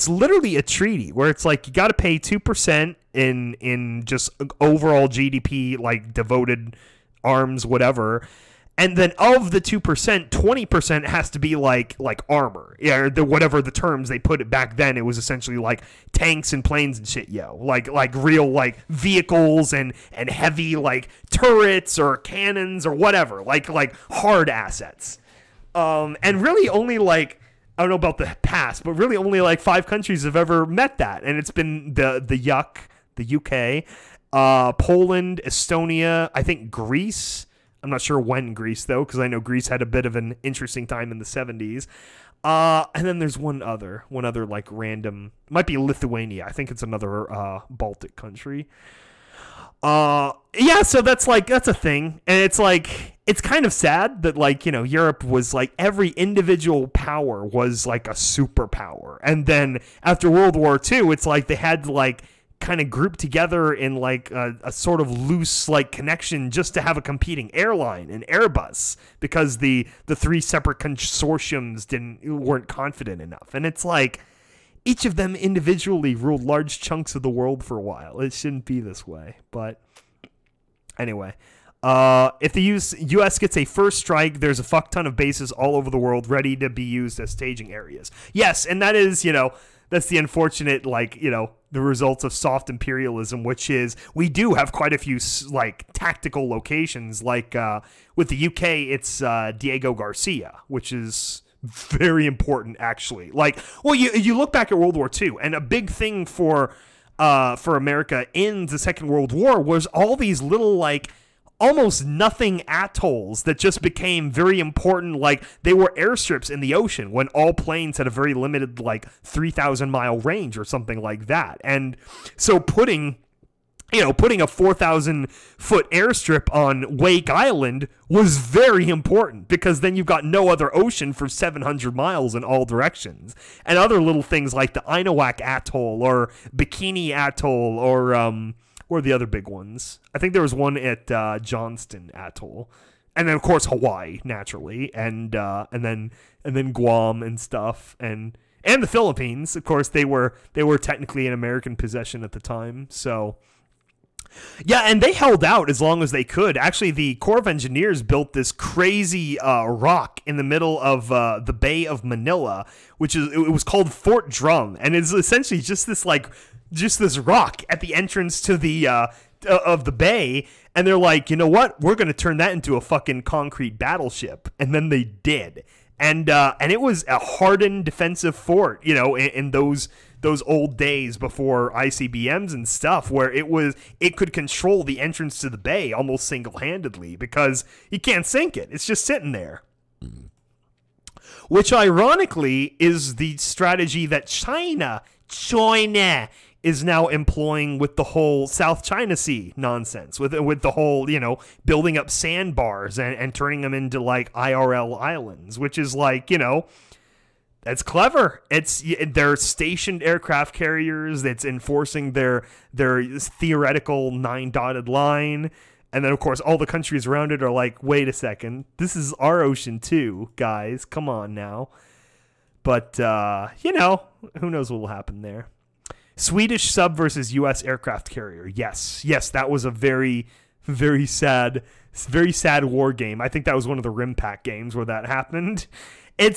literally a treaty where it's like you got to pay 2% in just overall GDP, like devoted arms, whatever. And then of the 2%, 20% has to be like armor. Yeah, whatever the terms they put it back then, it was essentially like tanks and planes and shit, yo. Like real like vehicles and heavy like turrets or cannons or whatever. Like hard assets. And really only like, I don't know about the past, but really only like 5 countries have ever met that. And it's been the UK, Poland, Estonia, I think Greece. I'm not sure when Greece, though, because I know Greece had a bit of an interesting time in the 70s. And then there's one other like random, might be Lithuania. I think it's another Baltic country. Yeah, so that's a thing. And it's like, it's kind of sad that, like, you know, Europe was like, every individual power was like a superpower. And then after World War II, it's like they had to like kind of group together in like a sort of loose like connection just to have a competing airline, an Airbus, because the 3 separate consortiums weren't confident enough. And it's like each of them individually ruled large chunks of the world for a while. It shouldn't be this way, but anyway. If the U.S. gets a first strike, there's a fuck ton of bases all over the world ready to be used as staging areas. Yes, and that is, you know, unfortunate, like, you know, the results of soft imperialism, which is we do have quite a few like tactical locations. Like with the UK, it's Diego Garcia, which is very important, actually. Like, well, you look back at World War II, and a big thing for America in the Second World War was all these little, like, almost nothing atolls that just became very important. Like, they were airstrips in the ocean when all planes had a very limited, like, 3,000-mile range or something like that. And so putting a 4,000-foot airstrip on Wake Island was very important, because then you've got no other ocean for 700 miles in all directions. And other little things like the Inawak Atoll or Bikini Atoll or what are the other big ones? I think there was one at Johnston Atoll. And then, of course, Hawaii, naturally. And then Guam and stuff. And the Philippines, of course, they were technically an American possession at the time. So... yeah, and they held out as long as they could. Actually, the Corps of Engineers built this crazy rock in the middle of the Bay of Manila, it was called Fort Drum, and it's essentially just this rock at the entrance to the of the bay. And they're like, you know what? We're going to turn that into a fucking concrete battleship, and then they did. And it was a hardened defensive fort, you know, in those old days before ICBMs and stuff, where it could control the entrance to the bay almost single-handedly, because you can't sink it. It's just sitting there. Which ironically is the strategy that China is now employing with the whole South China Sea nonsense, with the whole, you know, building up sandbars and turning them into, like, IRL islands, which is, like, you know, that's clever. They're stationed aircraft carriers that's enforcing their theoretical 9-dotted line. And then, of course, all the countries around it are like, wait a second, this is our ocean too, guys. Come on now. But, you know, who knows what will happen there. Swedish sub versus U.S. aircraft carrier. Yes, that was a very, very sad war game. I think that was one of the Rim Pack games where that happened. It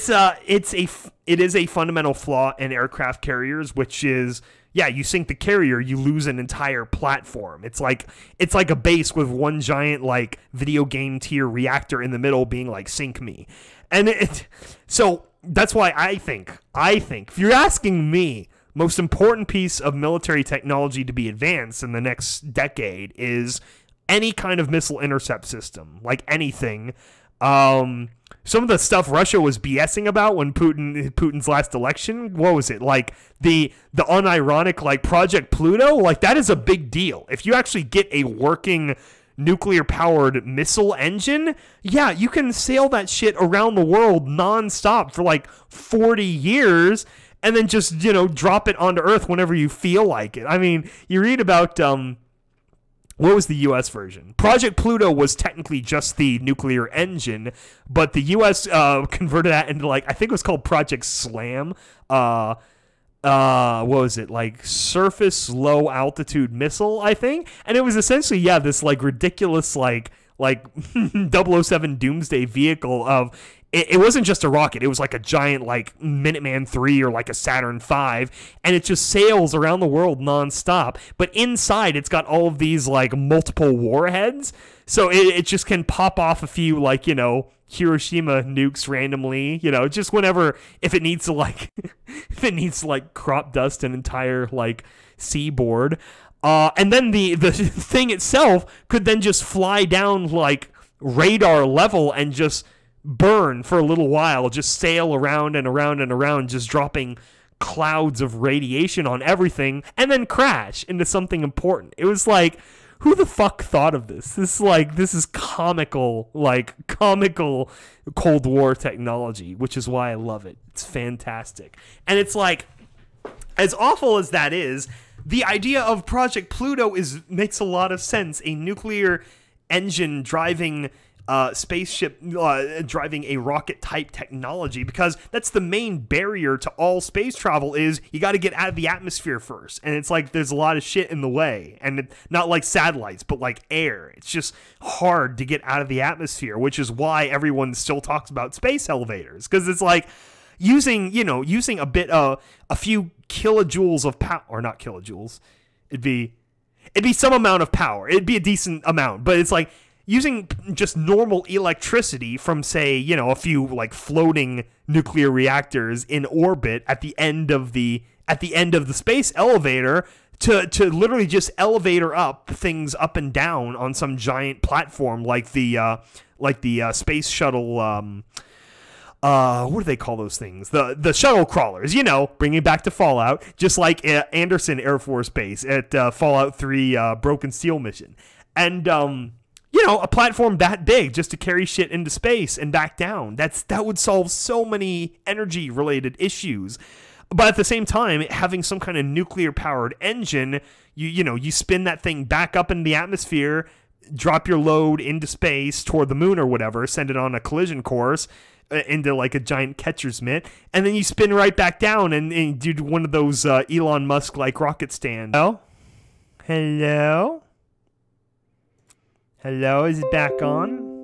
is a fundamental flaw in aircraft carriers, which is, yeah, you sink the carrier, you lose an entire platform. It's like a base with one giant, like, video game tier reactor in the middle being like, sink me. And so that's why I think if you're asking me, most important piece of military technology to be advanced in the next decade is any kind of missile intercept system, like anything. Some of the stuff Russia was BSing about when Putin's last election, what was it? Like the unironic, like, Project Pluto, like, that is a big deal. If you actually get a working nuclear-powered missile engine, yeah, you can sail that shit around the world nonstop for like 40 years and then just, you know, drop it onto Earth whenever you feel like it. I mean, you read about... what was the U.S. version? Project Pluto was technically just the nuclear engine, but the U.S. Converted that into, like, I think it was called Project Slam. What was it? Like, surface low altitude missile, I think. And it was essentially, yeah, this, like, ridiculous, like 007 Doomsday vehicle of... It wasn't just a rocket. It was like a giant, like, Minuteman III or like a Saturn V, and it just sails around the world nonstop. But inside, it's got all of these, like, multiple warheads, so it just can pop off a few, like, you know, Hiroshima nukes randomly, you know, just whenever, if it needs to crop dust an entire, like, seaboard. And then the thing itself could then just fly down, like, radar level and just burn for a little while, just sail around and around and around, just dropping clouds of radiation on everything, and then crash into something important. It was like, who the fuck thought of this? This is comical Cold War technology, which is why I love it. It's fantastic. And it's like, as awful as that is, the idea of Project Pluto makes a lot of sense. A nuclear engine driving spaceship, driving a rocket type technology, because that's the main barrier to all space travel is you got to get out of the atmosphere first. And it's like there's a lot of shit in the way, and not like satellites, but like air. It's just hard to get out of the atmosphere, which is why everyone still talks about space elevators, because it's like, using a few kilojoules of power, or not kilojoules. It'd be some amount of power. It'd be a decent amount, but it's like using just normal electricity from, say, a few like floating nuclear reactors in orbit at the end of the space elevator to literally just elevator up things up and down on some giant platform like the space shuttle. What do they call those things? The shuttle crawlers, bringing it back to Fallout, just like Anderson Air Force Base at Fallout 3 Broken Steel mission. And, a platform that big just to carry shit into space and back down. That would solve so many energy-related issues. But at the same time, having some kind of nuclear-powered engine, you spin that thing back up in the atmosphere, drop your load into space toward the moon or whatever, send it on a collision course into like a giant catcher's mitt, and then you spin right back down and do one of those Elon Musk like rocket stands. Hello, is it back on?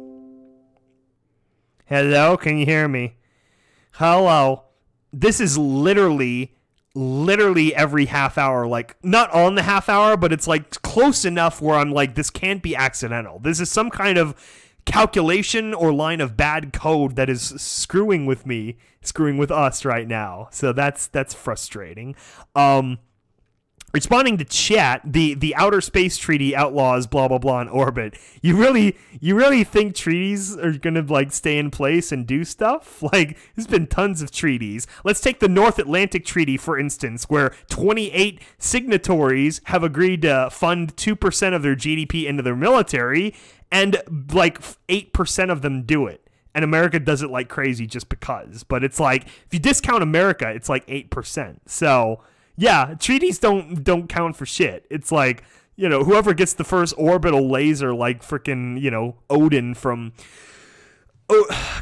Hello, can you hear me? Hello. This is literally every half hour, like not on the half hour, but it's like close enough where I'm like, this can't be accidental. This is some kind of calculation or line of bad code that is screwing with us right now. So that's frustrating. Responding to chat, the outer space treaty outlaws blah blah blah in orbit. You really think treaties are gonna like stay in place and do stuff? Like, there's been tons of treaties. Let's take the North Atlantic Treaty for instance, where 28 signatories have agreed to fund 2% of their GDP into their military, and like 8% of them do it. And America does it like crazy just because. But it's like, if you discount America, it's like 8%. So yeah, treaties don't count for shit. It's like, whoever gets the first orbital laser, like freaking, Odin from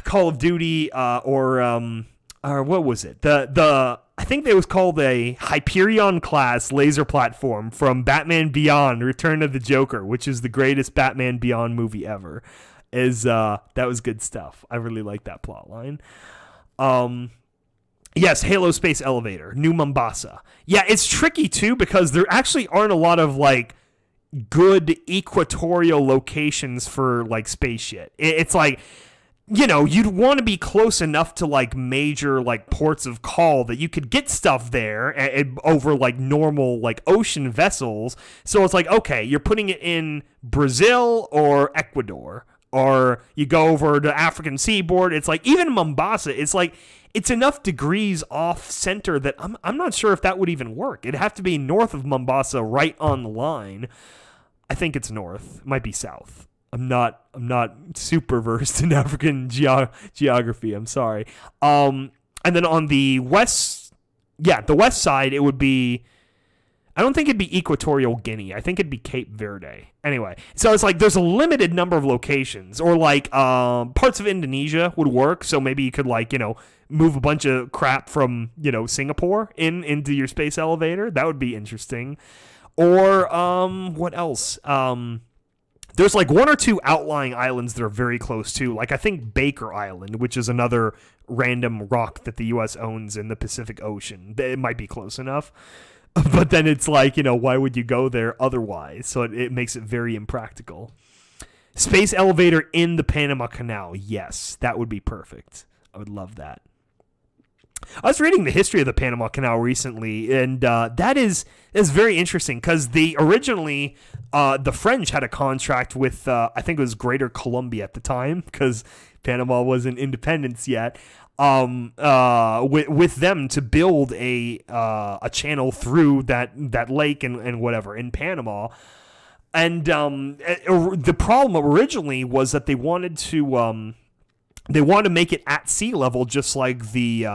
Call of Duty, or what was it? I think it was called a Hyperion class laser platform from Batman Beyond: Return of the Joker, which is the greatest Batman Beyond movie ever. That was good stuff. I really like that plot line. Yes, Halo Space Elevator, New Mombasa. Yeah, it's tricky too because there actually aren't a lot of like good equatorial locations for like space shit. It's like, you'd want to be close enough to like major like ports of call that you could get stuff there over like normal like ocean vessels. So it's like, okay, you're putting it in Brazil or Ecuador, or you go over to African seaboard. It's like, even Mombasa, it's like, it's enough degrees off center that I'm not sure if that would even work. It'd have to be north of Mombasa, right on the line. I think it's north. It might be south. I'm not super versed in African geography. I'm sorry. And then on the west side, it would be, I don't think it'd be Equatorial Guinea. I think it'd be Cape Verde. Anyway, so it's like there's a limited number of locations, or like parts of Indonesia would work. So maybe you could like, move a bunch of crap from, Singapore into your space elevator. That would be interesting. Or what else? There's like one or two outlying islands that are very close to, like I think Baker Island, which is another random rock that the U.S. owns in the Pacific Ocean. It might be close enough. But then it's like, why would you go there otherwise? So it makes it very impractical. Space elevator in the Panama Canal. Yes, that would be perfect. I would love that. I was reading the history of the Panama Canal recently, and that is very interesting because originally the French had a contract with, I think it was Greater Colombia at the time, because Panama wasn't independence yet, with them to build a channel through that lake and whatever in Panama. And the problem originally was that they wanted to make it at sea level, just like the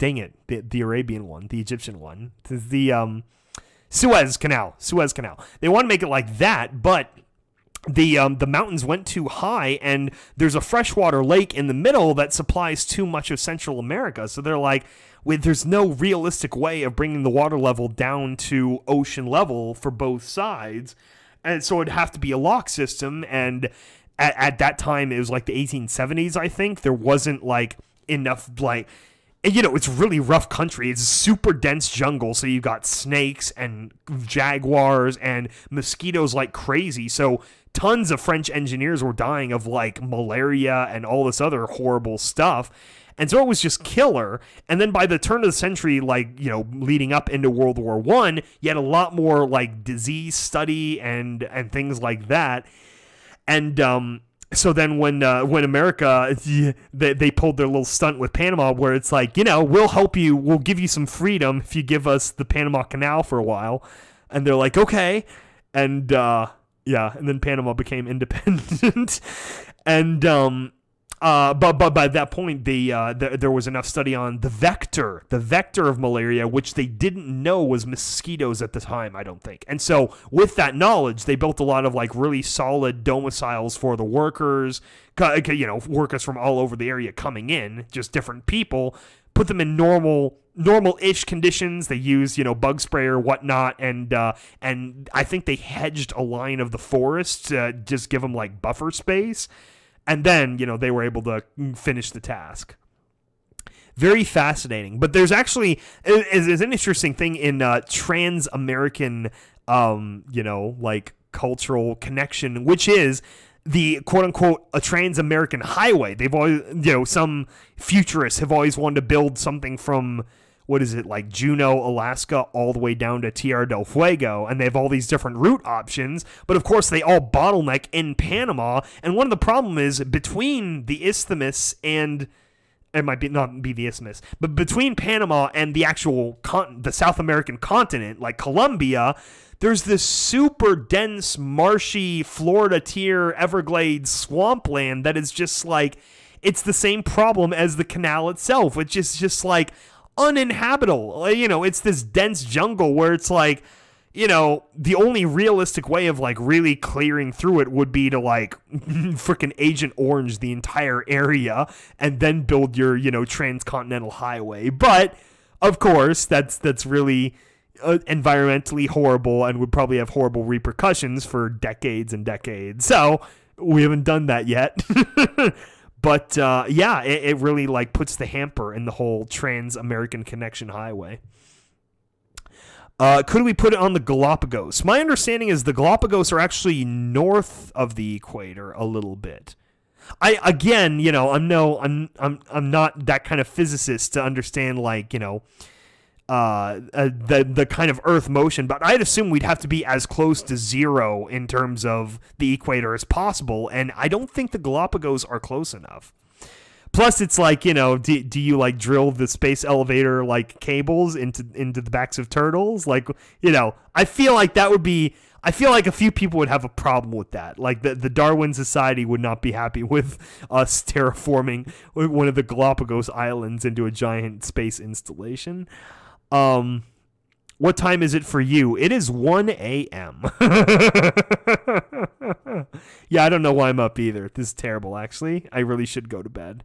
the Arabian one, the Egyptian one, the Suez Canal. They want to make it like that, but the mountains went too high, and there's a freshwater lake in the middle that supplies too much of Central America. So they're like, there's no realistic way of bringing the water level down to ocean level for both sides, and so it'd have to be a lock system. And at that time, it was like the 1870s, I think. There wasn't like enough, like, you know, it's really rough country. It's super dense jungle, so you've got snakes and jaguars and mosquitoes like crazy. So tons of French engineers were dying of, like, malaria and all this other horrible stuff. And so it was just killer. And then by the turn of the century, like, you know, leading up into World War I, you had a lot more, like, disease study and things like that. And so then when America, they pulled their little stunt with Panama where it's like, you know, we'll help you, we'll give you some freedom if you give us the Panama Canal for a while. And they're like, okay. And and then Panama became independent. And but by that point, there was enough study on the vector of malaria, which they didn't know was mosquitoes at the time, I don't think. And so with that knowledge, they built a lot of, like, really solid domiciles for the workers, you know, workers from all over the area coming in, just different people, put them in normal-ish conditions. They used, you know, bug spray or whatnot, and I think they hedged a line of the forest to just give them, like, buffer space. And then, you know, they were able to finish the task. Very fascinating. But there's actually is an interesting thing in trans-American, you know, like, cultural connection, which is the quote-unquote a trans-American highway. They've always, you know, some futurists have always wanted to build something from, what is it, like Juneau, Alaska, all the way down to Tierra del Fuego, and they have all these different route options, but of course they all bottleneck in Panama, and one of the problems is between the isthmus and, it might be not be the isthmus, but between Panama and the actual the South American continent, like Colombia, there's this super dense, marshy, Florida tier Everglades swampland that is just like, it's the same problem as the canal itself, which is just like uninhabitable. You know, it's this dense jungle where it's like, you know, the only realistic way of, like, really clearing through it would be to, like, freaking Agent Orange the entire area and then build your, you know, transcontinental highway. But of course, that's really environmentally horrible and would probably have horrible repercussions for decades and decades. So we haven't done that yet. But, yeah, it really, like, puts the hamper in the whole Trans-American Connection Highway. Could we put it on the Galapagos? My understanding is the Galapagos are actually north of the equator a little bit. Again, you know, I'm not that kind of physicist to understand, like, you know, the kind of Earth motion, but I'd assume we'd have to be as close to zero in terms of the equator as possible, and I don't think the Galapagos are close enough. Plus, it's like, you know, do you, like, drill the space elevator, like, cables into the backs of turtles? Like, you know, I feel like a few people would have a problem with that. Like, the Darwin Society would not be happy with us terraforming one of the Galapagos Islands into a giant space installation. What time is it for you? It is 1 a.m. Yeah, I don't know why I'm up either. This is terrible, actually. I really should go to bed.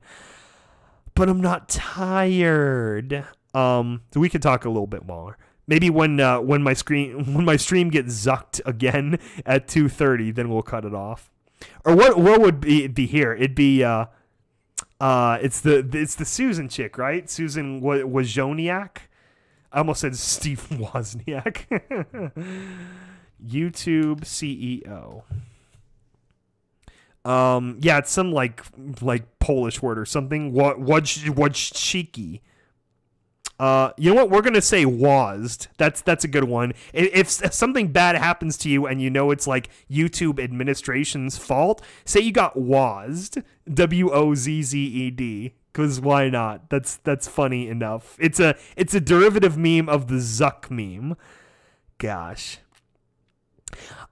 But I'm not tired. So we could talk a little bit more. Maybe when my stream gets zucked again at 2:30, then we'll cut it off. Or what would be here? It'd be it's the Susan chick, right? Susan Wozniak. I almost said Steve Wozniak. YouTube CEO. Yeah, it's some like Polish word or something. Wojciki. You know what? We're gonna say WASD. That's a good one. If something bad happens to you and you know it's like YouTube administration's fault, say you got WASD. WOZZED. Because why not? That's funny enough. It's a derivative meme of the Zuck meme. Gosh.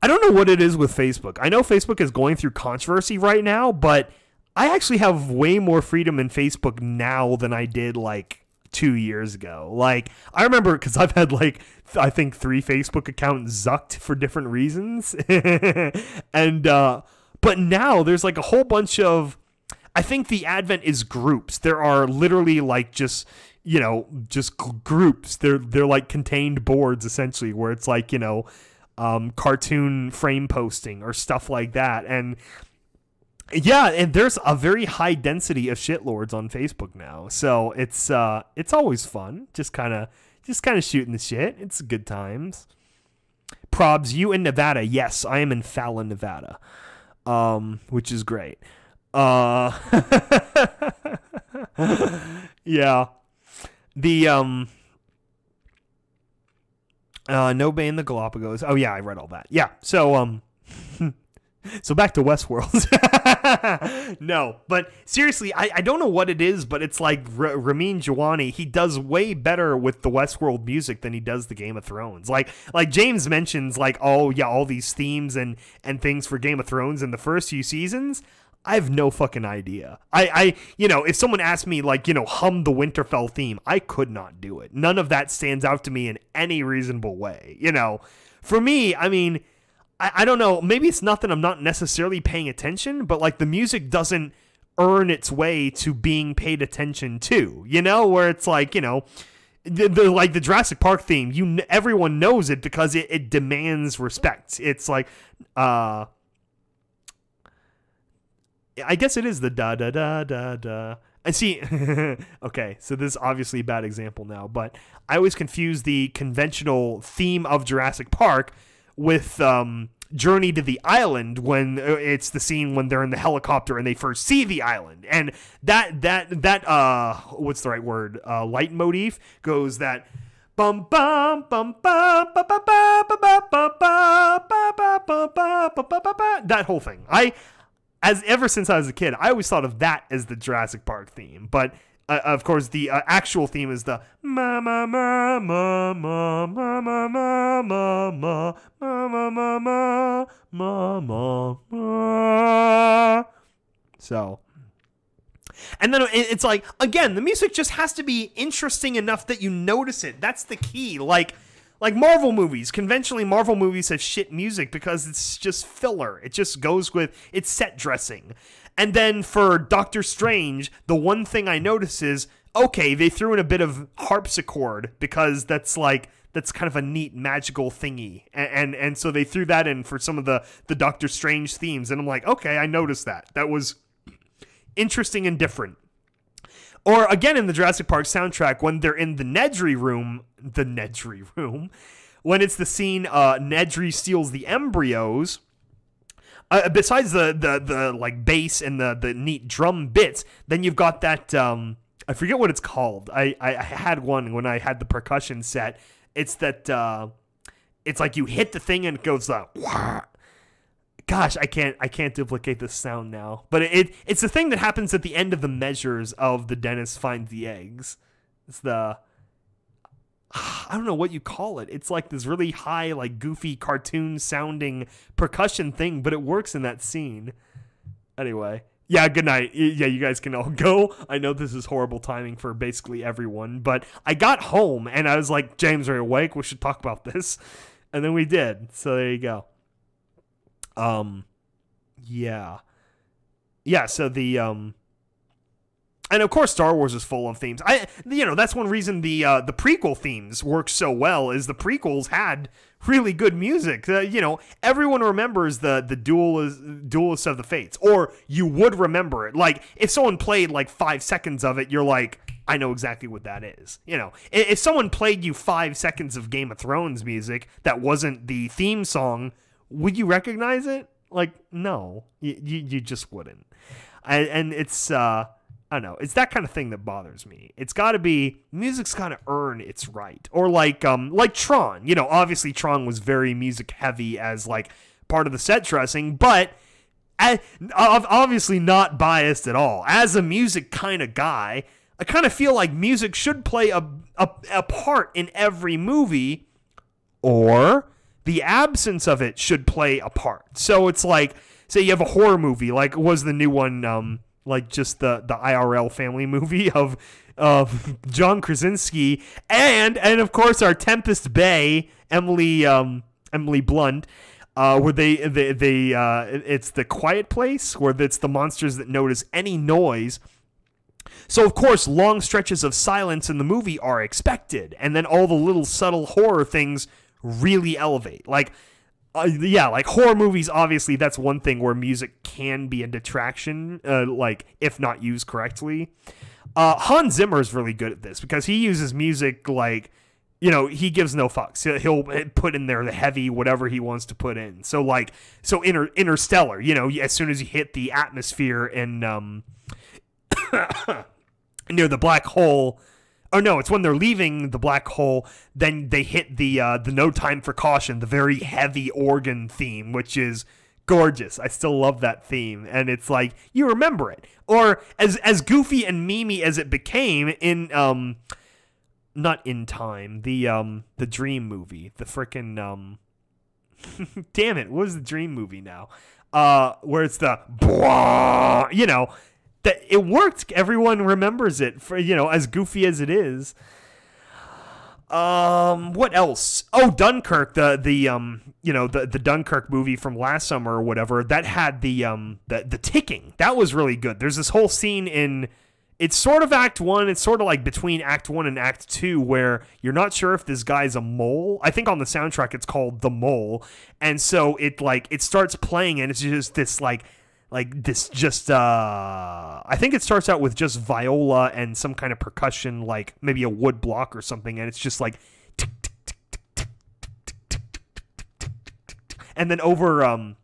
I don't know what it is with Facebook. I know Facebook is going through controversy right now, but I actually have way more freedom in Facebook now than I did, like, 2 years ago. Like, I remember, because I've had, like, I think 3 Facebook accounts zucked for different reasons. And, but now there's, like, a whole bunch of, I think the advent is groups. There are literally, like, just, you know, just groups. They're like contained boards, essentially, where it's like, you know, cartoon frame posting or stuff like that. And Yeah, and there's a very high density of shitlords on Facebook now, so it's always fun. Just kind of shooting the shit. It's good times. Probs, you in Nevada? Yes, I am in Fallon, Nevada, which is great. Yeah, the no bay in the Galapagos. Oh yeah, I read all that. Yeah, so so back to Westworld. No, but seriously, I don't know what it is, but it's like Ramin Djawadi, he does way better with the Westworld music than he does the Game of Thrones. Like James mentions, like, oh yeah, all these themes and things for Game of Thrones in the first few seasons. I have no fucking idea. I if someone asked me, like, hum the Winterfell theme, I could not do it. None of that stands out to me in any reasonable way. For me, I mean, I don't know, maybe it's not that I'm not necessarily paying attention, but like the music doesn't earn its way to being paid attention to, where it's like, the Jurassic Park theme, everyone knows it because it demands respect. It's like, I guess it is the da da da da da. I see. Okay, so this is obviously a bad example now, but I always confuse the conventional theme of Jurassic Park with Journey to the Island, when it's the scene when they're in the helicopter and they first see the island, and that what's the right word? Leitmotif goes that bum bum bum bum ba ba ba ba ba ba ba ba ba ba ba. That whole thing. Ever since I was a kid, I always thought of that as the Jurassic Park theme, but of course, the actual theme is the ma ma ma ma ma ma ma ma ma ma ma ma ma ma ma. So, and then it's like, again, the music just has to be interesting enough that you notice it. That's the key. Like Marvel movies. Conventionally, Marvel movies have shit music because it's just filler. It just goes with its set dressing. And then for Doctor Strange, the one thing I notice is, okay, they threw in a bit of harpsichord because that's kind of a neat magical thingy. And so they threw that in for some of the Doctor Strange themes. And I'm like, okay, I noticed that. That was interesting and different. Or again, in the Jurassic Park soundtrack, when they're in the Nedry room, when it's the scene Nedry steals the embryos, besides the like bass and the neat drum bits, then you've got that I forget what it's called. I had one when I had the percussion set. It's that it's like you hit the thing and it goes wah. Gosh, I can't duplicate this sound now. But it's the thing that happens at the end of the measures of the dentist finds the eggs. It's the I don't know what you call it. It's like this really high, like goofy cartoon sounding percussion thing, but it works in that scene. Anyway, yeah, good night. Yeah, you guys can all go. I know this is horrible timing for basically everyone, but I got home and I was like, James, are you awake? We should talk about this. And then we did. So there you go. Yeah. Yeah, so the and of course, Star Wars is full of themes. That's one reason the prequel themes work so well. Is the prequels had really good music. Everyone remembers the Duelists of the Fates, or you would remember it. Like if someone played like 5 seconds of it, you're like, I know exactly what that is. If someone played you 5 seconds of Game of Thrones music that wasn't the theme song, would you recognize it? Like, no, you just wouldn't. And it's I don't know. It's that kind of thing that bothers me. It's got to be, music's got to earn its right. Or like Tron. Obviously Tron was very music heavy as like part of the set dressing, but obviously not biased at all. As a music kind of guy, I kind of feel like music should play a part in every movie, or the absence of it should play a part. So it's like, say you have a horror movie, like was the new one, like just the IRL family movie of John Krasinski and of course our Tempest Bay, Emily Blunt, where they it's the quiet place, where it's the monsters that notice any noise. So of course long stretches of silence in the movie are expected, and then all the little subtle horror things really elevate. Like Yeah, like horror movies, obviously, that's one thing where music can be a detraction, like, if not used correctly. Hans Zimmer is really good at this because he uses music like, you know, he gives no fucks. He'll put in there the heavy whatever he wants to put in. So like, Interstellar, you know, as soon as you hit the atmosphere in near the black hole, or no, it's when they're leaving the black hole, then they hit the No Time for Caution, the very heavy organ theme, which is gorgeous. I still love that theme, and it's like you remember it. Or as goofy and memey as it became in not In Time, the Dream movie, the frickin' damn it, what was the Dream movie now? Where it's the you know, that it worked. Everyone remembers it for, you know, as goofy as it is. What else? Oh, Dunkirk, the Dunkirk movie from last summer or whatever, that had the ticking. That was really good. There's this whole scene in, it's sort of Act 1, it's sort of like between Act 1 and Act 2 where you're not sure if this guy's a mole. I think on the soundtrack it's called The Mole. And so it starts playing and it's just this I think it starts out with just viola and some kind of percussion, like maybe a wood block or something, and it's just like tick, tick, tick, tick, tick, tick, tick, tick, tick, tick, and then over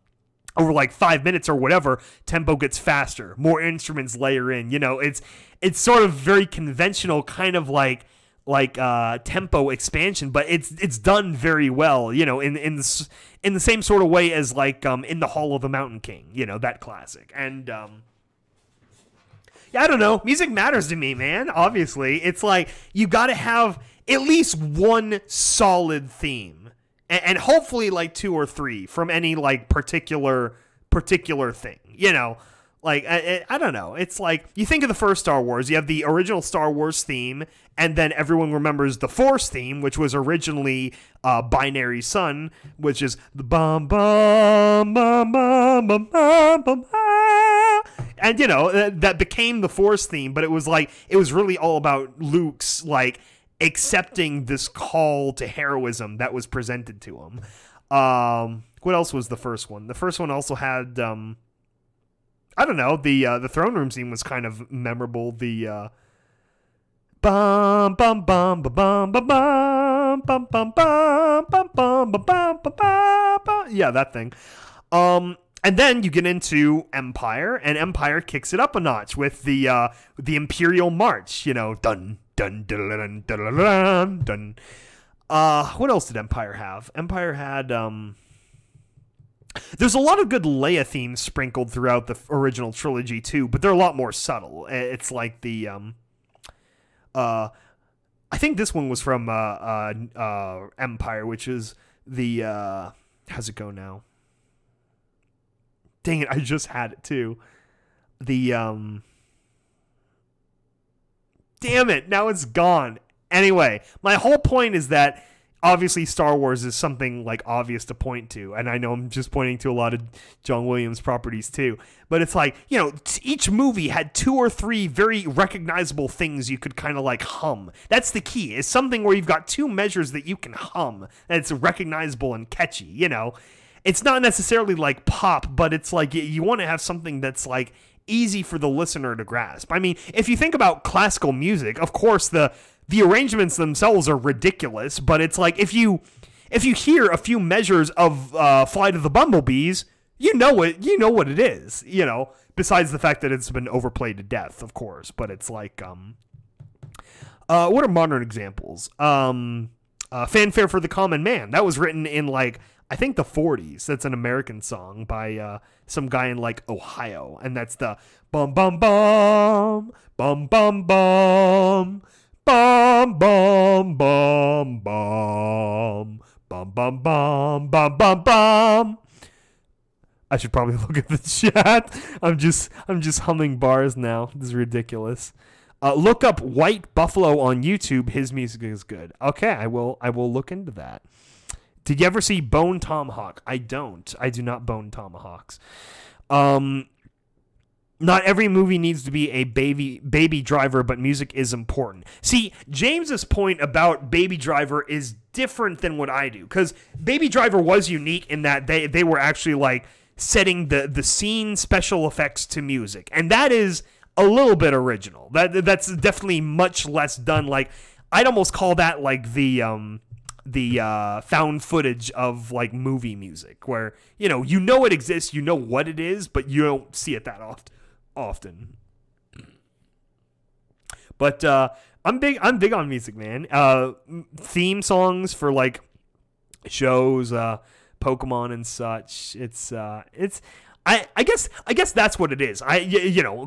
like 5 minutes or whatever, tempo gets faster, more instruments layer in. You know, it's sort of very conventional, kind of like tempo expansion, but it's done very well, you know, in the same sort of way as like in the Hall of the Mountain King, you know, that classic. And yeah, I don't know, music matters to me, man. Obviously, it's like you got to have at least one solid theme, and hopefully like 2 or 3 from any like particular thing, you know. Like, I don't know. It's like, you think of the first Star Wars, you have the original Star Wars theme, and then everyone remembers the Force theme, which was originally Binary Sun, which is the bum bum bum bum bum bum bum. And, you know, that became the Force theme, but it was like, it was really all about Luke's, like, accepting this call to heroism that was presented to him. What else was the first one? The first one also had... I don't know, the throne room scene was kind of memorable. The bum bum bum bum bum bum bum bum bum bum bum bum bum, yeah, that thing. And then you get into Empire, and Empire kicks it up a notch with the Imperial March, you know, dun dun dun dun dun dun dun. What else did Empire have? Empire had there's a lot of good Leia themes sprinkled throughout the original trilogy too, but they're a lot more subtle. It's like the I think this one was from Empire, which is the how's it go now? Dang it, I just had it too. The damn it, now it's gone. Anyway, my whole point is that obviously Star Wars is something like obvious to point to, and I know I'm just pointing to a lot of John Williams properties too, but it's like, you know, each movie had 2 or 3 very recognizable things you could kind of like hum. That's the key, is something where you've got 2 measures that you can hum, that's recognizable and catchy, you know. It's not necessarily like pop, but it's like you want to have something that's like easy for the listener to grasp. I mean, if you think about classical music, of course the arrangements themselves are ridiculous, but it's like if you hear a few measures of Flight of the Bumblebees, you know what it is, you know, besides the fact that it's been overplayed to death, of course. But it's like what are modern examples? Fanfare for the Common Man. That was written in like, I think the 40s. That's an American song by some guy in like Ohio, and that's the bum bum bum bum bum bum bum bum bum bum bum bum bum bum bum bum. I should probably look at the chat. I'm just humming bars now. This is ridiculous. Look up White Buffalo on YouTube. His music is good. Okay, I will look into that. Did you ever see Bone Tomahawk? I don't. I do not bone tomahawks. Not every movie needs to be a baby driver, but music is important. See, James's point about Baby Driver is different than what I do, because Baby Driver was unique in that they were actually like setting the scene special effects to music, and that is a little bit original. That's definitely much less done. Like, I'd almost call that like the found footage of like movie music, where you know it exists, you know what it is, but you don't see it that often. But I'm big on music, man. Theme songs for like shows, Pokemon and such. I guess that's what it is.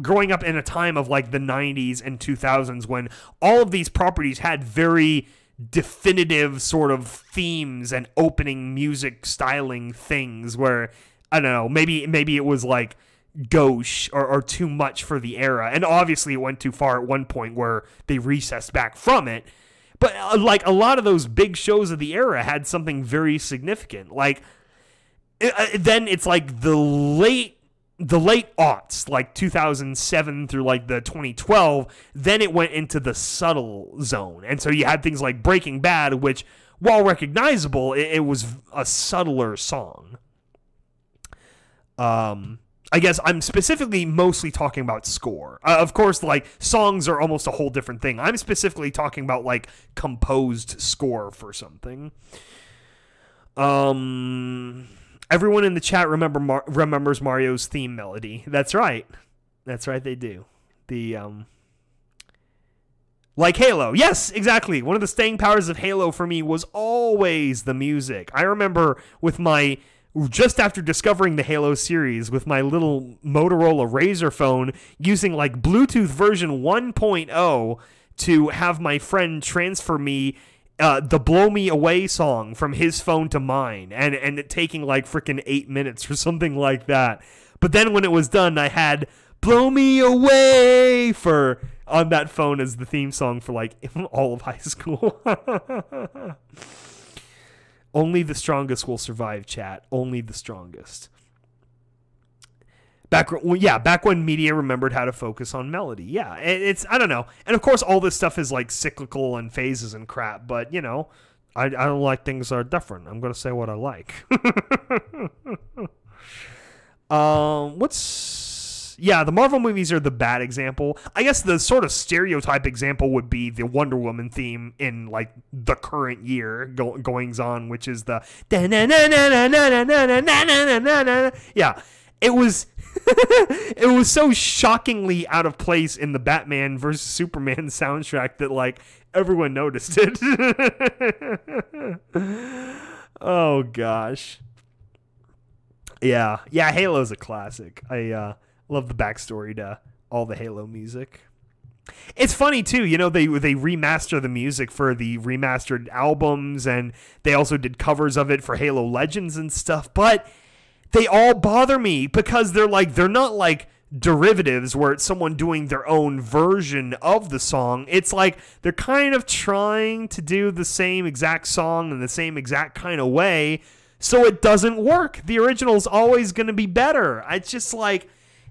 Growing up in a time of like the 90s and 2000s when all of these properties had very definitive sort of themes and opening music styling things where, I don't know, maybe it was like gauche or too much for the era, and obviously it went too far at one point where they recessed back from it. But like a lot of those big shows of the era had something very significant. Like then it's like the late aughts, like 2007 through like the 2012, then it went into the subtle zone. And so you had things like Breaking Bad, which, while recognizable, it was a subtler song. I guess I'm specifically mostly talking about score. Of course, like, songs are almost a whole different thing. I'm specifically talking about, like, composed score for something. Everyone in the chat remembers Mario's theme melody. That's right. That's right, they do. Like Halo. Yes, exactly. One of the staying powers of Halo for me was always the music. I remember just after discovering the Halo series with my little Motorola Razr phone using like Bluetooth version 1.0 to have my friend transfer me the Blow Me Away song from his phone to mine, and it taking like freaking 8 minutes or something like that. But then when it was done, I had Blow Me Away on that phone as the theme song for like all of high school. Only the strongest will survive, chat. Only the strongest. Back when media remembered how to focus on melody. Yeah, I don't know. And of course, all this stuff is like cyclical and phases and crap. But, I don't like things that are different. I'm going to say what I like. The Marvel movies are the bad example. I guess the sort of stereotype example would be the Wonder Woman theme in like the current year goings on, which is the yeah. It was it was so shockingly out of place in the Batman versus Superman soundtrack that like everyone noticed it. Oh gosh. Yeah, Halo's a classic. I love the backstory to all the Halo music. It's funny too, they remaster the music for the remastered albums, and they also did covers of it for Halo Legends and stuff, but they all bother me because they're not like derivatives where it's someone doing their own version of the song. It's like they're kind of trying to do the same exact song in the same exact kind of way, so it doesn't work. The original's always going to be better. It's just like,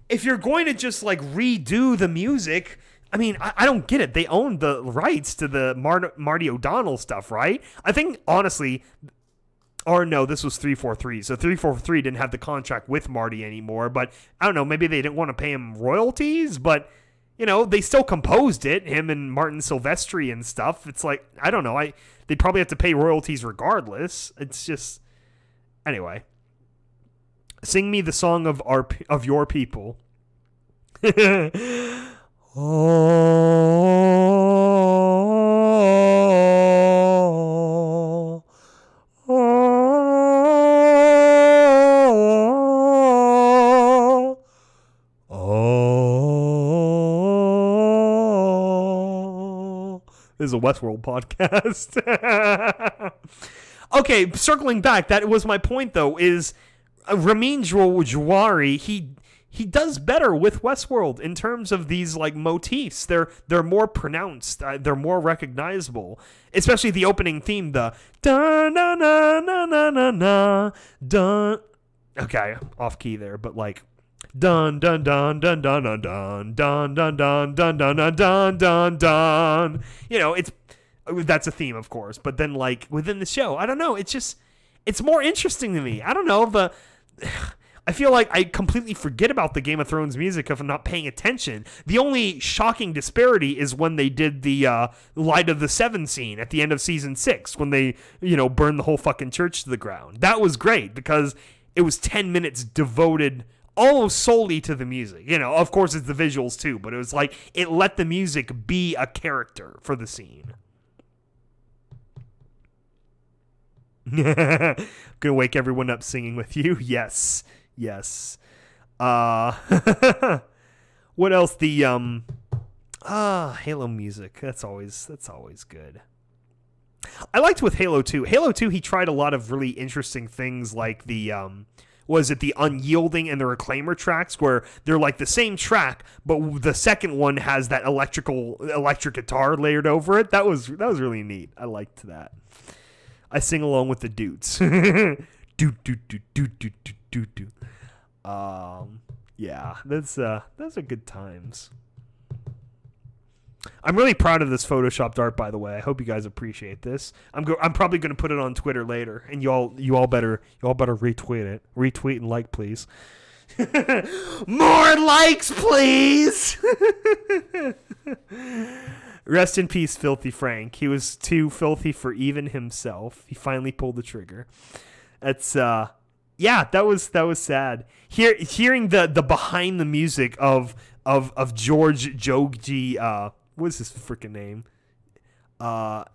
if you're going to just like redo the music, I mean, I don't get it. They own the rights to the Marty O'Donnell stuff, right? I think, honestly, or no, this was 343. So 343 didn't have the contract with Marty anymore, but I don't know, maybe they didn't want to pay him royalties, but, they still composed it, him and Martin Silvestri and stuff. It's like, I don't know, they'd probably have to pay royalties regardless. It's just, anyway. Sing me the song of your people. This is a Westworld podcast. Okay, circling back, that was my point though, is Ramin Djawadi, he does better with Westworld in terms of these like motifs. They're more pronounced. They're more recognizable. Especially the opening theme, the da na na na na na na da. Okay, off key there, but like Dun dun dun dun dun dun dun dun dun dun dun dun dun dun dun dun. You know, that's a theme, of course, but then like within the show, I don't know, it's more interesting to me. I don't know, I feel like I completely forget about the Game of Thrones music if I'm not paying attention. The only shocking disparity is when they did the Light of the Seven scene at the end of season 6, when they, you know, burned the whole fucking church to the ground. That was great because it was 10 minutes devoted almost solely to the music. You know, of course it's the visuals too, but it was like it let the music be a character for the scene. Gonna wake everyone up singing with you. Yes. What else? The Halo music. That's always good. I liked with Halo 2. Halo 2, he tried a lot of really interesting things, like the was it the Unyielding and the Reclaimer tracks, where they're like the same track, but the second one has that electric guitar layered over it. That was really neat. I liked that. I sing along with the dudes. Do do do do do do do do. Yeah, those are good times. I'm really proud of this photoshopped art, by the way. I hope you guys appreciate this. I'm probably going to put it on Twitter later, and you all better retweet it. Retweet and like, please. More likes, please. Rest in peace, Filthy Frank. He was too filthy for even himself. He finally pulled the trigger. That's yeah, that was sad. Hearing the behind the music of George Jogji, what's his freaking name?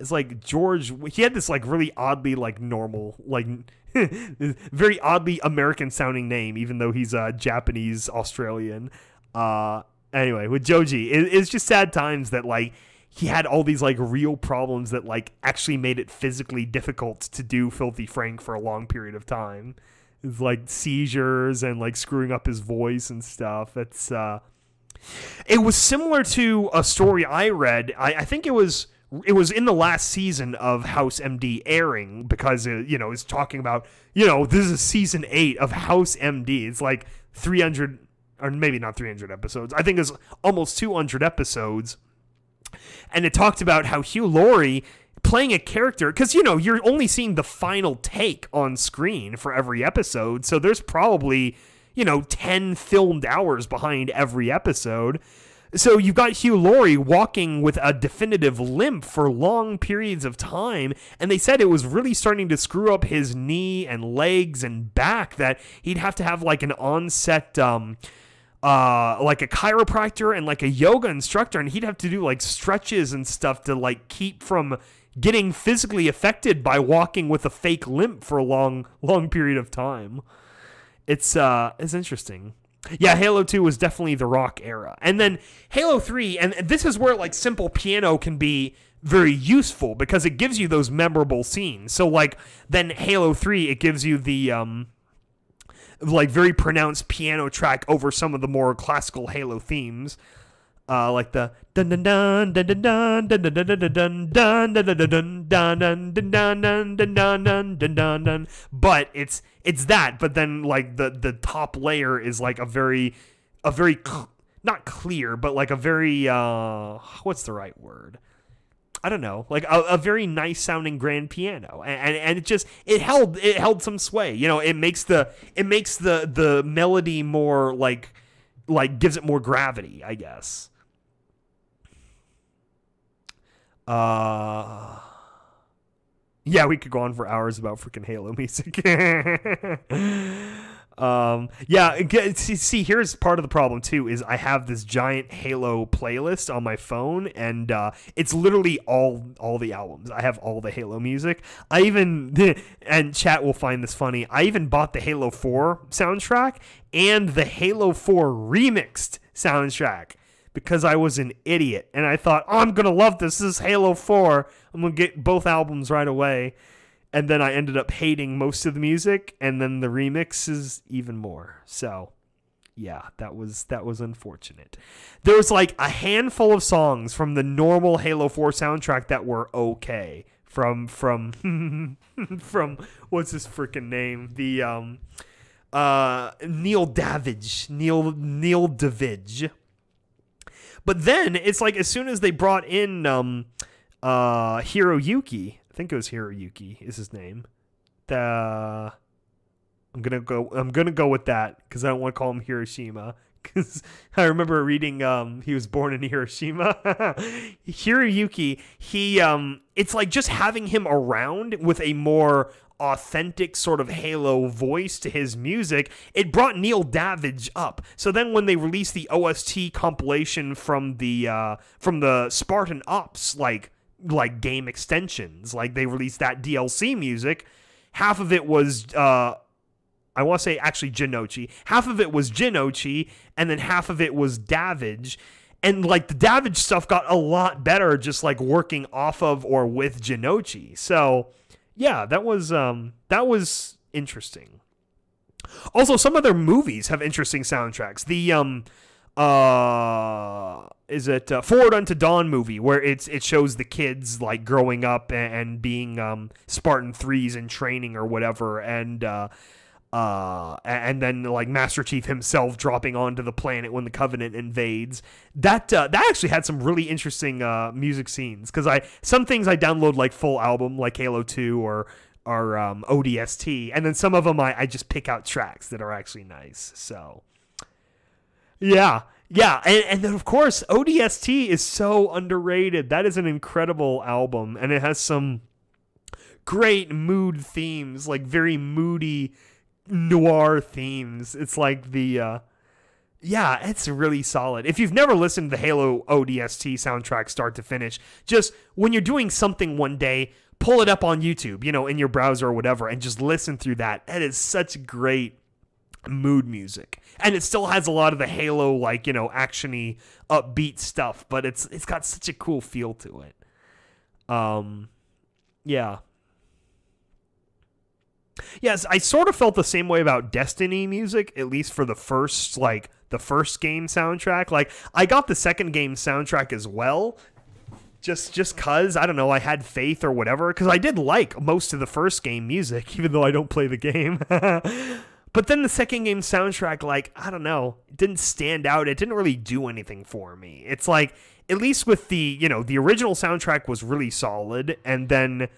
It's like George. He had this like really oddly like normal, like very oddly American sounding name, even though he's Japanese Australian. Anyway, with Joji, it's just sad times that like he had all these like real problems that like actually made it physically difficult to do Filthy Frank for a long period of time. It's like seizures and like screwing up his voice and stuff. It's it was similar to a story I read. I think it was in the last season of House MD airing, because you know, it's talking about, you know, this is season 8 of House MD. It's like 300, or maybe not 300 episodes. I think it's almost 200 episodes. And it talked about how Hugh Laurie playing a character, because, you know, you're only seeing the final take on screen for every episode, so there's probably, you know, 10 filmed hours behind every episode. So you've got Hugh Laurie walking with a definitive limp for long periods of time, and they said it was really starting to screw up his knee and legs and back, that he'd have to have like an on-set like a chiropractor and like a yoga instructor, and he'd have to do like stretches and stuff to like keep from getting physically affected by walking with a fake limp for a long period of time. It's interesting. Yeah, Halo 2 was definitely the rock era. And then Halo 3, and this is where like simple piano can be very useful, because it gives you those memorable scenes. So like then Halo 3, it gives you the like very pronounced piano track over some of the more classical Halo themes, like the dun dun dun dun dun dun dun dun dun dun dun dun dun dun dun dun dun dun dun. But it's that, but then like the top layer is like a very not clear, but like a very what's the right word? I don't know, like a very nice sounding grand piano, and it held some sway. You know, it makes the melody more like gives it more gravity, I guess. Yeah, we could go on for hours about freaking Halo music. Yeah, see, here's part of the problem too, is I have this giant Halo playlist on my phone, and it's literally all the albums. I have all the Halo music. I even, and chat will find this funny, I even bought the Halo 4 soundtrack and the Halo 4 remixed soundtrack, because I was an idiot, and I thought, oh, I'm gonna love this. This is Halo 4. I'm gonna get both albums right away. And then I ended up hating most of the music, and then the remixes even more. So, yeah, that was unfortunate. There was like a handful of songs from the normal Halo 4 soundtrack that were okay. From from what's his freaking name? The Neil Davidge. But then it's like as soon as they brought in Hiroyuki, I think it was Hiroyuki is his name. I'm gonna go with that because I don't want to call him Hiroshima. Because I remember reading he was born in Hiroshima. Hiroyuki, it's like just having him around with a more authentic sort of Halo voice to his music, it brought Neil Davidge up. So then when they released the OST compilation from the Spartan Ops like game extensions, like they released that DLC music, half of it was I want to say actually Jinochi. Half of it was Jinochi, and then half of it was Davidge. And like the Davidge stuff got a lot better just like working off of or with Jinochi. So yeah, that was interesting. Also, some other movies have interesting soundtracks. The Forward Unto Dawn movie, where it shows the kids like growing up and being Spartan 3s in training or whatever, and then like Master Chief himself dropping onto the planet when the Covenant invades. That actually had some really interesting music scenes, because some things I download like full album, like Halo 2 or ODST, and then some of them I just pick out tracks that are actually nice. So yeah, and then of course ODST is so underrated. That is an incredible album, and it has some great mood themes, like very moody noir themes. It's like it's really solid. If you've never listened to the Halo ODST soundtrack start to finish, just when you're doing something one day, pull it up on YouTube, in your browser or whatever, and just listen through that. It is such great mood music, and it still has a lot of the Halo actiony upbeat stuff, but it's got such a cool feel to it. Yes, I sort of felt the same way about Destiny music, at least for the first game soundtrack. Like, I got the second game soundtrack as well, just cause, I don't know, I had faith or whatever, because I did like most of the first game music, even though I don't play the game. But then the second game soundtrack, like, I don't know, it didn't stand out. It didn't really do anything for me. It's like, at least with the original soundtrack was really solid, and then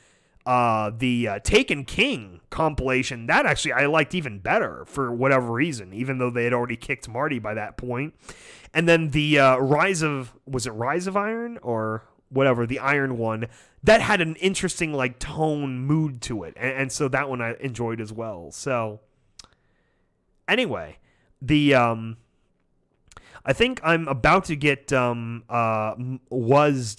the Taken King compilation, that actually I liked even better for whatever reason, even though they had already kicked Marty by that point. And then the Rise of Iron or whatever, the Iron one, that had an interesting tone mood to it, and so that one I enjoyed as well. So anyway, I think I'm about to get wuzzed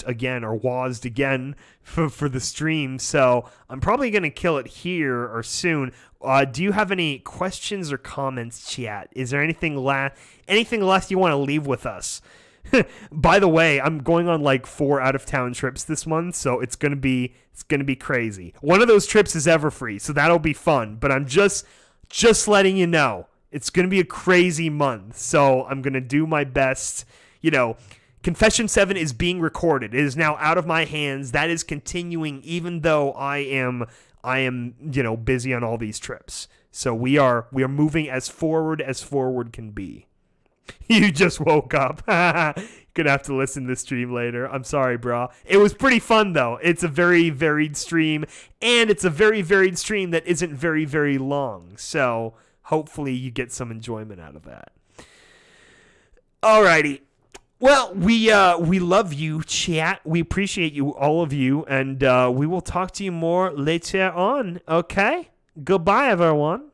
again for the stream, so I'm probably going to kill it here or soon. Do you have any questions or comments, chat? Is there anything last you want to leave with us? By the way, I'm going on 4 out-of-town trips this month, so it's gonna be crazy. One of those trips is Everfree, so that'll be fun. But I'm just letting you know. It's going to be a crazy month, so I'm going to do my best. Confession 7 is being recorded. It is now out of my hands. That is continuing even though I am busy on all these trips. So we are moving as forward can be. You just woke up. Gonna have to listen to the stream later. I'm sorry, bro. It was pretty fun, though. It's a very varied stream, and it's a very varied stream that isn't very, very long. So hopefully you get some enjoyment out of that. Alrighty. Well, we love you, chat. We appreciate you, all of you, and we will talk to you more later on. Okay? Goodbye, everyone.